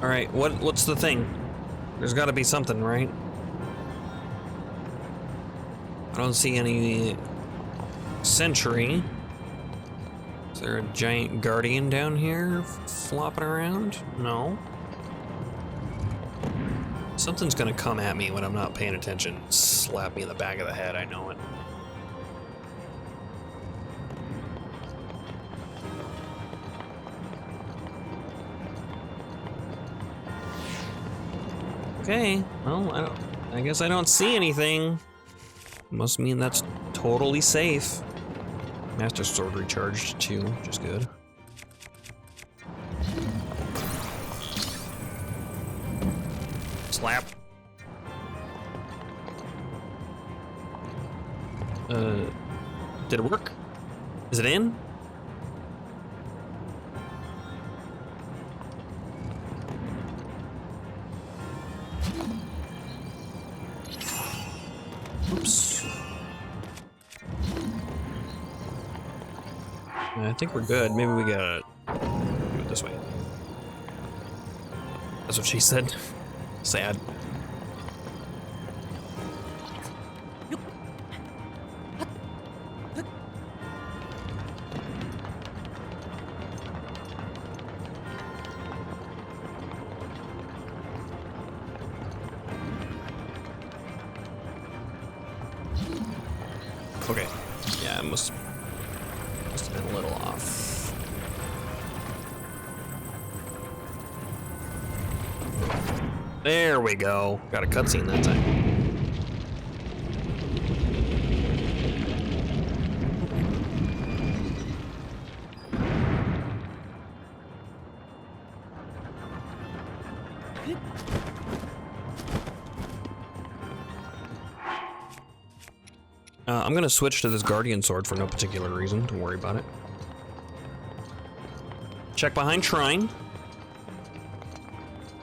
All right, what's the thing? There's got to be something, right? I don't see any sentry. Is there a giant guardian down here flopping around? No. Something's gonna come at me when I'm not paying attention. Slap me in the back of the head, I know it. Okay, well, I guess I don't see anything. Must mean that's totally safe. Master Sword recharged too, which is good. Slap. Did it work? Is it in? Oops. I think we're good. Maybe we gotta do it this way. That's what she said. Sad. Okay. Yeah, it must have been a little off. There we go. Got a cutscene that time. I'm gonna switch to this Guardian Sword for no particular reason. Don't worry about it. Check behind Shrine.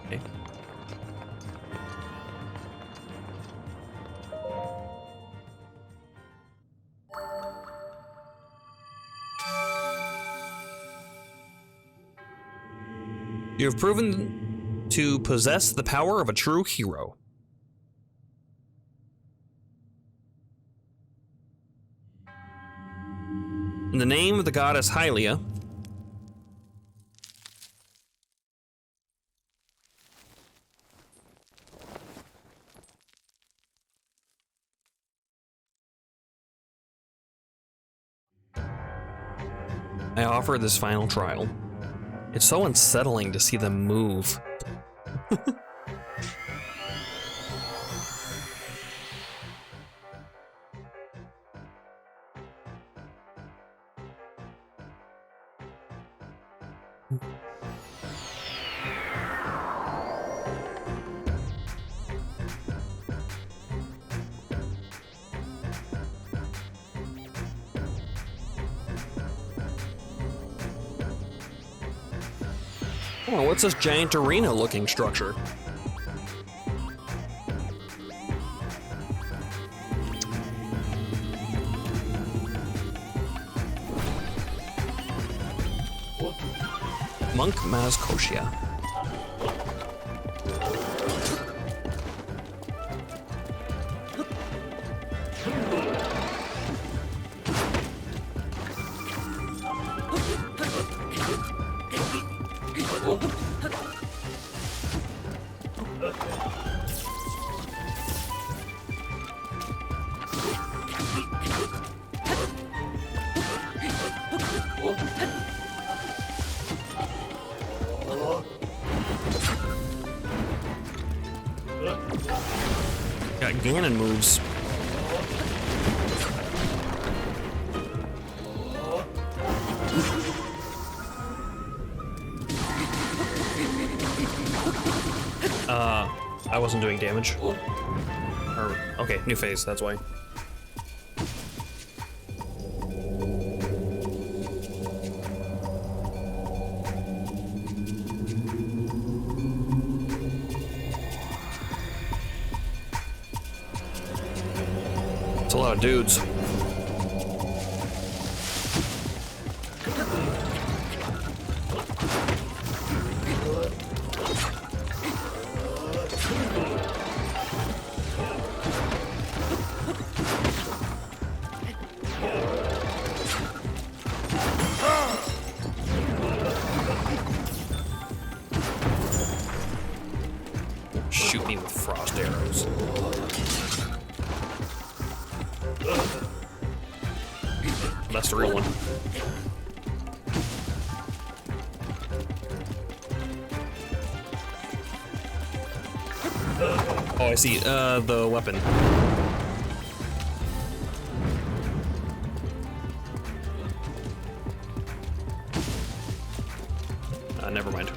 Okay. You have proven to possess the power of a true hero. In the name of the goddess Hylia, I offer this final trial. It's so unsettling to see them move. Oh, what's this giant arena-looking structure? Monk Mazkoshia. Got Ganon moves. I wasn't doing damage. Okay, new phase, that's why. It's a lot of dudes. Shoot me with frost arrows. That's the real one. Oh, I see. The weapon. Never mind.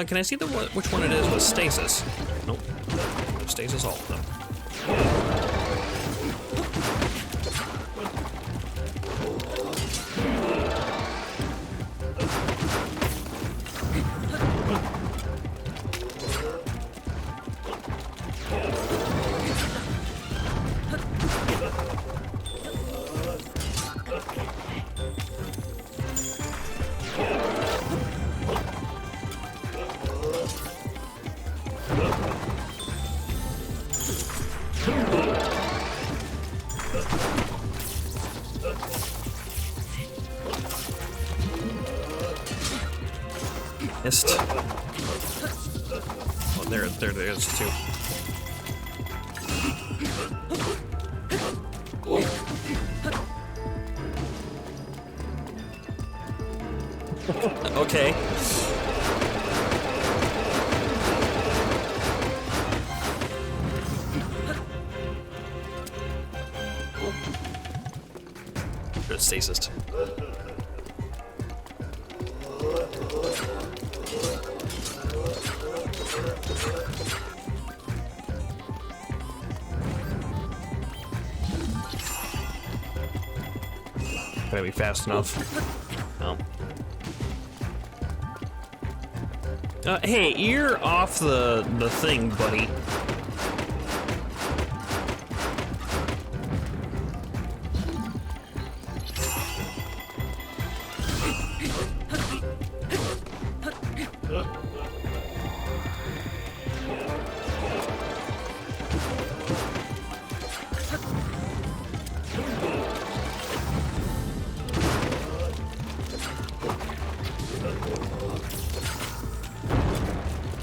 Can I see which one it is with stasis? Nope. Stasis all of them. Missed. Oh, there it is too. Okay. Good stasis. Gotta be fast enough. No. Hey, you're off the thing, buddy.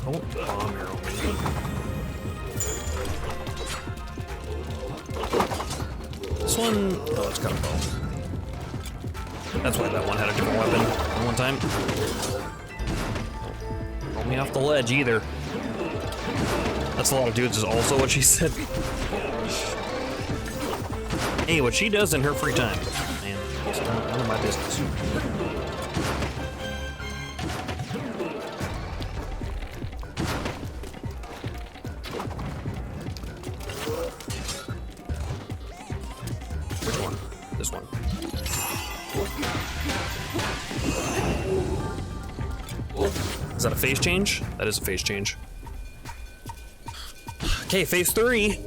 Don't bomb arrow me. This one, oh, it's got a bow. That's why that one had a different weapon at one time. Don't roll me off the ledge either. That's a lot of dudes is also what she said. Hey, what she does in her free time. Man, it's none of my business. Which one? This one. Is that a phase change? That is a phase change. Okay, phase 3.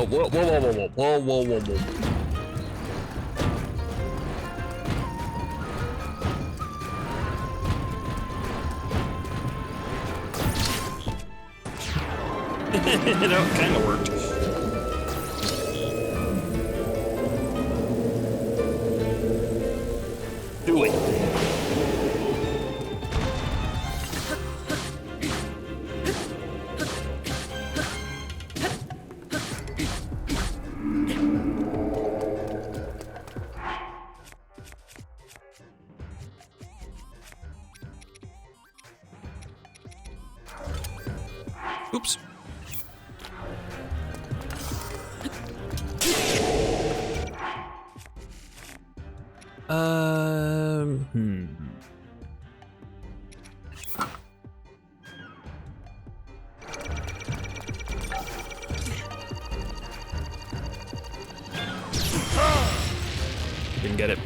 Whoa. It kind of worked. Do it. Oops. Didn't get it.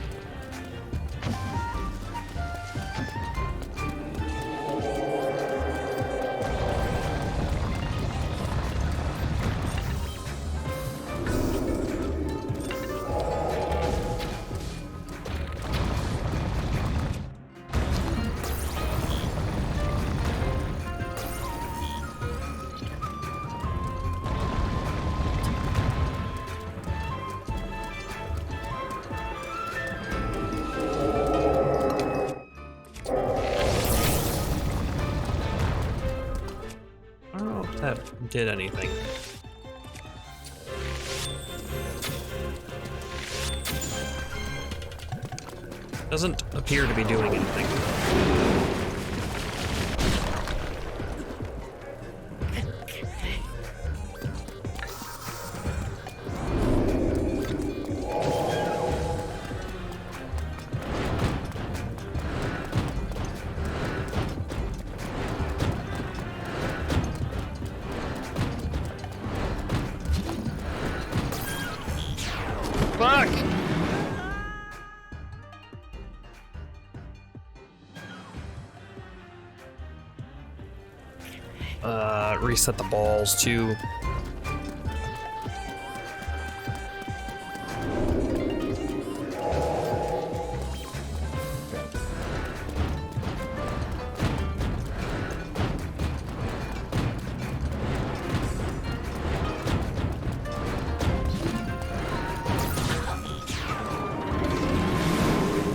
That did anything. Doesn't appear to be doing anything. Fuck! Reset the balls too.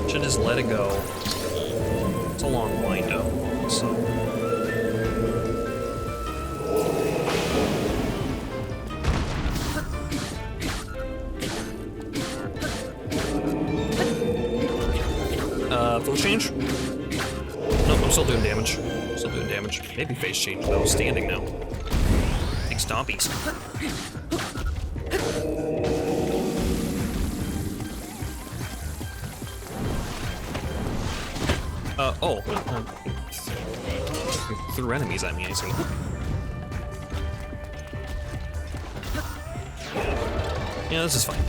Should just let it go. It's a long windup, so. Full change? Nope, I'm still doing damage. Still doing damage. Maybe face change though. Standing now. Big stompies. Threw enemies at me, I see. Yeah, this is fine.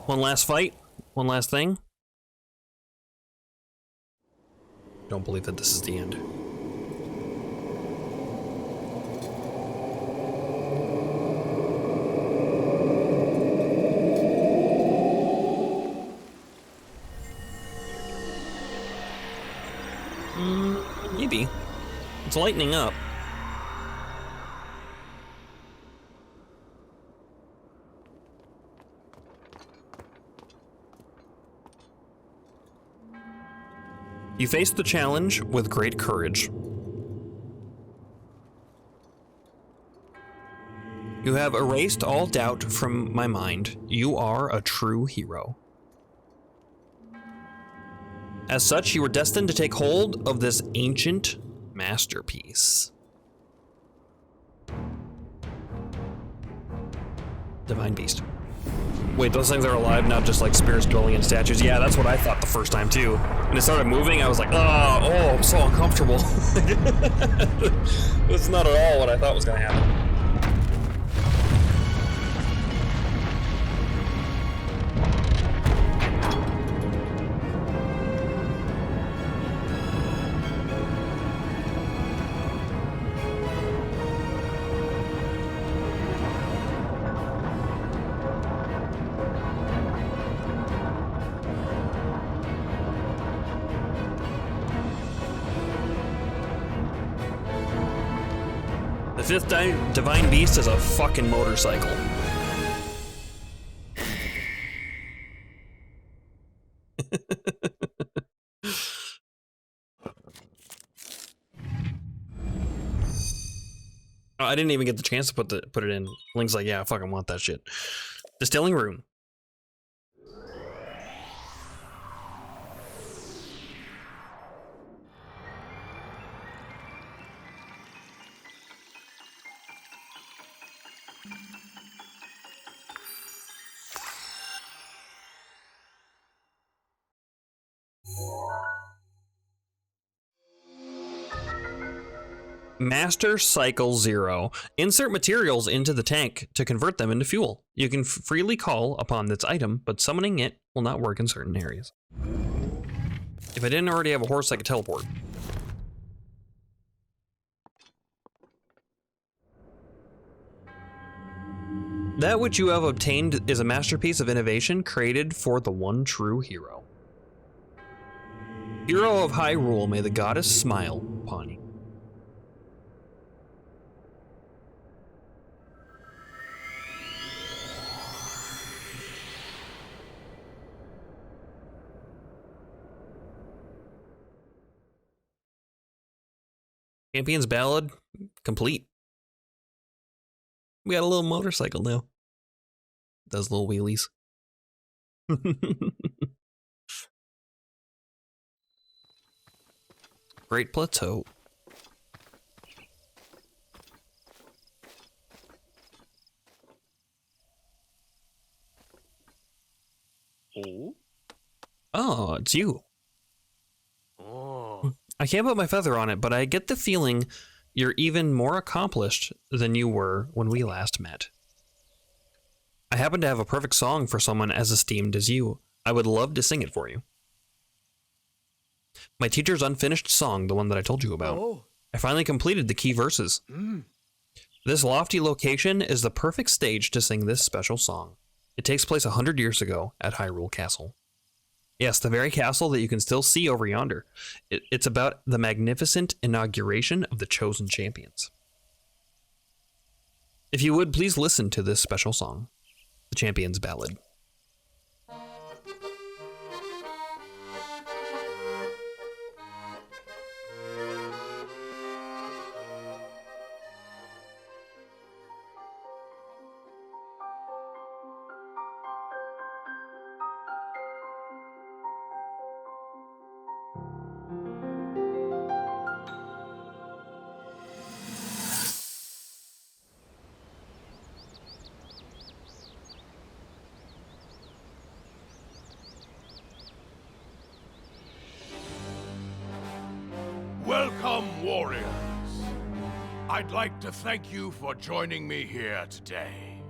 One last fight, one last thing. Don't believe that this is the end. Maybe. It's lightening up. You faced the challenge with great courage. You have erased all doubt from my mind. You are a true hero. As such, you were destined to take hold of this ancient masterpiece. Divine Beast. Wait, those things are alive, not just like spirits dwelling in statues. Yeah, that's what I thought the first time too. When it started moving, I was like, oh, I'm so uncomfortable. That's not at all what I thought was gonna happen. The fifth Divine Beast is a fucking motorcycle. I didn't even get the chance to put it in. Link's like, yeah, I fucking want that shit. Distilling room. Master Cycle 0. Insert materials into the tank to convert them into fuel. You can freely call upon this item, but summoning it will not work in certain areas. If I didn't already have a horse, I could teleport. That which you have obtained is a masterpiece of innovation created for the one true hero. Hero of Hyrule, may the goddess smile upon you. Champion's Ballad, complete. We got a little motorcycle now. Does little wheelies. Great plateau. Oh, it's you. I can't put my feather on it, but I get the feeling you're even more accomplished than you were when we last met. I happen to have a perfect song for someone as esteemed as you. I would love to sing it for you. My teacher's unfinished song, the one that I told you about. I finally completed the key verses. This lofty location is the perfect stage to sing this special song. It takes place 100 years ago at Hyrule Castle. Yes, the very castle that you can still see over yonder. It's about the magnificent inauguration of the chosen champions. If you would, please listen to this special song, the Champion's Ballad. warriors, I'd like to thank you for joining me here today,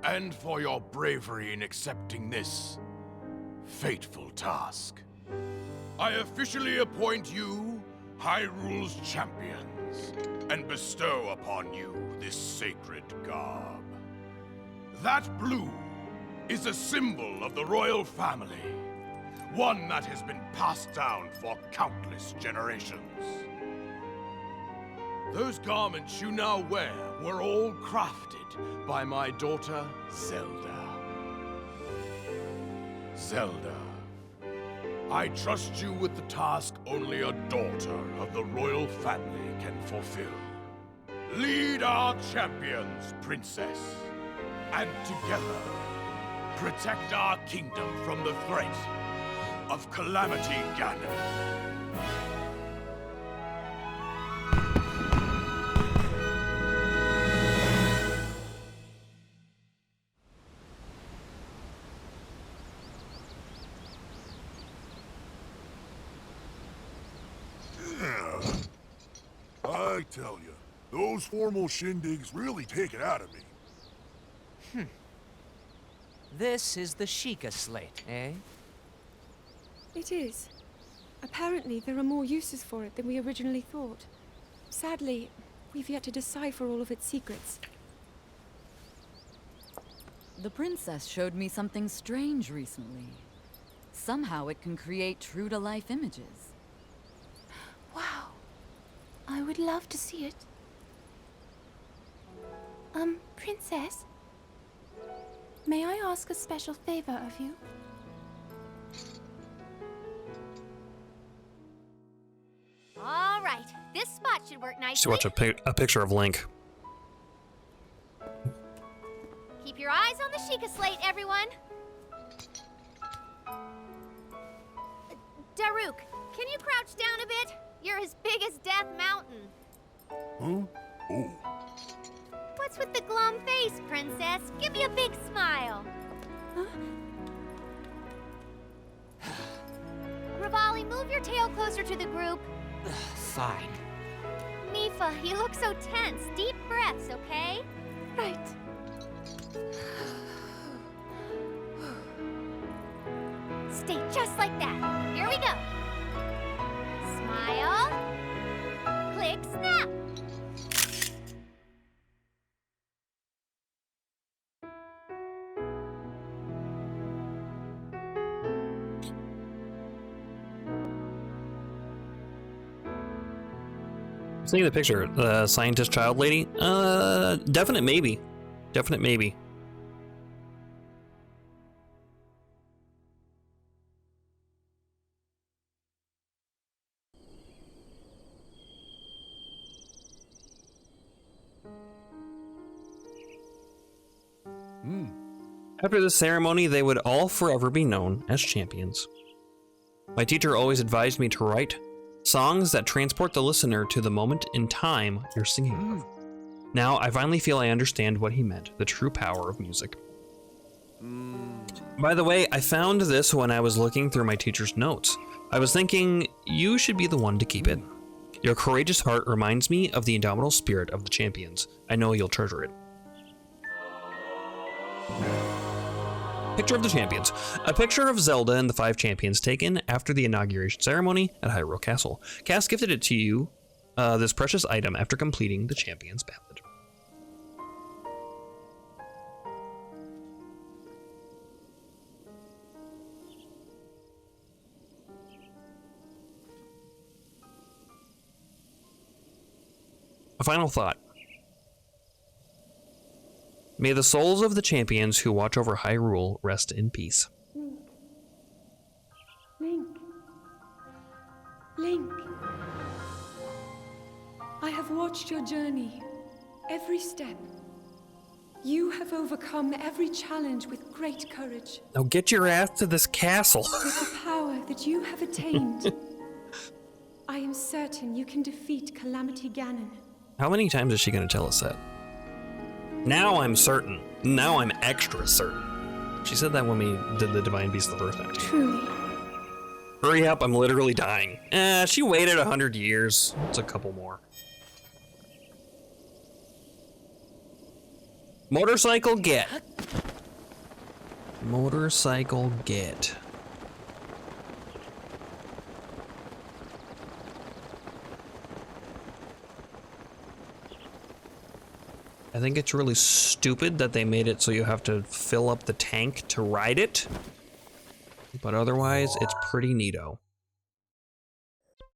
and for your bravery in accepting this fateful task. I officially appoint you Hyrule's champions, and bestow upon you this sacred garb. That blue is a symbol of the royal family, one that has been passed down for countless generations. Those garments you now wear were all crafted by my daughter, Zelda. Zelda, I trust you with the task only a daughter of the royal family can fulfill. Lead our champions, Princess, and together, protect our kingdom from the threat of Calamity Ganon. I tell you, those formal shindigs really take it out of me. This is the Sheikah slate, eh? It is. Apparently, there are more uses for it than we originally thought. Sadly, we've yet to decipher all of its secrets. The princess showed me something strange recently. Somehow it can create true-to-life images. Wow. I would love to see it. Princess? May I ask a special favor of you? All right, this spot should work nicely. So watch a picture of Link. Keep your eyes on the Sheikah slate, everyone. Daruk, can you crouch down a bit? You're as big as Death Mountain. Huh? Oh. What's with the glum face, Princess? Give me a big smile. Huh? Rivali, move your tail closer to the group. Fine. Mifa, you look so tense. Deep breaths, okay? Right. Stay just like that. Here we go. Smile. Click, snap. Seeing the picture, the scientist child lady, definite maybe. Definite maybe. After the ceremony, they would all forever be known as champions. My teacher always advised me to write songs that transport the listener to the moment in time you're singing of. Now, I finally feel I understand what he meant, the true power of music. By the way, I found this when I was looking through my teacher's notes. I was thinking, you should be the one to keep it. Your courageous heart reminds me of the indomitable spirit of the champions. I know you'll treasure it. Picture of the champions. A picture of Zelda and the 5 champions taken after the inauguration ceremony at Hyrule Castle. Cass gifted it to you, this precious item, after completing the champions ballad. A final thought. May the souls of the champions who watch over Hyrule rest in peace. Link. Link. I have watched your journey, every step. You have overcome every challenge with great courage. Now get your ass to this castle. With the power that you have attained, I am certain you can defeat Calamity Ganon. How many times is she going to tell us that? Now I'm certain. Now I'm extra certain. She said that when we did the Divine Beast the first time. Truly. Hurry up, I'm literally dying. She waited 100 years. It's a couple more. Motorcycle get. Motorcycle get. I think it's really stupid that they made it so you have to fill up the tank to ride it. But otherwise, it's pretty neato.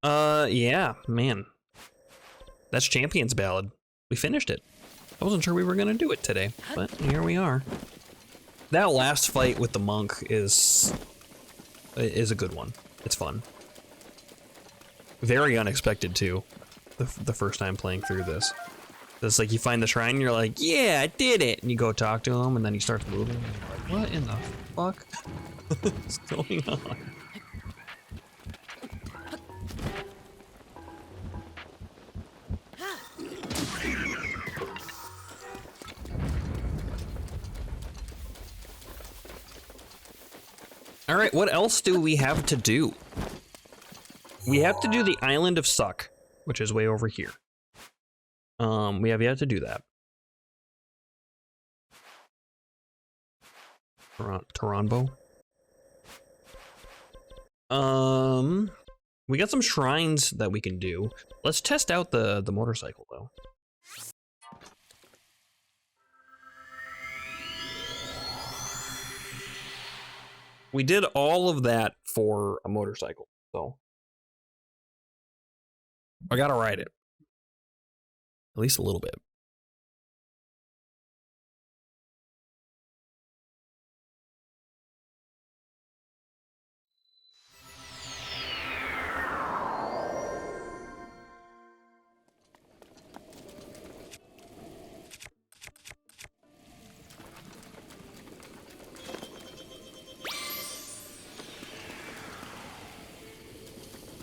Yeah, man. That's Champion's Ballad. We finished it. I wasn't sure we were gonna do it today, but here we are. That last fight with the monk is a good one. It's fun. Very unexpected too, the first time playing through this. It's like you find the shrine and you're like, yeah, I did it! And you go talk to him and then he starts moving and you're like, what in the fuck is going on? Alright, what else do we have to do? We have to do the Island of Suck, which is way over here. We have yet to do that. Taranbo. We got some shrines that we can do. Let's test out the motorcycle though. We did all of that for a motorcycle, so I gotta ride it. At least a little bit.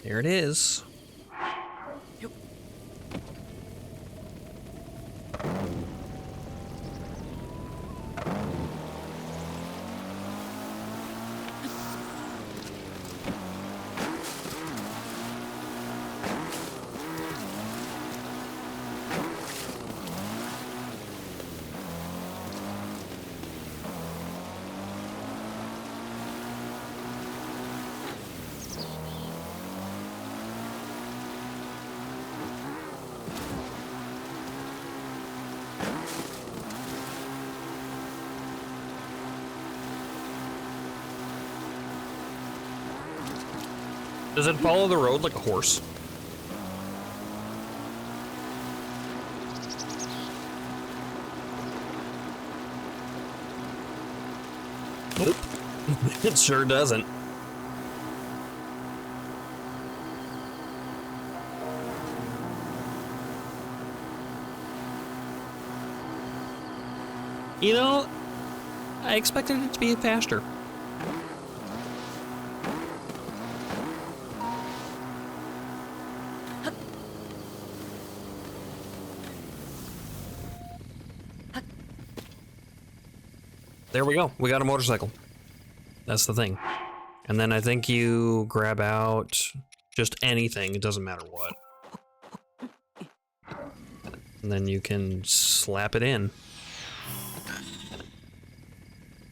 There it is. Does it follow the road like a horse? Nope. It sure doesn't. You know, I expected it to be faster. There we go. We got a motorcycle. That's the thing. And then I think you grab out just anything. It doesn't matter what. And then you can slap it in.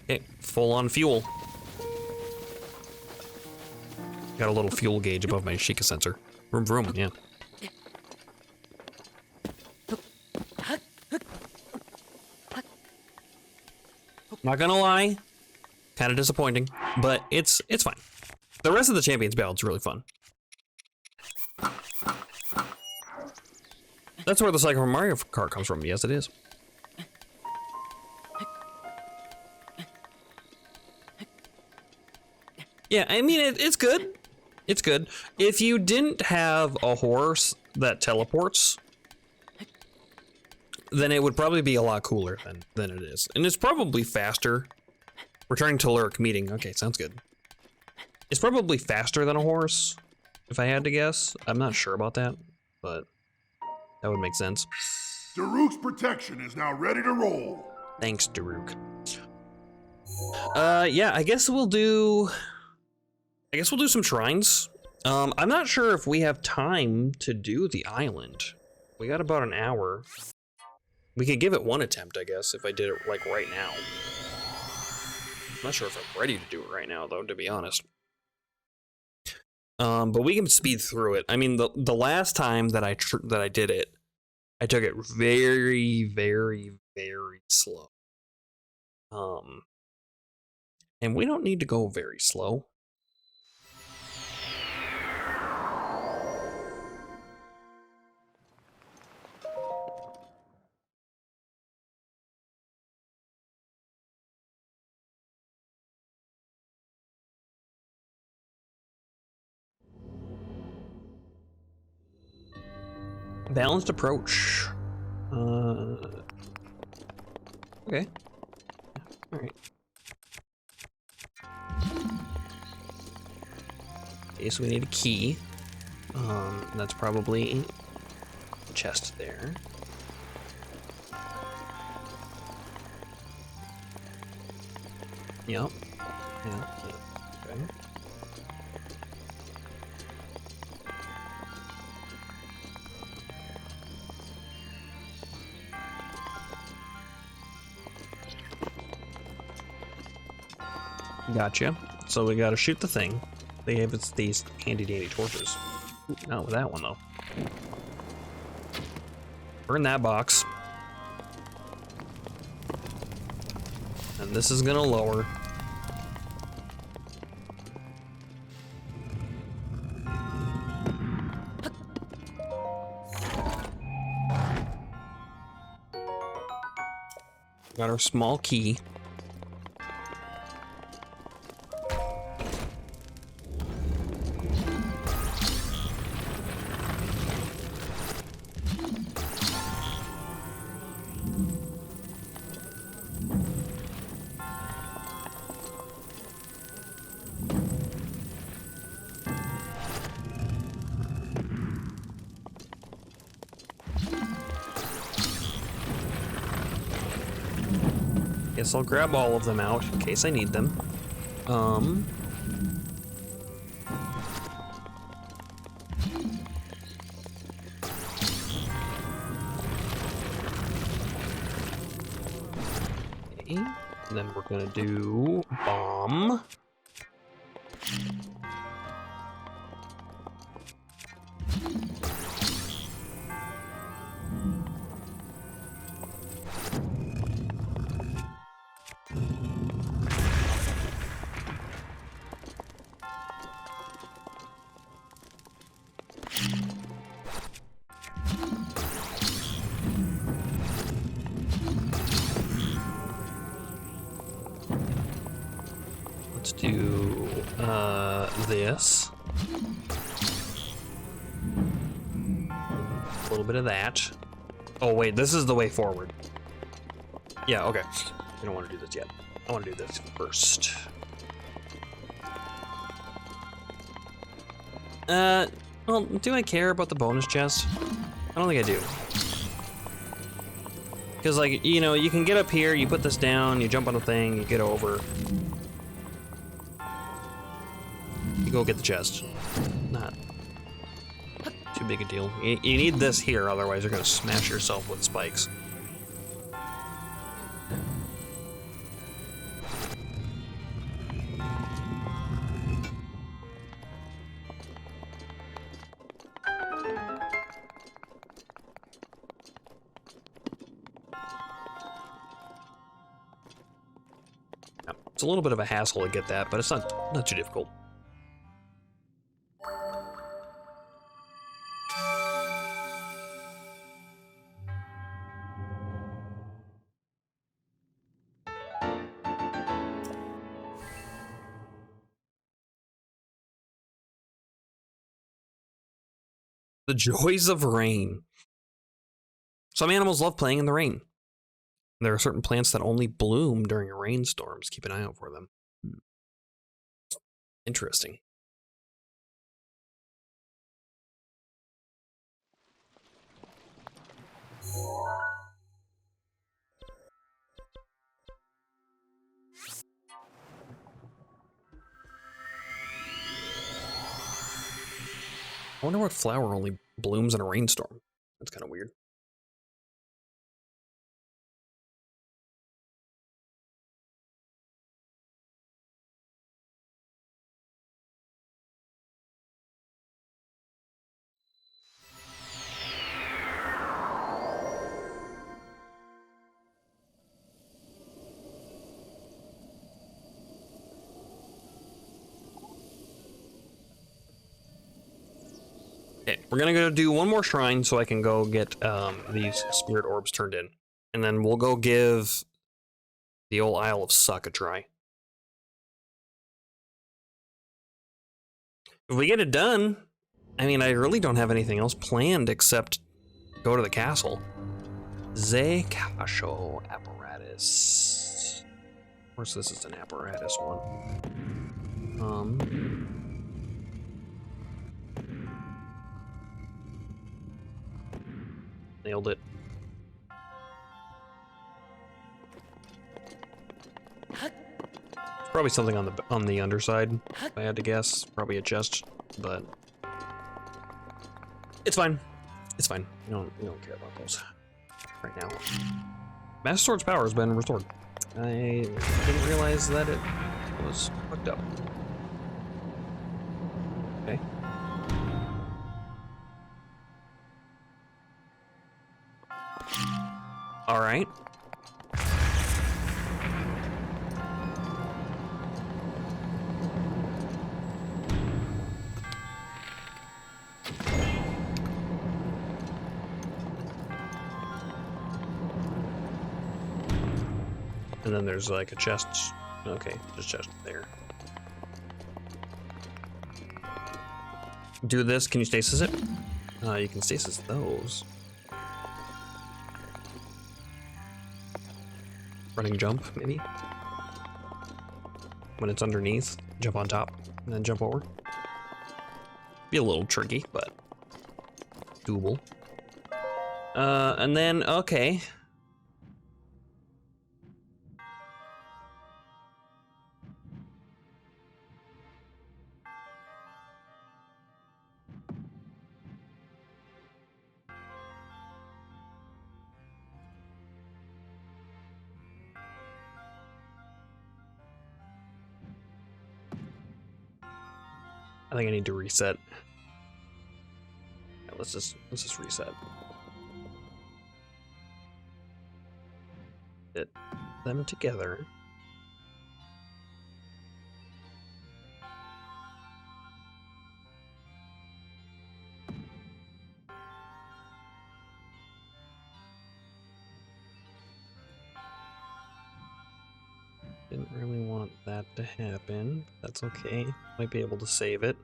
Okay, full on fuel. Got a little fuel gauge above my Sheikah sensor. Vroom vroom, yeah. Not gonna lie, kind of disappointing, but it's fine. The rest of the Champion's Ballad's really fun. That's where the cycle from Mario Kart comes from. Yes, it is. Yeah, I mean, it's good. It's good. If you didn't have a horse that teleports, then it would probably be a lot cooler than it is. And it's probably faster. Returning to Lurk meeting. Okay, sounds good. It's probably faster than a horse, if I had to guess. I'm not sure about that, but that would make sense. Daruk's protection is now ready to roll. Thanks, Daruk. Yeah, I guess we'll do I guess we'll do some shrines. I'm not sure if we have time to do the island. We got about an hour. We could give it one attempt, I guess, if I did it like right now. I'm not sure if I'm ready to do it right now, though, to be honest. But we can speed through it. I mean, the last time that I did it, I took it very, very, very slow. And we don't need to go very slow. Balanced approach. Okay. All right. Okay, so we need a key. That's probably a chest there. Yep. Yeah. Okay. Gotcha. So we gotta shoot the thing. They gave us these handy dandy torches. Ooh, not with that one though. Burn that box. And this is gonna lower. Got our small key. Guess I'll grab all of them out in case I need them. Okay. And then we're gonna do bomb. Let's do this. A little bit of that. Oh wait, this is the way forward. Yeah, okay. I don't want to do this yet. I want to do this first. Well, do I care about the bonus chest? I don't think I do. Because, like, you know, you can get up here, you put this down, you jump on a thing, you get over. You go get the chest. Not too big a deal. You need this here, otherwise you're going to smash yourself with spikes. It's a little bit of a hassle to get that, but it's not too difficult. The joys of rain. Some animals love playing in the rain. There are certain plants that only bloom during rainstorms. Keep an eye out for them. Interesting. I wonder what flower only blooms in a rainstorm. That's kind of weird. Okay, we're gonna go do one more shrine so I can go get these spirit orbs turned in. And then we'll go give the old Isle of Suck a try. If we get it done, I mean, I really don't have anything else planned except go to the castle. Castle apparatus. Of course, this is an apparatus one. Nailed it. Probably something on the underside, if I had to guess. Probably a chest, but it's fine. It's fine. We don't care about those right now. Master Sword's power has been restored. I didn't realize that it was hooked up. Okay. All right. And then there's like a chest. Okay, just chest there. Do this. Can you stasis it? You can stasis those. Running jump, maybe? When it's underneath, jump on top, and then jump over. Be a little tricky, but doable. And then, okay. I think I need to reset. Yeah, let's just reset. Get them together. Didn't really want that to happen. That's okay. Might be able to save it.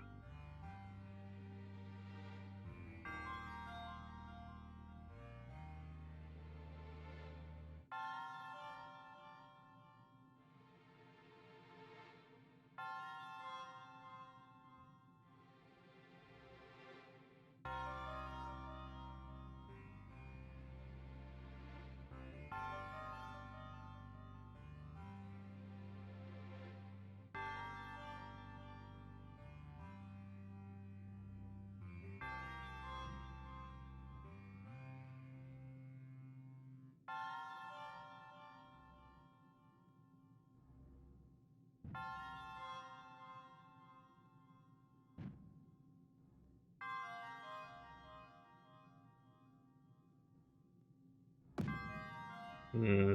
Hmm.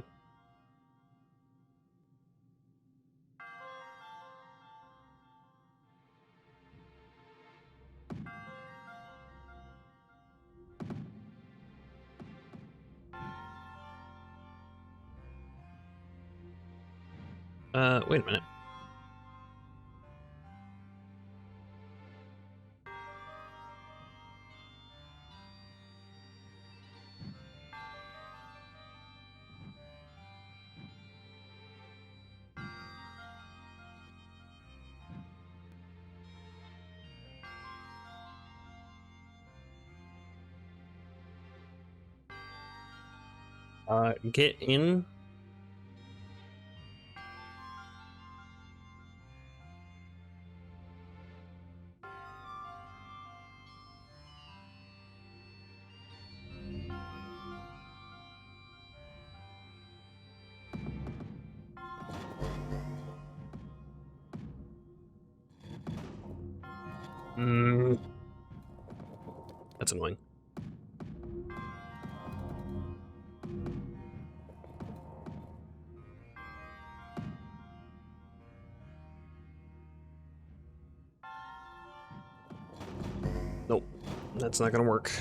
Wait a minute. Get in. That's annoying. Nope, that's not gonna work.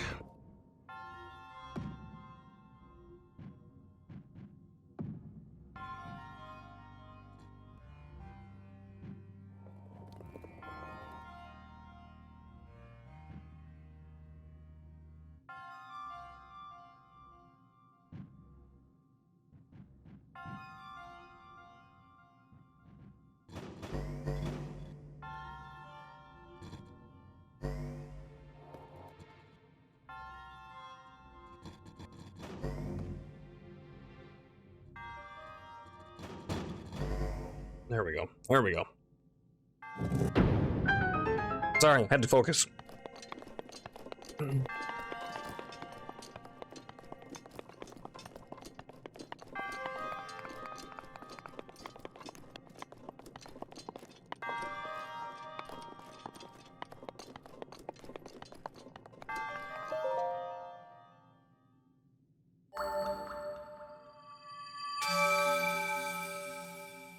There we go. There we go. Sorry, I had to focus.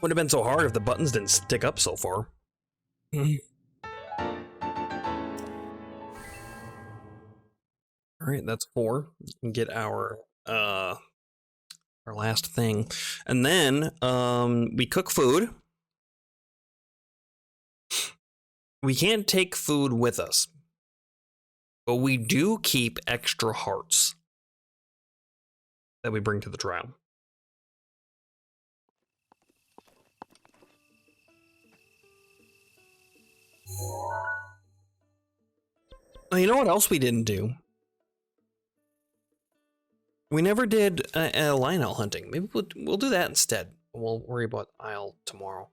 Would have been so hard if the buttons didn't stick up so far. Alright, that's 4. We can get our last thing. And then we cook food. We can't take food with us. But we do keep extra hearts that we bring to the trial. You know what else we didn't do? We never did Lionel hunting. Maybe we'll do that instead. We'll worry about Isle tomorrow.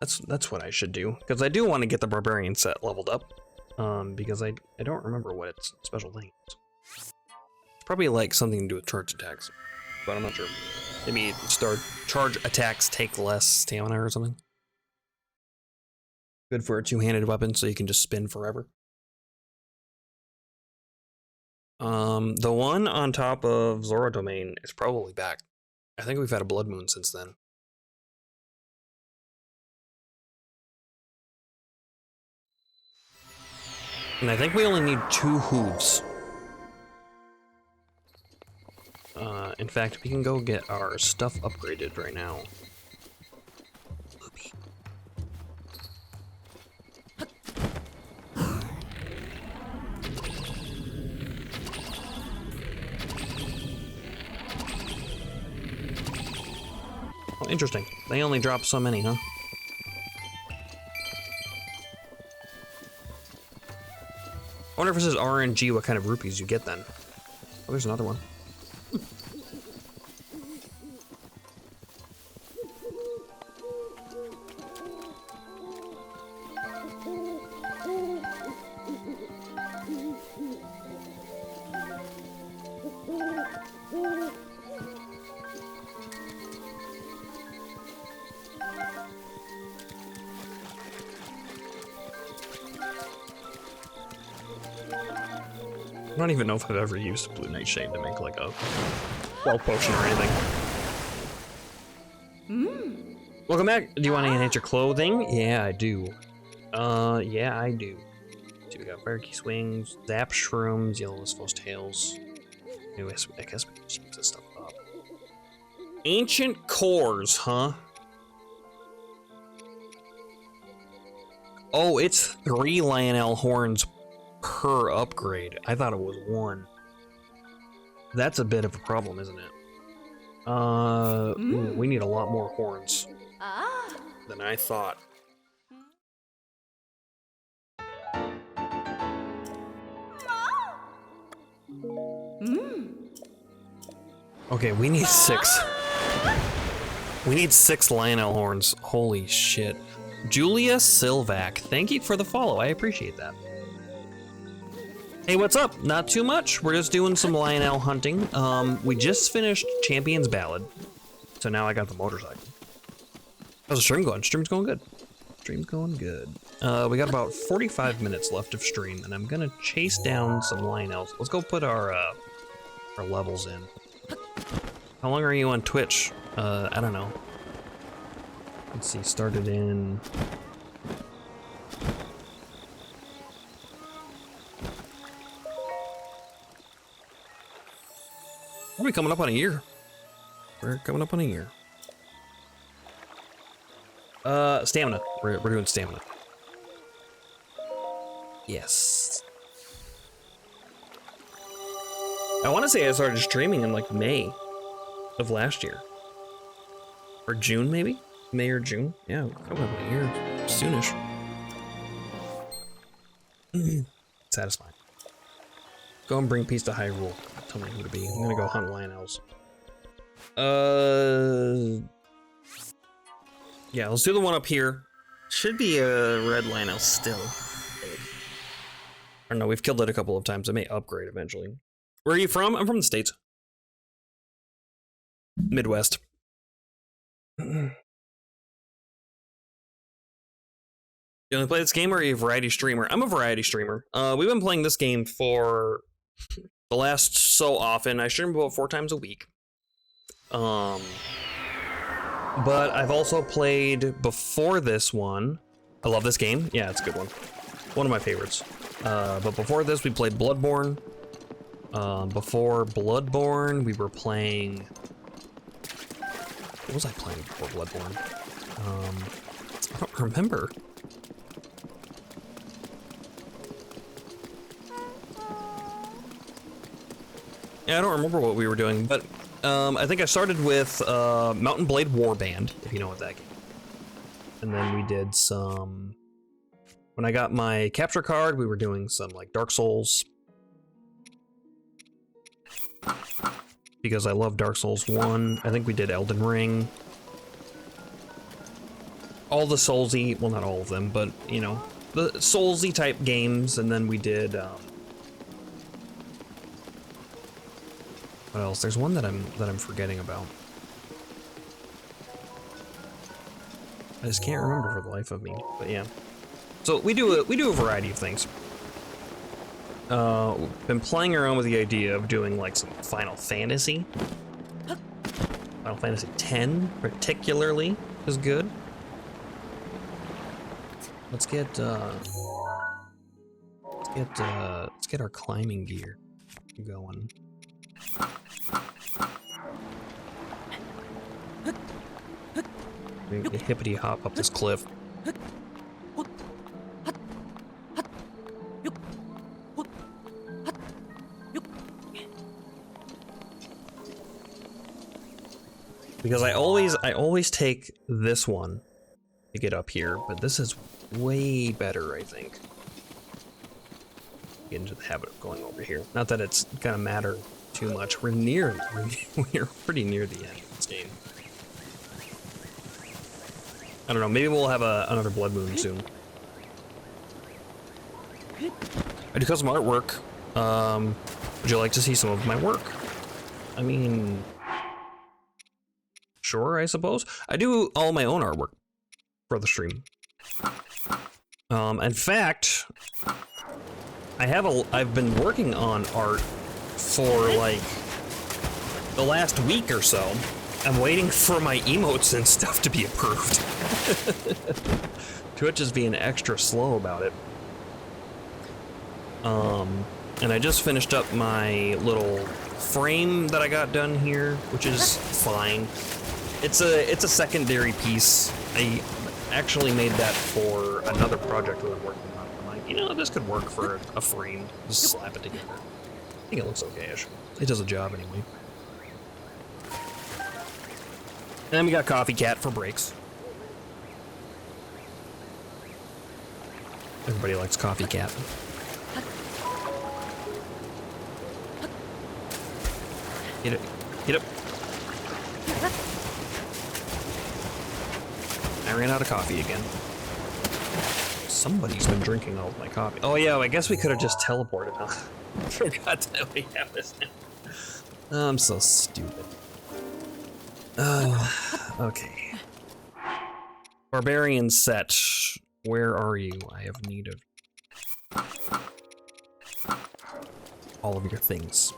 That's what I should do, because I do want to get the barbarian set leveled up. Because I don't remember what its special thing is. It's probably like something to do with charge attacks, but I'm not sure. Maybe charge attacks take less stamina or something. Good for a two-handed weapon, so you can just spin forever. The one on top of Zora Domain is probably back. I think we've had a blood moon since then. And I think we only need 2 hooves. In fact, we can go get our stuff upgraded right now. Oh, interesting. They only drop so many, huh? I wonder if it says RNG what kind of rupees you get then. Oh, there's another one. I don't even know if I've ever used Blue Nightshade to make like a health potion or anything. Welcome back. Do you want to enhance your clothing? Yeah, I do. Yeah, I do. So we got Fire Key Swings, Zap Shrooms, Yellow False Tails. Anyways, I guess we can just use this stuff up. Ancient Cores, huh? Oh, it's 3 Lionel horns per upgrade. I thought it was 1. That's a bit of a problem, isn't it? Ooh, we need a lot more horns than I thought. Okay, we need 6. We need 6 Lionel horns. Holy shit. Julia Silvac, thank you for the follow. I appreciate that. Hey, what's up? Not too much. We're just doing some Lionel hunting. We just finished Champion's Ballad, so now I got the motorcycle. How's the stream going? Stream's going good. Stream's going good. We got about 45 minutes left of stream, and I'm gonna chase down some Lionels. Let's go put our levels in. How long are you on Twitch? I don't know. Let's see, started in... We're coming up on a year. We're coming up on a year. Stamina. We're doing stamina. Yes. I want to say I started streaming in like May of last year. Or June, maybe? May or June? Yeah, coming up on a year. Soonish. Satisfying. Go and bring peace to Hyrule. Tell me who to be. I'm gonna go hunt Lionels. Yeah, let's do the one up here. Should be a red Lionel still. I don't know, we've killed it a couple of times. I may upgrade eventually. Where are you from? I'm from the States. Midwest. You only play this game, or are you a variety streamer? I'm a variety streamer. We've been playing this game for the last so often. I stream about 4 times a week. But I've also played before this one. I love this game. Yeah, it's a good one. One of my favorites. But before this, we played Bloodborne. Before Bloodborne, we were playing... What was I playing before Bloodborne? I don't remember. Yeah, I don't remember what we were doing, but I think I started with Mountain Blade Warband, if you know what that game is. And then we did some... When I got my capture card, we were doing some like Dark Souls. Because I love Dark Souls 1. I think we did Elden Ring. All the Soulsy, well, not all of them, but you know, the Soulsy type games. And then we did what else? There's one that I'm forgetting about. I just can't remember for the life of me. But yeah, so we do a variety of things. Been playing around with the idea of doing like some Final Fantasy. Final Fantasy X particularly is good. Let's get our climbing gear going. Maybe hippity hop up this cliff. Because I always take this one to get up here, but this is way better, I think. Get into the habit of going over here. Not that it's gonna matter too much. We're pretty near the end of this game. I don't know, maybe we'll have another Blood Moon soon. I do custom artwork. Would you like to see some of my work? I mean... Sure, I suppose. I do all my own artwork for the stream. In fact, I've been working on art for like the last week or so. I'm waiting for my emotes and stuff to be approved. Twitch is being extra slow about it. And I just finished up my little frame that I got done here, which is fine. It's a secondary piece. I actually made that for another project that I'm working on. I'm like, you know, this could work for a frame. Just slap it together. I think it looks okay-ish. It does a job anyway. And then we got Coffee Cat for breaks. Everybody likes Coffee Cat. Get it. Get up. I ran out of coffee again. Somebody's been drinking all of my coffee. Oh yeah, I guess we could have just teleported, huh? I forgot that we have this now. I'm so stupid. Okay. Barbarian set. Where are you? I have need of all of your things.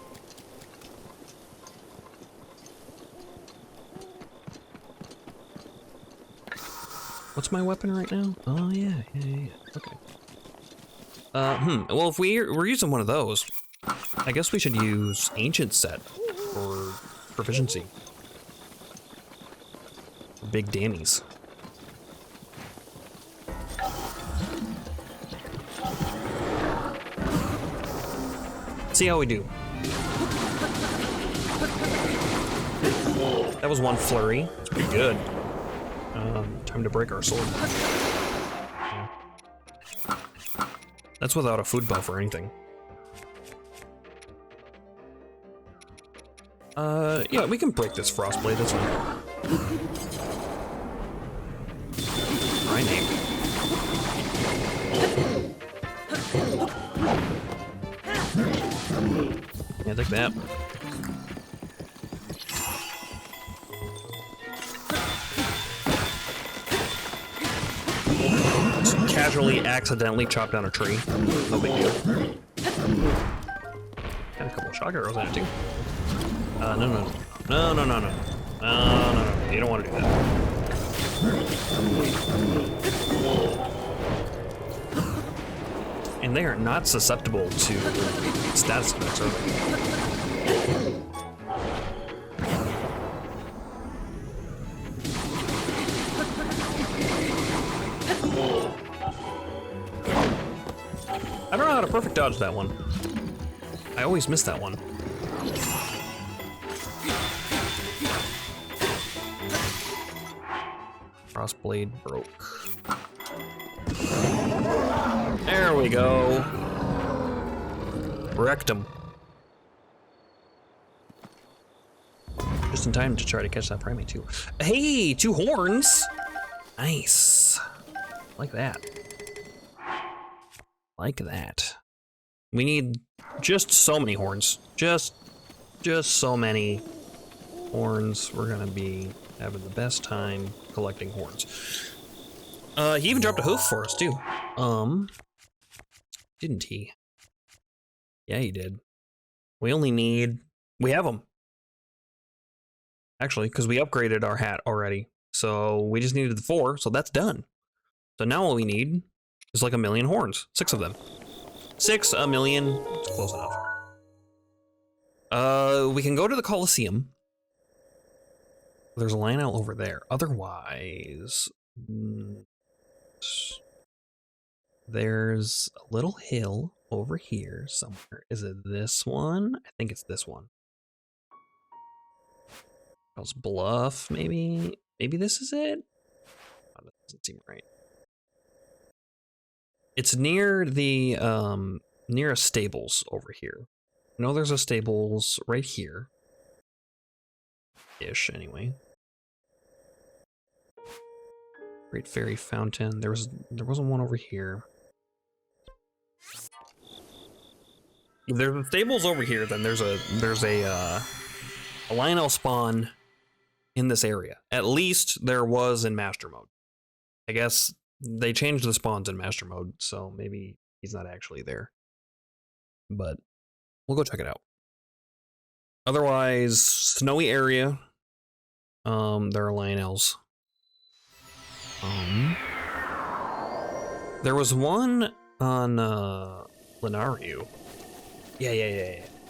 What's my weapon right now? Oh yeah. Okay. Well, if we're using one of those, I guess we should use Ancient Set for proficiency. Big dammies. See how we do. That was one flurry. It's pretty good. Time to break our sword. Yeah. That's without a food buff or anything. Yeah, we can break this frostblade, that's fine. My name. Yeah, take that. Just casually, accidentally chop down a tree. No big deal. Had a couple of shock arrows in it too. No. You don't want to do that. And they are not susceptible to status effects, are they? I don't know how to perfect dodge that one. I always miss that one. Crossblade broke. There we go. Wrecked him. Just in time to try to catch that primate too. Hey, 2 horns. Nice. Like that. Like that. We need just so many horns. Just so many horns. We're gonna be having the best time collecting horns. He even dropped a hoof for us too. Didn't he? Yeah, he did. We have them. Actually, because we upgraded our hat already. So we just needed the 4, so that's done. So now all we need is like 1 million horns. 6 of them. 6, 1 million, it's close enough. We can go to the Colosseum. There's a line out over there. Otherwise, there's a little hill over here somewhere. Is it this one? I think it's this one. Hell's Bluff, maybe? Maybe this is it? Oh, that doesn't seem right. It's near the, near a stables over here. I know there's a stables right here. Ish, anyway. Great Fairy Fountain. There wasn't one over here. If there's a stables over here, then there's a Lionel spawn in this area. At least there was in Master Mode. I guess they changed the spawns in Master Mode, so maybe he's not actually there. But we'll go check it out. Otherwise, snowy area. There are Lionels. There was one on Lenario. Yeah.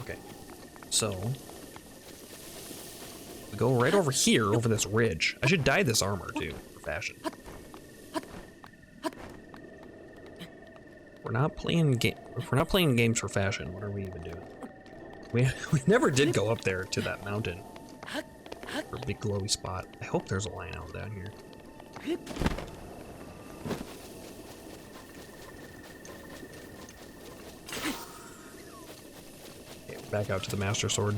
Okay. So we go right over here, over this ridge. I should dye this armor too, for fashion. We're not playing if we're not playing games for fashion, what are we even doing? We never did go up there to that mountain. For a big glowy spot. I hope there's a Lionel down here. Okay, back out to the Master Sword.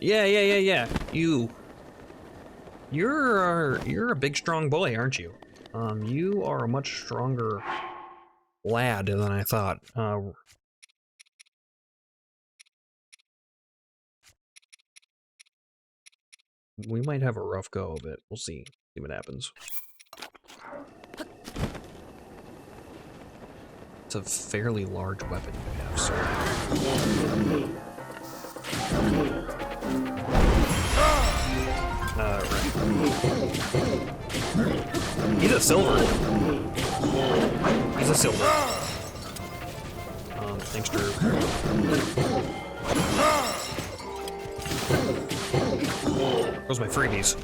Yeah. You're a big strong boy, aren't you? You are a much stronger lad than I thought. We might have a rough go of it. We'll see. See what happens. It's a fairly large weapon you have, so. Right. He's a silver. He's a silver. Thanks, Drew. Those are my freebies.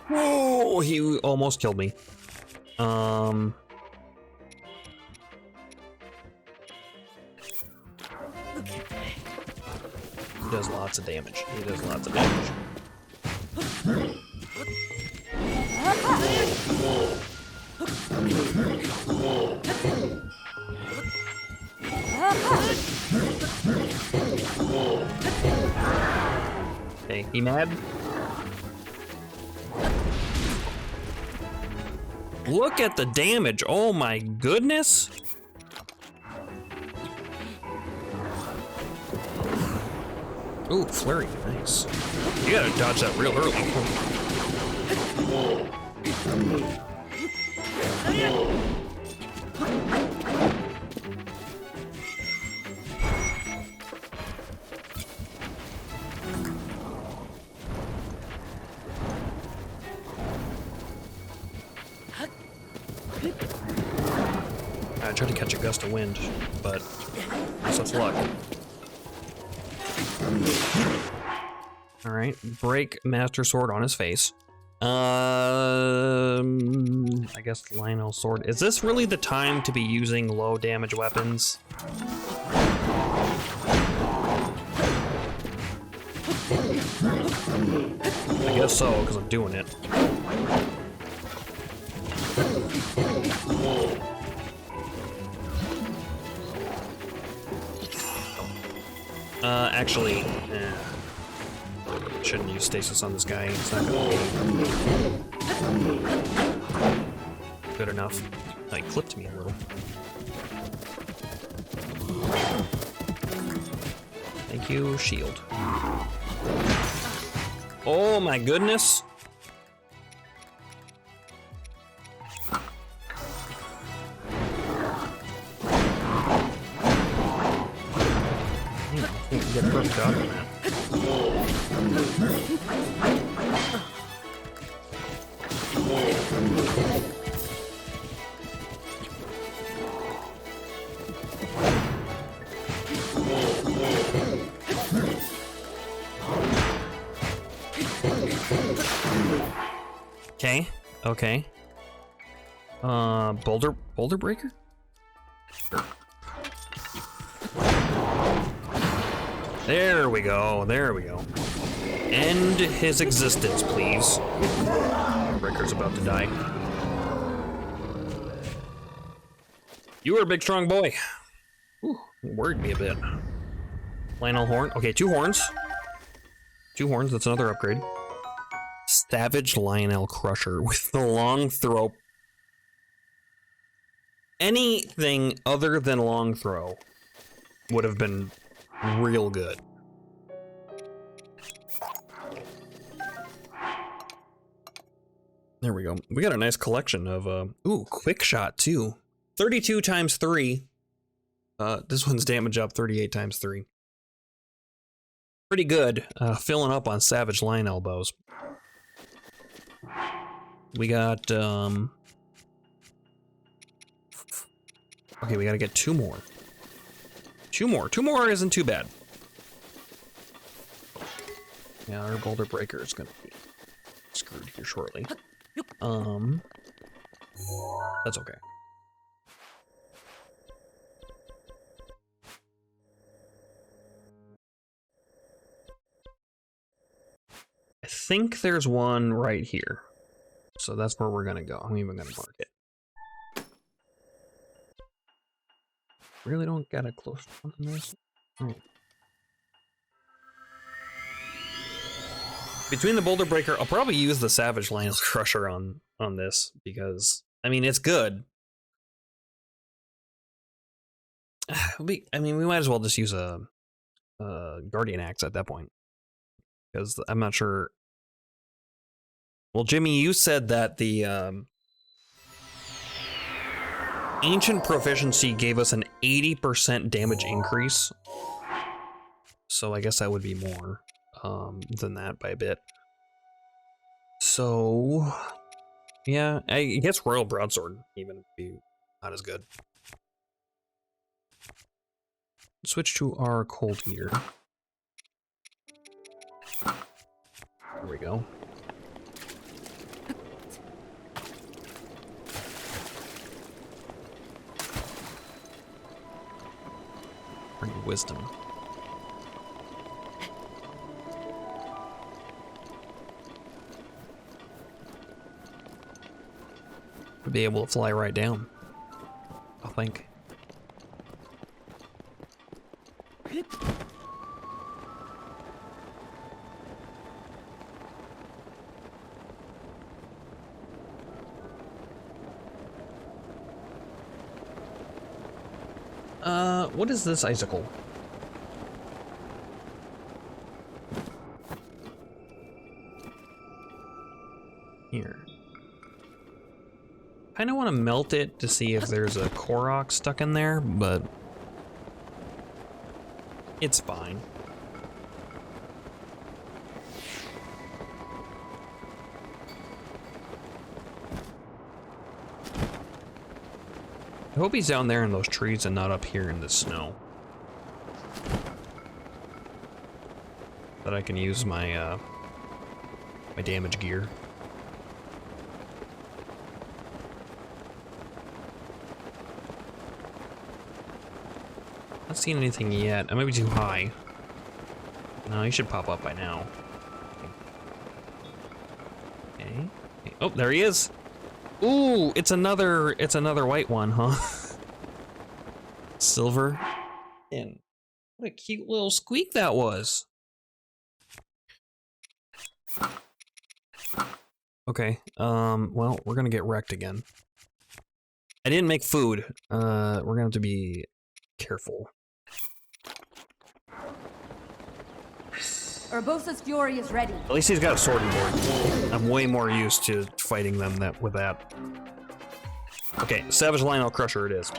Whoa, he almost killed me. He does lots of damage. He does lots of damage. Okay, he mad? Look at the damage. Oh my goodness. Ooh, flurry, nice. You gotta dodge that real early. I tried to catch a gust of wind, but such luck. Alright, break Master Sword on his face. I guess Lionel Sword. Is this really the time to be using low damage weapons? I guess so, because I'm doing it. Actually, shouldn't use stasis on this guy. It's not gonna be good enough. Oh, he clipped me a little. Thank you, shield. Oh my goodness. Get a perfect dodge on that. Okay, okay. Boulder breaker? There we go, there we go. End his existence, please. Ricker's about to die. You are a big, strong boy. Ooh, worried me a bit. Lionel Horn. Okay, 2 horns. 2 horns, that's another upgrade. Savage Lionel Crusher with the long throw. Anything other than long throw would have been real good. There we go. We got a nice collection of, ooh, quick shot too. 32 times 3. This one's damage up 38 times 3. Pretty good. Filling up on Savage Lionel bows. We got, okay, we gotta get 2 more. 2 more. 2 more isn't too bad. Yeah, our Boulder Breaker is gonna be screwed here shortly. That's okay. I think there's one right here. So that's where we're gonna go. I'm even gonna mark it. Really don't got a close one on this. Right. Between the Boulder Breaker, I'll probably use the Savage Lionel Crusher on this because I mean it's good. I mean we might as well just use a Guardian Axe at that point. because I'm not sure. Well, Jimmy, you said that the ancient proficiency gave us an 80% damage increase. So I guess that would be more than that by a bit. So yeah, I guess Royal Broadsword even would be not as good. Switch to our cold gear. There we go. Bring wisdom. Be able to fly right down, I think. What is this icicle? Here. Kinda wanna melt it to see if there's a Korok stuck in there, but it's fine. I hope he's down there in those trees and not up here in the snow. That I can use my my damage gear. Not seeing anything yet. I might be too high. No, he should pop up by now. Okay. Oh, there he is. Ooh, it's another white one, huh? Silver. And what a cute little squeak that was. Okay, well, we're gonna get wrecked again. I didn't make food. We're gonna have to be careful. Urbosa's fury is ready. At least he's got a sorting board. I'm way more used to fighting them with that. Okay, Savage Lionel Crusher it is.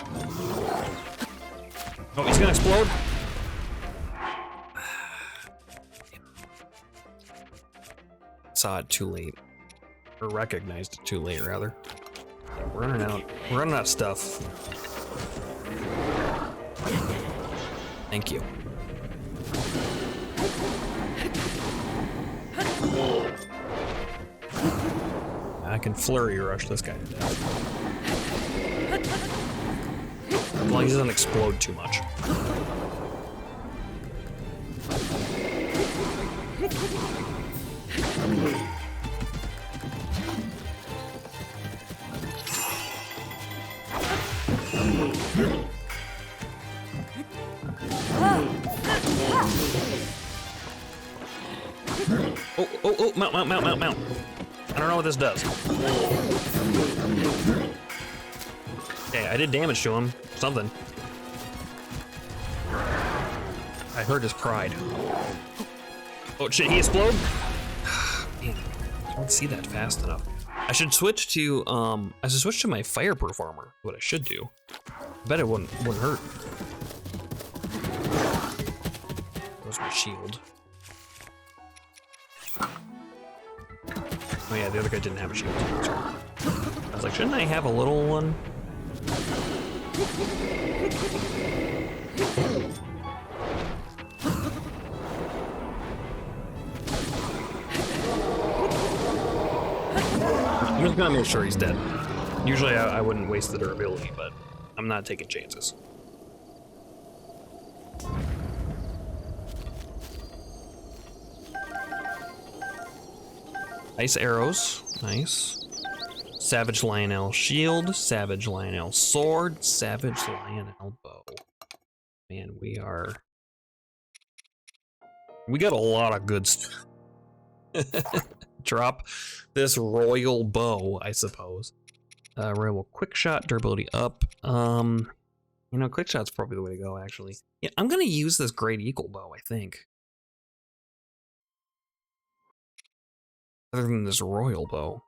Oh, he's gonna explode? Saw it too late. Or recognized it too late, rather. We're running out of stuff. Thank you. I can flurry rush this guy to death. As long as he doesn't explode too much. Oh, mount. I don't know what this does. Okay, I did damage to him. Something. I heard his pride. Oh shit, he explode? Man, I don't see that fast enough. I should switch to my fireproof armor. What I should do. I bet it wouldn't hurt. Where's my shield? Oh yeah, the other guy didn't have a shield. I was like, shouldn't I have a little one? I'm just gonna make sure he's dead. Usually I wouldn't waste the durability, but I'm not taking chances. Ice arrows, nice. Savage Lionel shield, Savage Lionel sword, Savage Lionel bow. Man, we got a lot of good stuff. Drop this royal bow, I suppose. Royal quick shot, durability up. You know, quick shot's probably the way to go, actually. Yeah, I'm gonna use this Great Eagle bow, I think. Other than this royal bow.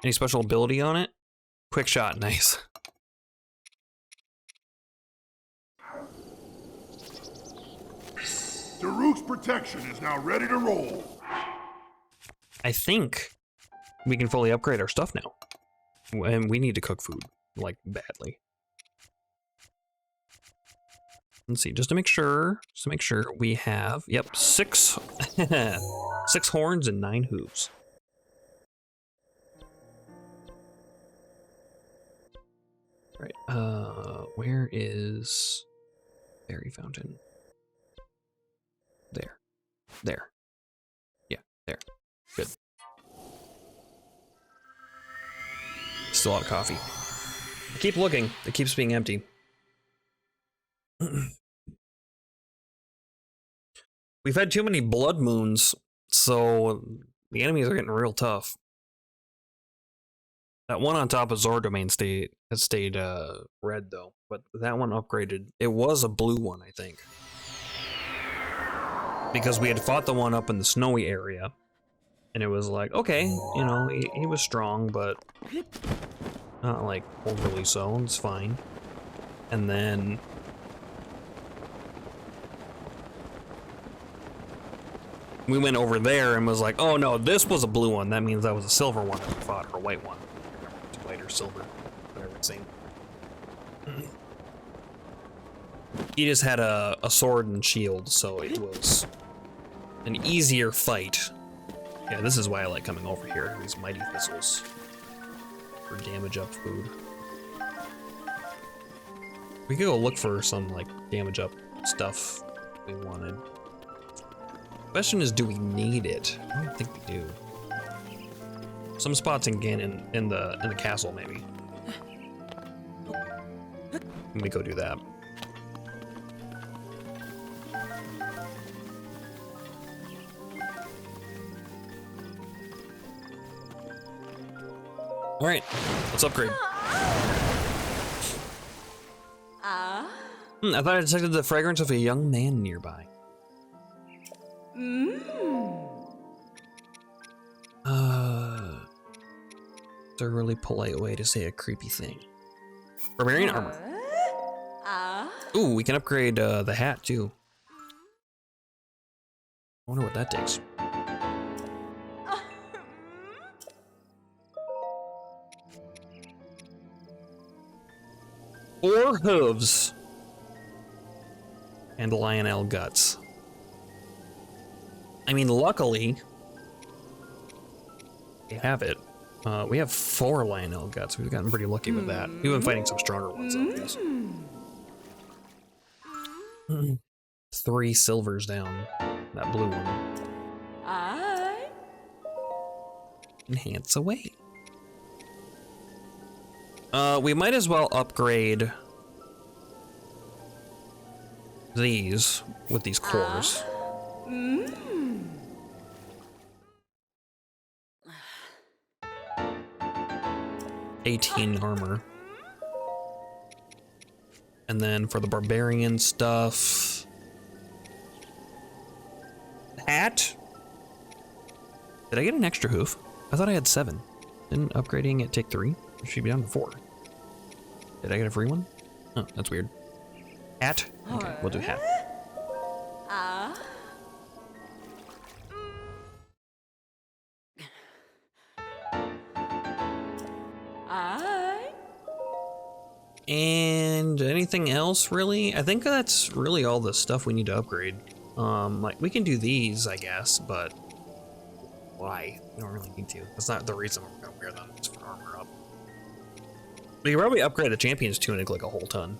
Any special ability on it? Quick shot, nice. Daruk's protection is now ready to roll. I think we can fully upgrade our stuff now. And we need to cook food, like, badly. Let's see, just to make sure we have, yep, 6, 6 horns and 9 hooves. Right, where is Berry Fountain? There. There. Yeah, there. Good. Still out of coffee. I keep looking. It keeps being empty. We've had too many blood moons, so the enemies are getting real tough. That one on top of Zor Domain stayed red though, but that one upgraded. It was a blue one, I think. Because we had fought the one up in the snowy area. And it was like, okay, you know, he was strong, but not like overly so, it's fine. And then we went over there and was like, oh no, this was a blue one. That means that was a silver one that we fought, or a white one. It's white or silver, whatever it's saying. He just had a sword and shield, so it was an easier fight. Yeah, this is why I like coming over here, these mighty thistles. For damage up food. We could go look for some, like, damage up stuff we wanted. Question is, do we need it? I don't think we do. Some spots in Ganon in the castle, maybe. Let me go do that. All right, let's upgrade. I thought I detected the fragrance of a young man nearby. It's a really polite way to say a creepy thing. Barbarian armor. Ooh, we can upgrade the hat too. I wonder what that takes. 4 hooves and Lionel guts. I mean, luckily, we have it. We have 4 Lionel guts. We've gotten pretty lucky with that. We've been fighting some stronger ones, obviously. 3 silvers down. That blue one. Enhance away. We might as well upgrade these with these cores. 18 armor. And then for the barbarian stuff, hat. Did I get an extra hoof? I thought I had 7. Didn't upgrading it take 3? It should be down to 4. Did I get a free one? Oh, that's weird. Hat? Okay, we'll do hat. And anything else, really? I think that's really all the stuff we need to upgrade. Like, we can do these, I guess, but why? We don't really need to. That's not the reason we're gonna wear them. It's for armor up. We could probably upgrade the champion's tunic like a whole ton,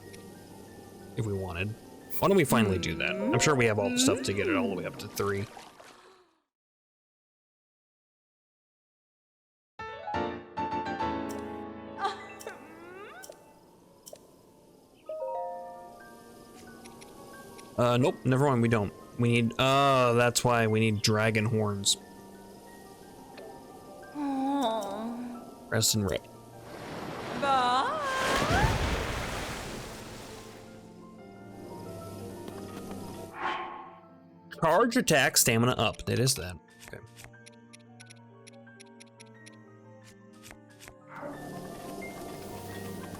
if we wanted. Why don't we finally do that? I'm sure we have all the stuff to get it all the way up to 3. Nope, never mind, we don't. We need, that's why we need dragon horns. Rest and rip. Charge, attack, stamina up. It is that. Okay.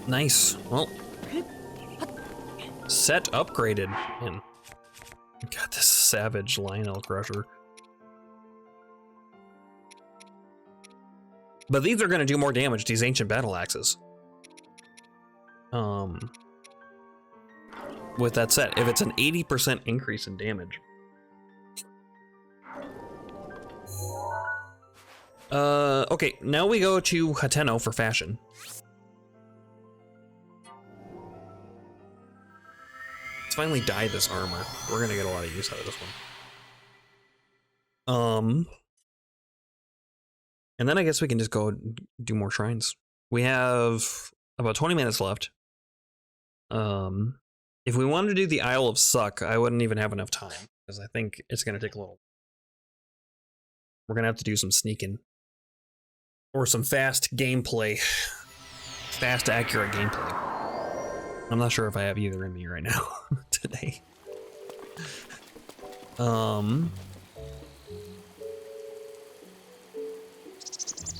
Nice. Well, set upgraded. Man. Got this savage Lionel Crusher. But these are going to do more damage, these ancient battle axes. With that set, if it's an 80% increase in damage. Okay, now we go to Hateno for fashion. Let's finally dye this armor. We're gonna get a lot of use out of this one. And then I guess we can just go do more shrines. We have about 20 minutes left. If we wanted to do the Isle of Suck, I wouldn't even have enough time, because I think it's gonna take a little. We're gonna have to do some sneaking. Or some fast gameplay. Fast, accurate gameplay. I'm not sure if I have either in me right now, today.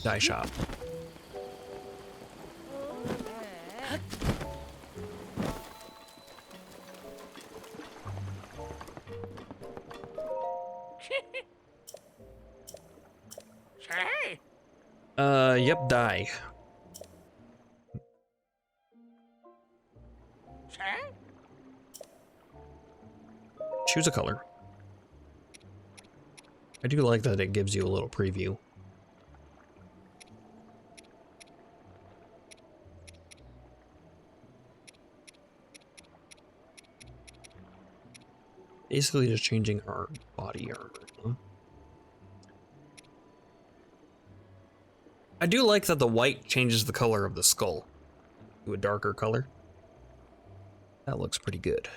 Dye shop. Yep, dye. Choose a color. I do like that it gives you a little preview. Basically just changing our body armor. Huh? I do like that the white changes the color of the skull to a darker color. That looks pretty good.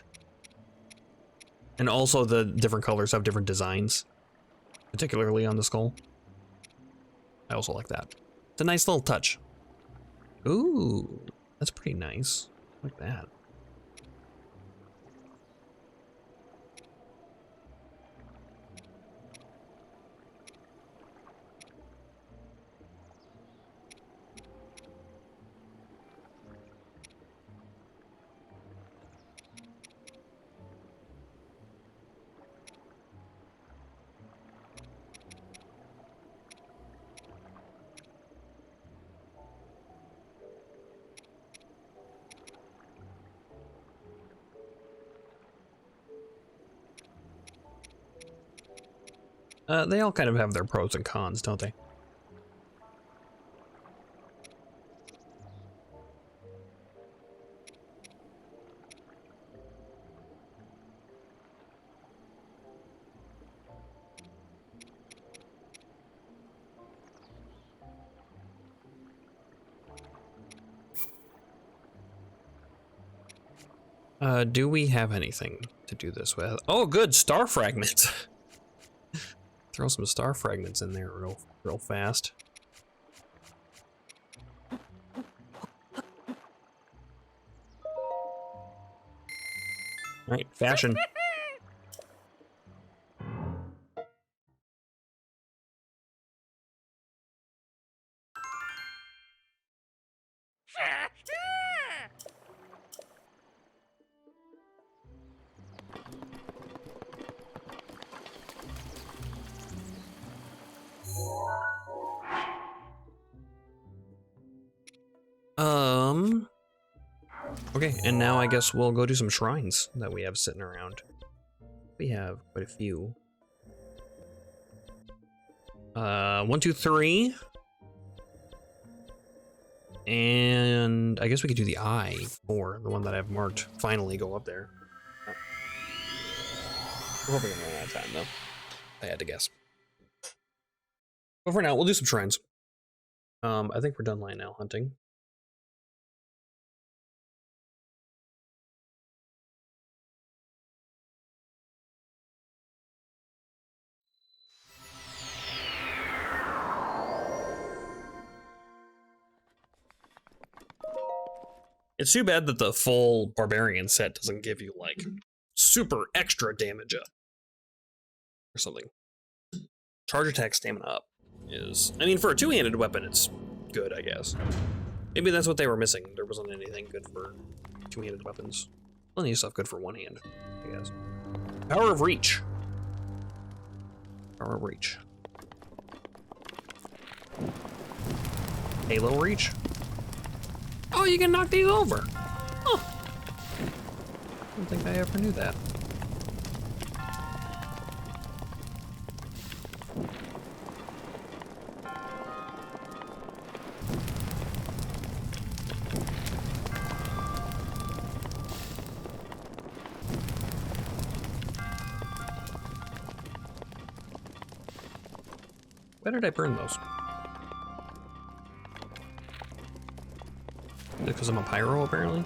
And also the different colors have different designs, particularly on the skull. I also like that. It's a nice little touch. Ooh, that's pretty nice. I like that. They all kind of have their pros and cons, don't they? Do we have anything to do this with? Oh, good, star fragments. Throw some star fragments in there real fast. All right, fashion. Okay, and now I guess we'll go do some shrines that we have sitting around. We have quite a few. 1, 2, 3. And I guess we could do the eye, or the one that I've marked, finally go up there. We're probably gonna run out of time though. I had to guess. But for now, we'll do some shrines. I think we're done Lionel hunting. It's too bad that the full barbarian set doesn't give you like super extra damage up. or something. Charge attack stamina up is, I mean, for a two-handed weapon, it's good, I guess. Maybe that's what they were missing. There wasn't anything good for two-handed weapons. Plenty of stuff good for one hand, I guess. Power of Reach. Power of Reach. Halo Reach. Oh, you can knock these over. Huh. I don't think I ever knew that. Why did I burn those? Because I'm a pyro, apparently?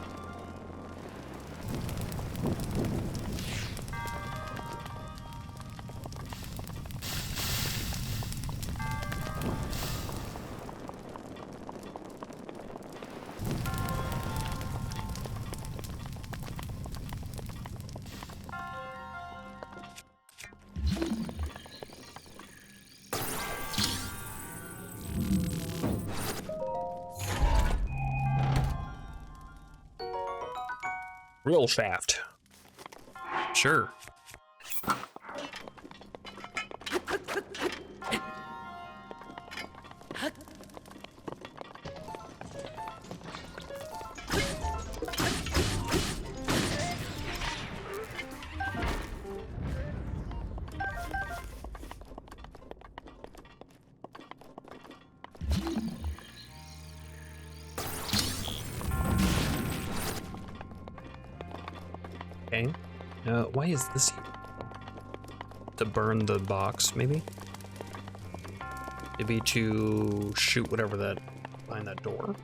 Real shaft. Sure. Okay. Why is this here? To burn the box, maybe? Maybe to shoot whatever that behind that door.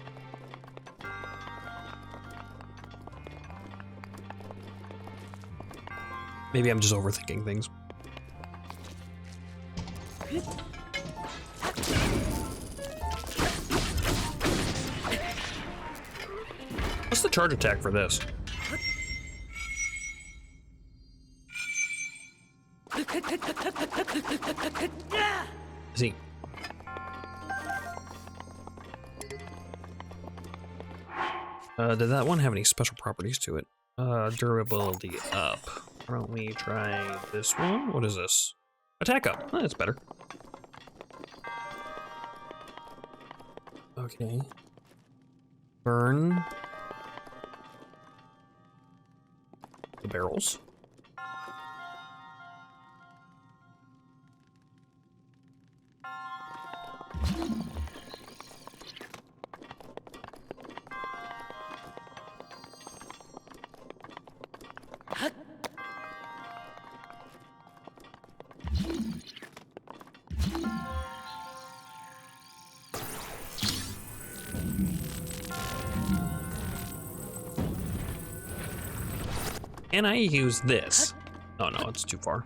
Maybe I'm just overthinking things. What's the charge attack for this? Is he? Did that one have any special properties to it? Durability up. Why don't we try this one? What is this? Attack up. Oh, that's better. Okay. Burn the barrels. Can I use this? Oh no, it's too far.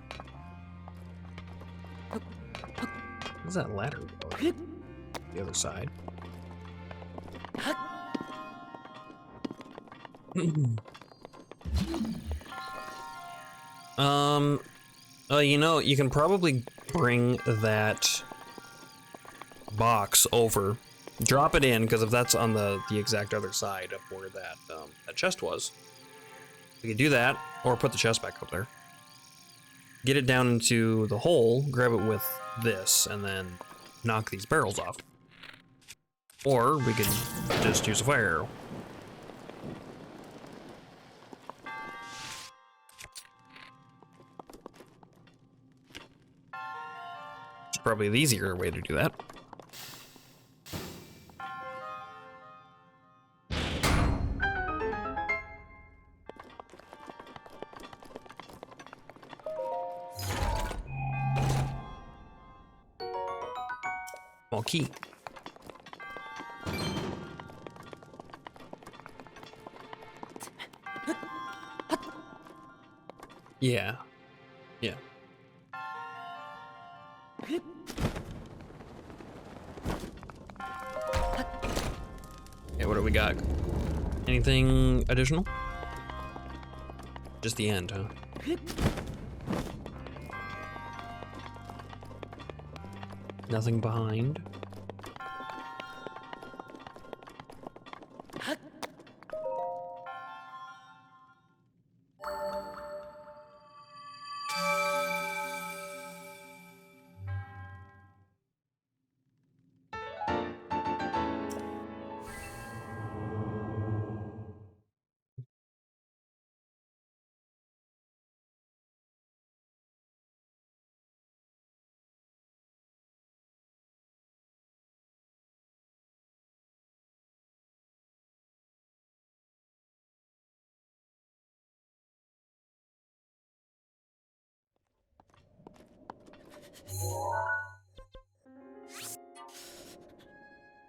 Where's that ladder go? The other side. You know, you can probably bring that box over, drop it in, because if that's on the exact other side of where that that chest was, we could do that, or put the chest back up there. Get it down into the hole, grab it with this, and then knock these barrels off. Or we could just use a fire arrow. It's probably the easier way to do that. Small key. Yeah. Yeah. Okay, what do we got? Anything additional? Just the end, huh? Nothing behind.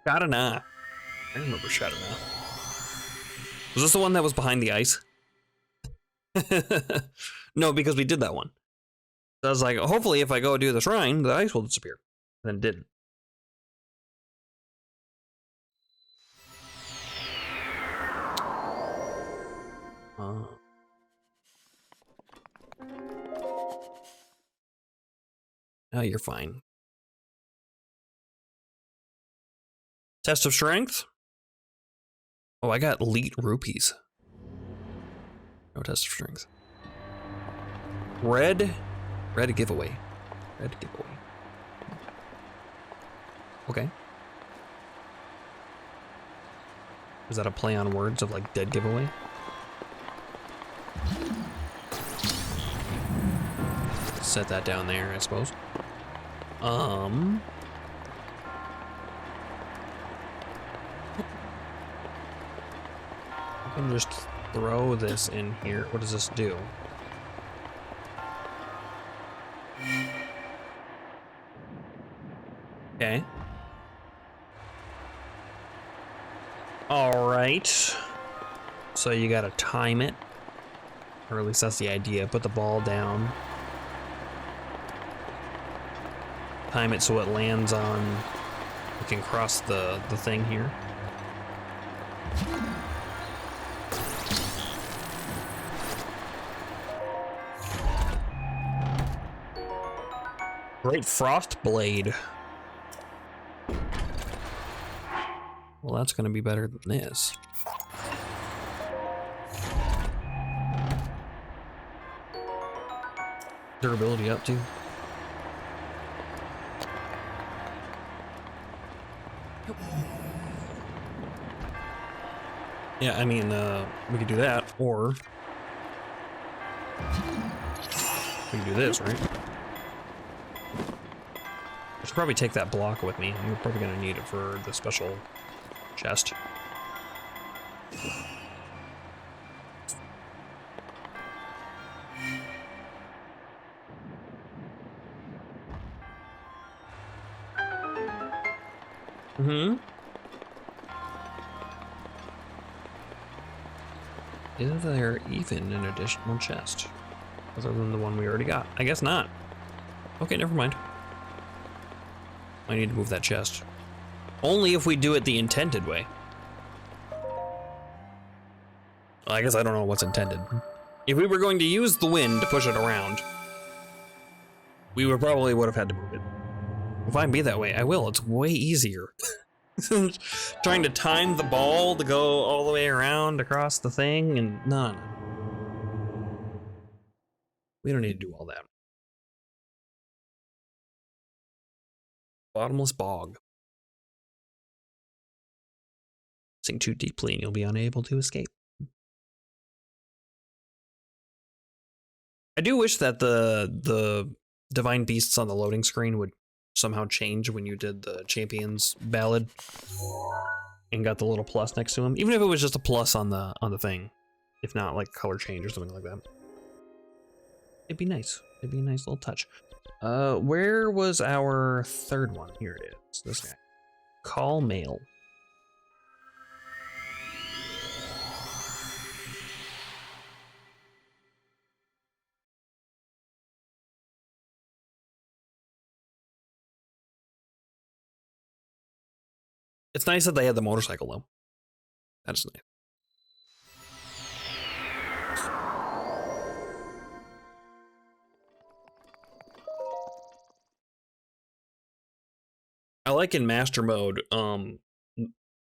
Shadana. I remember Shadana. Was this the one that was behind the ice? No, because we did that one. So I was like, hopefully if I go do the shrine, the ice will disappear. Then it didn't. Oh, you're fine. Test of strength? Oh, I got elite rupees. No test of strength. Red giveaway. Red giveaway. Okay. Is that a play on words of like dead giveaway? Set that down there, I suppose. I can just throw this in here. What does this do? Okay. All right. So you gotta time it, or at least that's the idea. Put the ball down. Time it so it lands on. You can cross the thing here. Great Frost Blade. Well, that's gonna be better than this. Durability up too. Yeah, I mean, we could do that, or we can do this, right? I should probably take that block with me. I'm probably gonna need it for the special chest. Mm-hmm. Is there even an additional chest? Other than the one we already got? I guess not. Okay, never mind. I need to move that chest. Only if we do it the intended way. Well, I guess I don't know what's intended. If we were going to use the wind to push it around, we would have had to move it. If I can be that way, I will. It's way easier. Trying to time the ball to go all the way around across the thing, and no. We don't need to do all that. Bottomless bog. Sink too deeply and you'll be unable to escape. I do wish that the divine beasts on the loading screen would somehow change when you did the champions ballad and got the little plus next to them, even if it was just a plus on the thing, if not like color change or something like that. It'd be nice. It'd be a nice little touch. Where was our third one? Here it is. This guy. Call mail. It's nice that they had the motorcycle though. That's nice. like in master mode,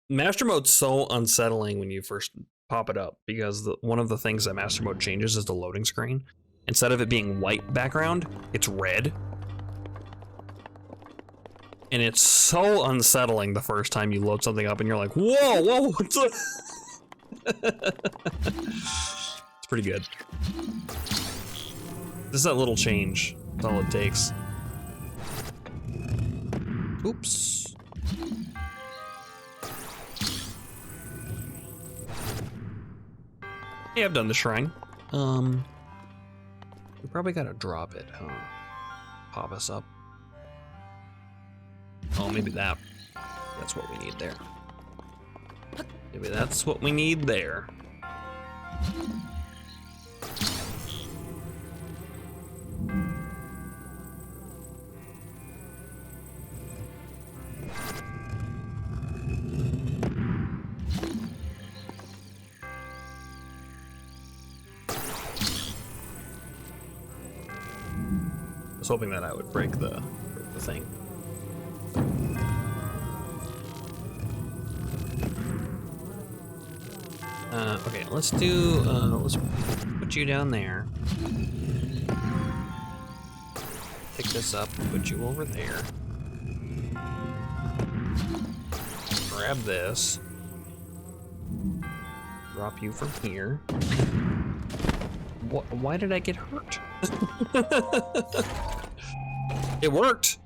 master mode's so unsettling when you first pop it up because one of the things that master mode changes is the loading screen. Instead of it being white background, it's red. And it's so unsettling the first time you load something up and you're like, whoa, what's up? It's pretty good. Just that little change. That's all it takes. Oops. Hey, I've done the shrine. We probably gotta drop it, huh? Pop us up. Oh, maybe that's what we need there. Maybe that's what we need there. I was hoping that I would break the thing. Okay, let's put you down there. Pick this up, put you over there. Grab this. Drop you from here. Why did I get hurt? It worked!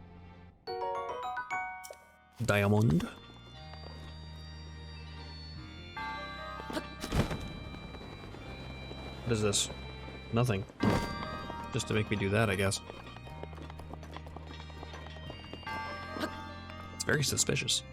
Diamond. What is this? Nothing. Just to make me do that, I guess. It's very suspicious.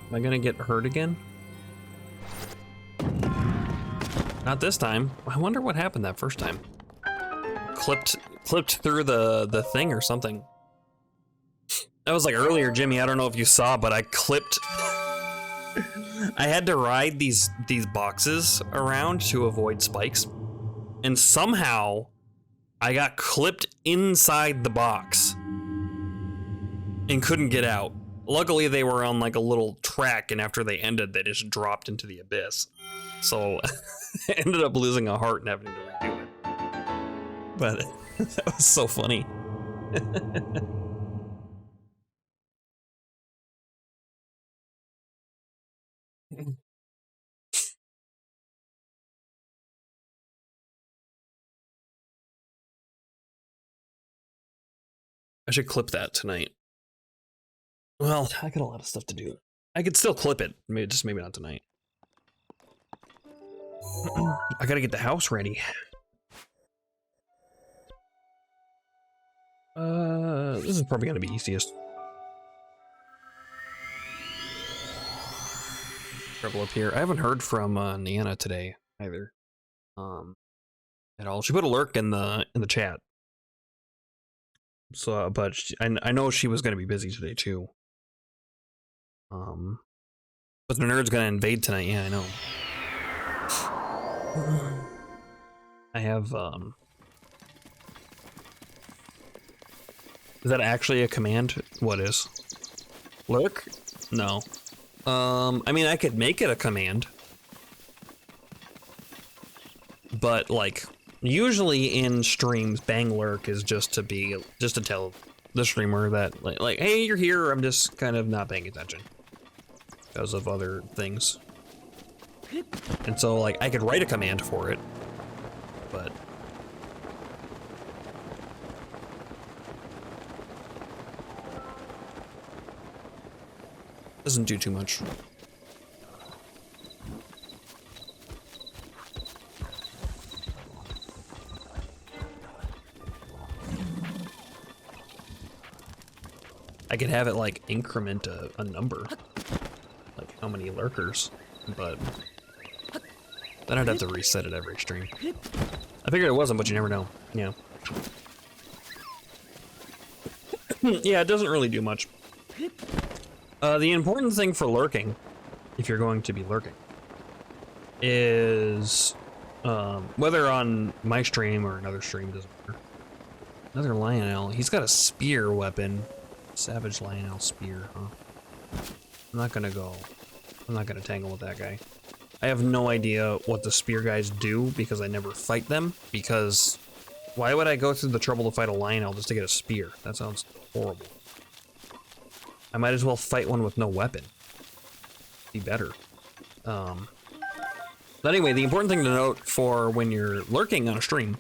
Am I gonna get hurt again? Not this time. I wonder what happened that first time. Clipped through the thing or something. That was like earlier, Jimmy. I don't know if you saw, but I clipped. I had to ride these boxes around to avoid spikes, and somehow I got clipped inside the box and couldn't get out. Luckily, they were on like a little track, and after they ended, they just dropped into the abyss. So I ended up losing a heart and having to redo it. But that was so funny. I should clip that tonight. Well, I got a lot of stuff to do. I could still clip it, maybe not tonight. I gotta get the house ready. This is probably gonna be easiest. Trouble up here. I haven't heard from Niana today either. At all. She put a lurk in the chat. So, but I know she was gonna be busy today too. But the nerd's gonna invade tonight. Yeah, I know. I have Is that actually a command? What is? Lurk? No. I mean, I could make it a command. But like usually in streams, bang lurk is just to tell the streamer that like hey, you're here, I'm just kind of not paying attention because of other things. And so like I could write a command for it, but doesn't do too much. I could have it like increment a number, like how many lurkers, but then I'd have to reset it every stream. I figured it wasn't, but you never know. Yeah. Yeah, it doesn't really do much. The important thing for lurking, if you're going to be lurking, is whether on my stream or another stream, doesn't matter. Another Lionel. He's got a spear weapon. Savage Lionel spear, huh? I'm not gonna tangle with that guy. I have no idea what the spear guys do because I never fight them. Because why would I go through the trouble to fight a Lionel just to get a spear? That sounds horrible. I might as well fight one with no weapon. Be better. But anyway, the important thing to note for when you're lurking on a stream,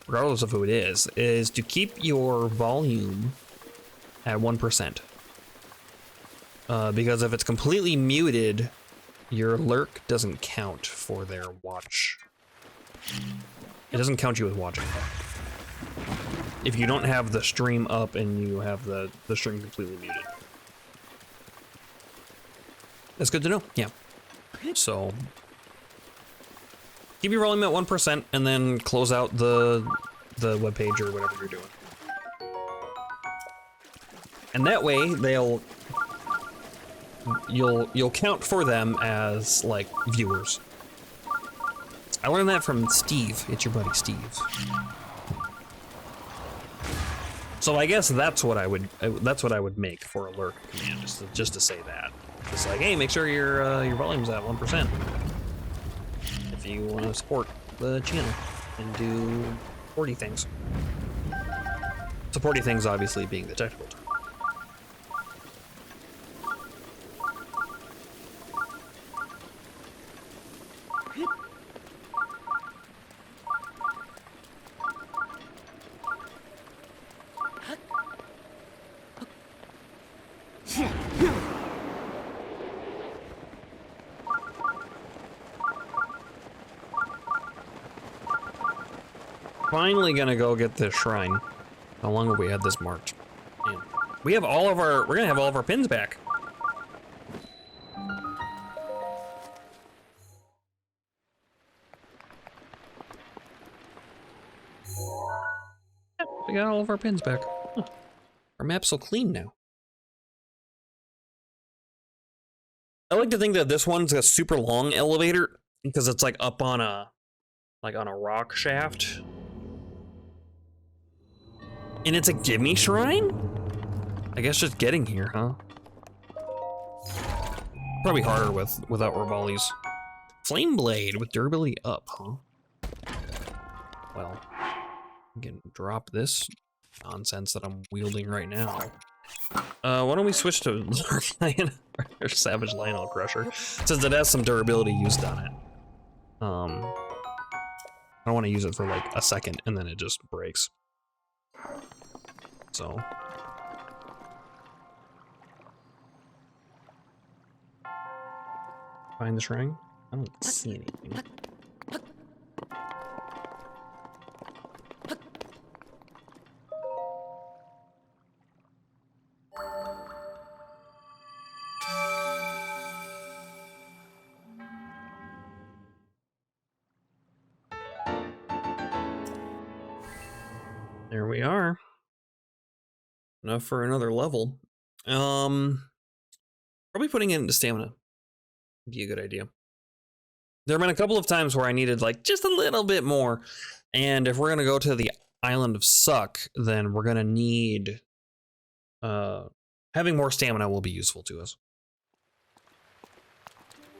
regardless of who it is to keep your volume at 1%. Because if it's completely muted, your lurk doesn't count for their watch. It doesn't count you as watching. If you don't have the stream up and you have the stream completely muted. That's good to know, yeah. So, keep your volume at 1% and then close out the webpage or whatever you're doing. And that way, you'll count for them as, like, viewers. I learned that from Steve. It's your buddy Steve. So I guess that's what I would make for a lurk command, just to say that. It's like, hey, make sure your volume's at 1% if you want to support the channel and do supporty things. Supporty things, obviously, being the technical term. Finally gonna go get this shrine. How long have we had this marked? Man. We're gonna have all of our pins back. Yeah, we got all of our pins back. Huh. Our map's so clean now. I like to think that this one's a super long elevator because it's like up on a rock shaft. And it's a gimme shrine? I guess just getting here, huh? Probably harder without Rivali's. Flame Blade with durability up, huh? Well, I can drop this nonsense that I'm wielding right now. Why don't we switch to Lion or Savage Lionel Crusher, since it has some durability used on it. I don't want to use it for like a second and then it just breaks. So. Find the shrine? I don't see anything. There we are. Enough for another level. Probably putting it into stamina would be a good idea. There have been a couple of times where I needed like just a little bit more. And if we're gonna go to the Island of Suck, then we're gonna need having more stamina will be useful to us.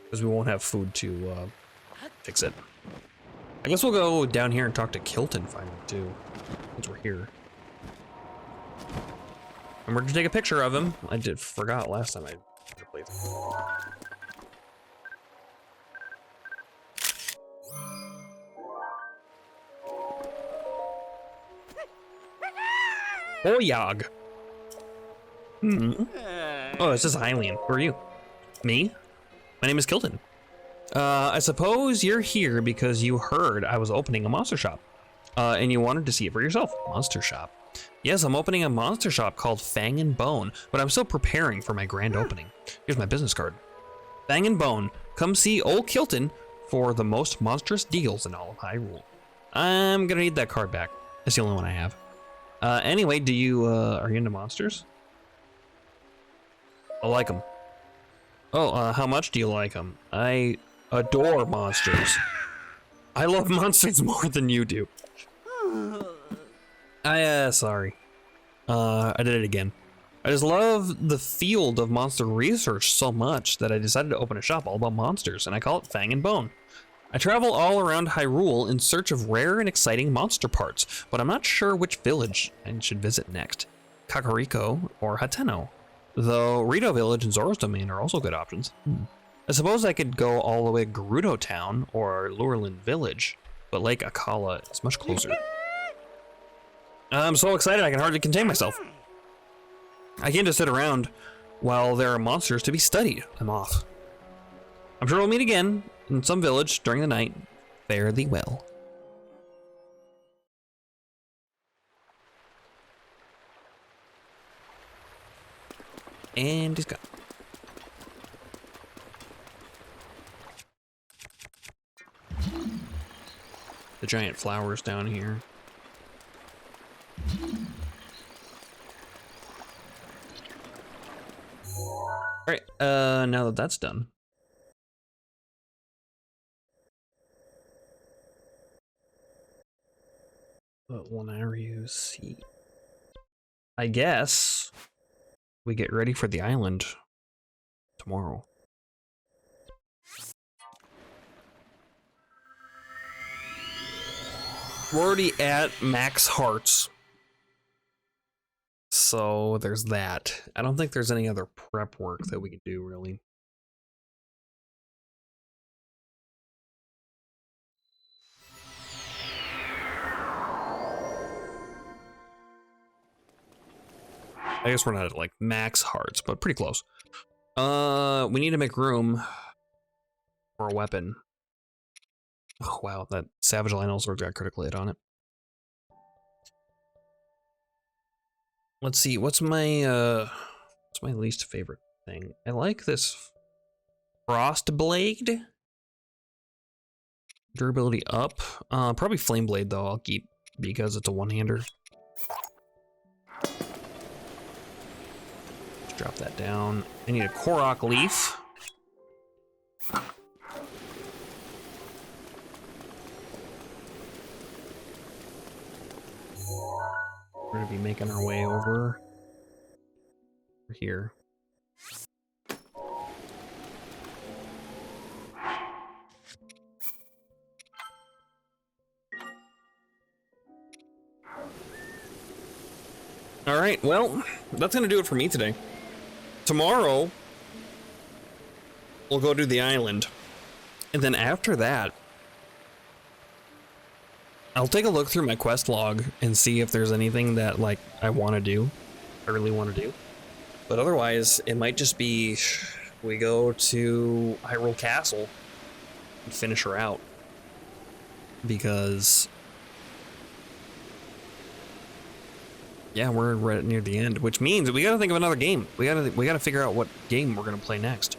Because we won't have food to fix it. I guess we'll go down here and talk to Kilton finally too, since we're here. And we're gonna take a picture of him. I forgot last time I played. Oh, Yog. Oh, it's just Hylian. Who are you? Me? My name is Kilton. I suppose you're here because you heard I was opening a monster shop. And you wanted to see it for yourself. Monster shop. Yes, I'm opening a monster shop called Fang and Bone, but I'm still preparing for my grand opening. Here's my business card. Fang and Bone, come see old Kilton for the most monstrous deals in all of Hyrule. I'm gonna need that card back. It's the only one I have. Anyway, do you, are you into monsters? I like them. Oh, how much do you like them? I adore monsters. I love monsters more than you do. Sorry. I did it again. I just love the field of monster research so much that I decided to open a shop all about monsters, and I call it Fang and Bone. I travel all around Hyrule in search of rare and exciting monster parts, but I'm not sure which village I should visit next. Kakariko or Hateno. Though Rito Village and Zora's Domain are also good options. I suppose I could go all the way to Gerudo Town or Lurelin Village, but Lake Akala is much closer. I'm so excited I can hardly contain myself. I can't just sit around while there are monsters to be studied. I'm off. I'm sure we'll meet again in some village during the night. Fare thee well. And he's gone. The giant flowers down here. Alright, now that that's done. What will I see? I guess we get ready for the island tomorrow. We're already at max hearts. So there's that. I don't think there's any other prep work that we can do, really. I guess we're not at like max hearts, but pretty close. We need to make room for a weapon. Oh wow, that Savage Lionel sword got critical hit on it. Let's see, what's my least favorite thing? I like this Frost Blade. Durability up. Probably Flame Blade though, I'll keep because it's a one-hander. Let's drop that down. I need a Korok Leaf. We're gonna be making our way over here. All right, well, that's gonna do it for me today. Tomorrow, we'll go to the island. And then after that, I'll take a look through my quest log and see if there's anything that like I want to do. I really want to do. But otherwise, it might just be we go to Hyrule Castle and finish her out. Because yeah, we're right near the end, which means we gotta think of another game. We gotta figure out what game we're gonna play next.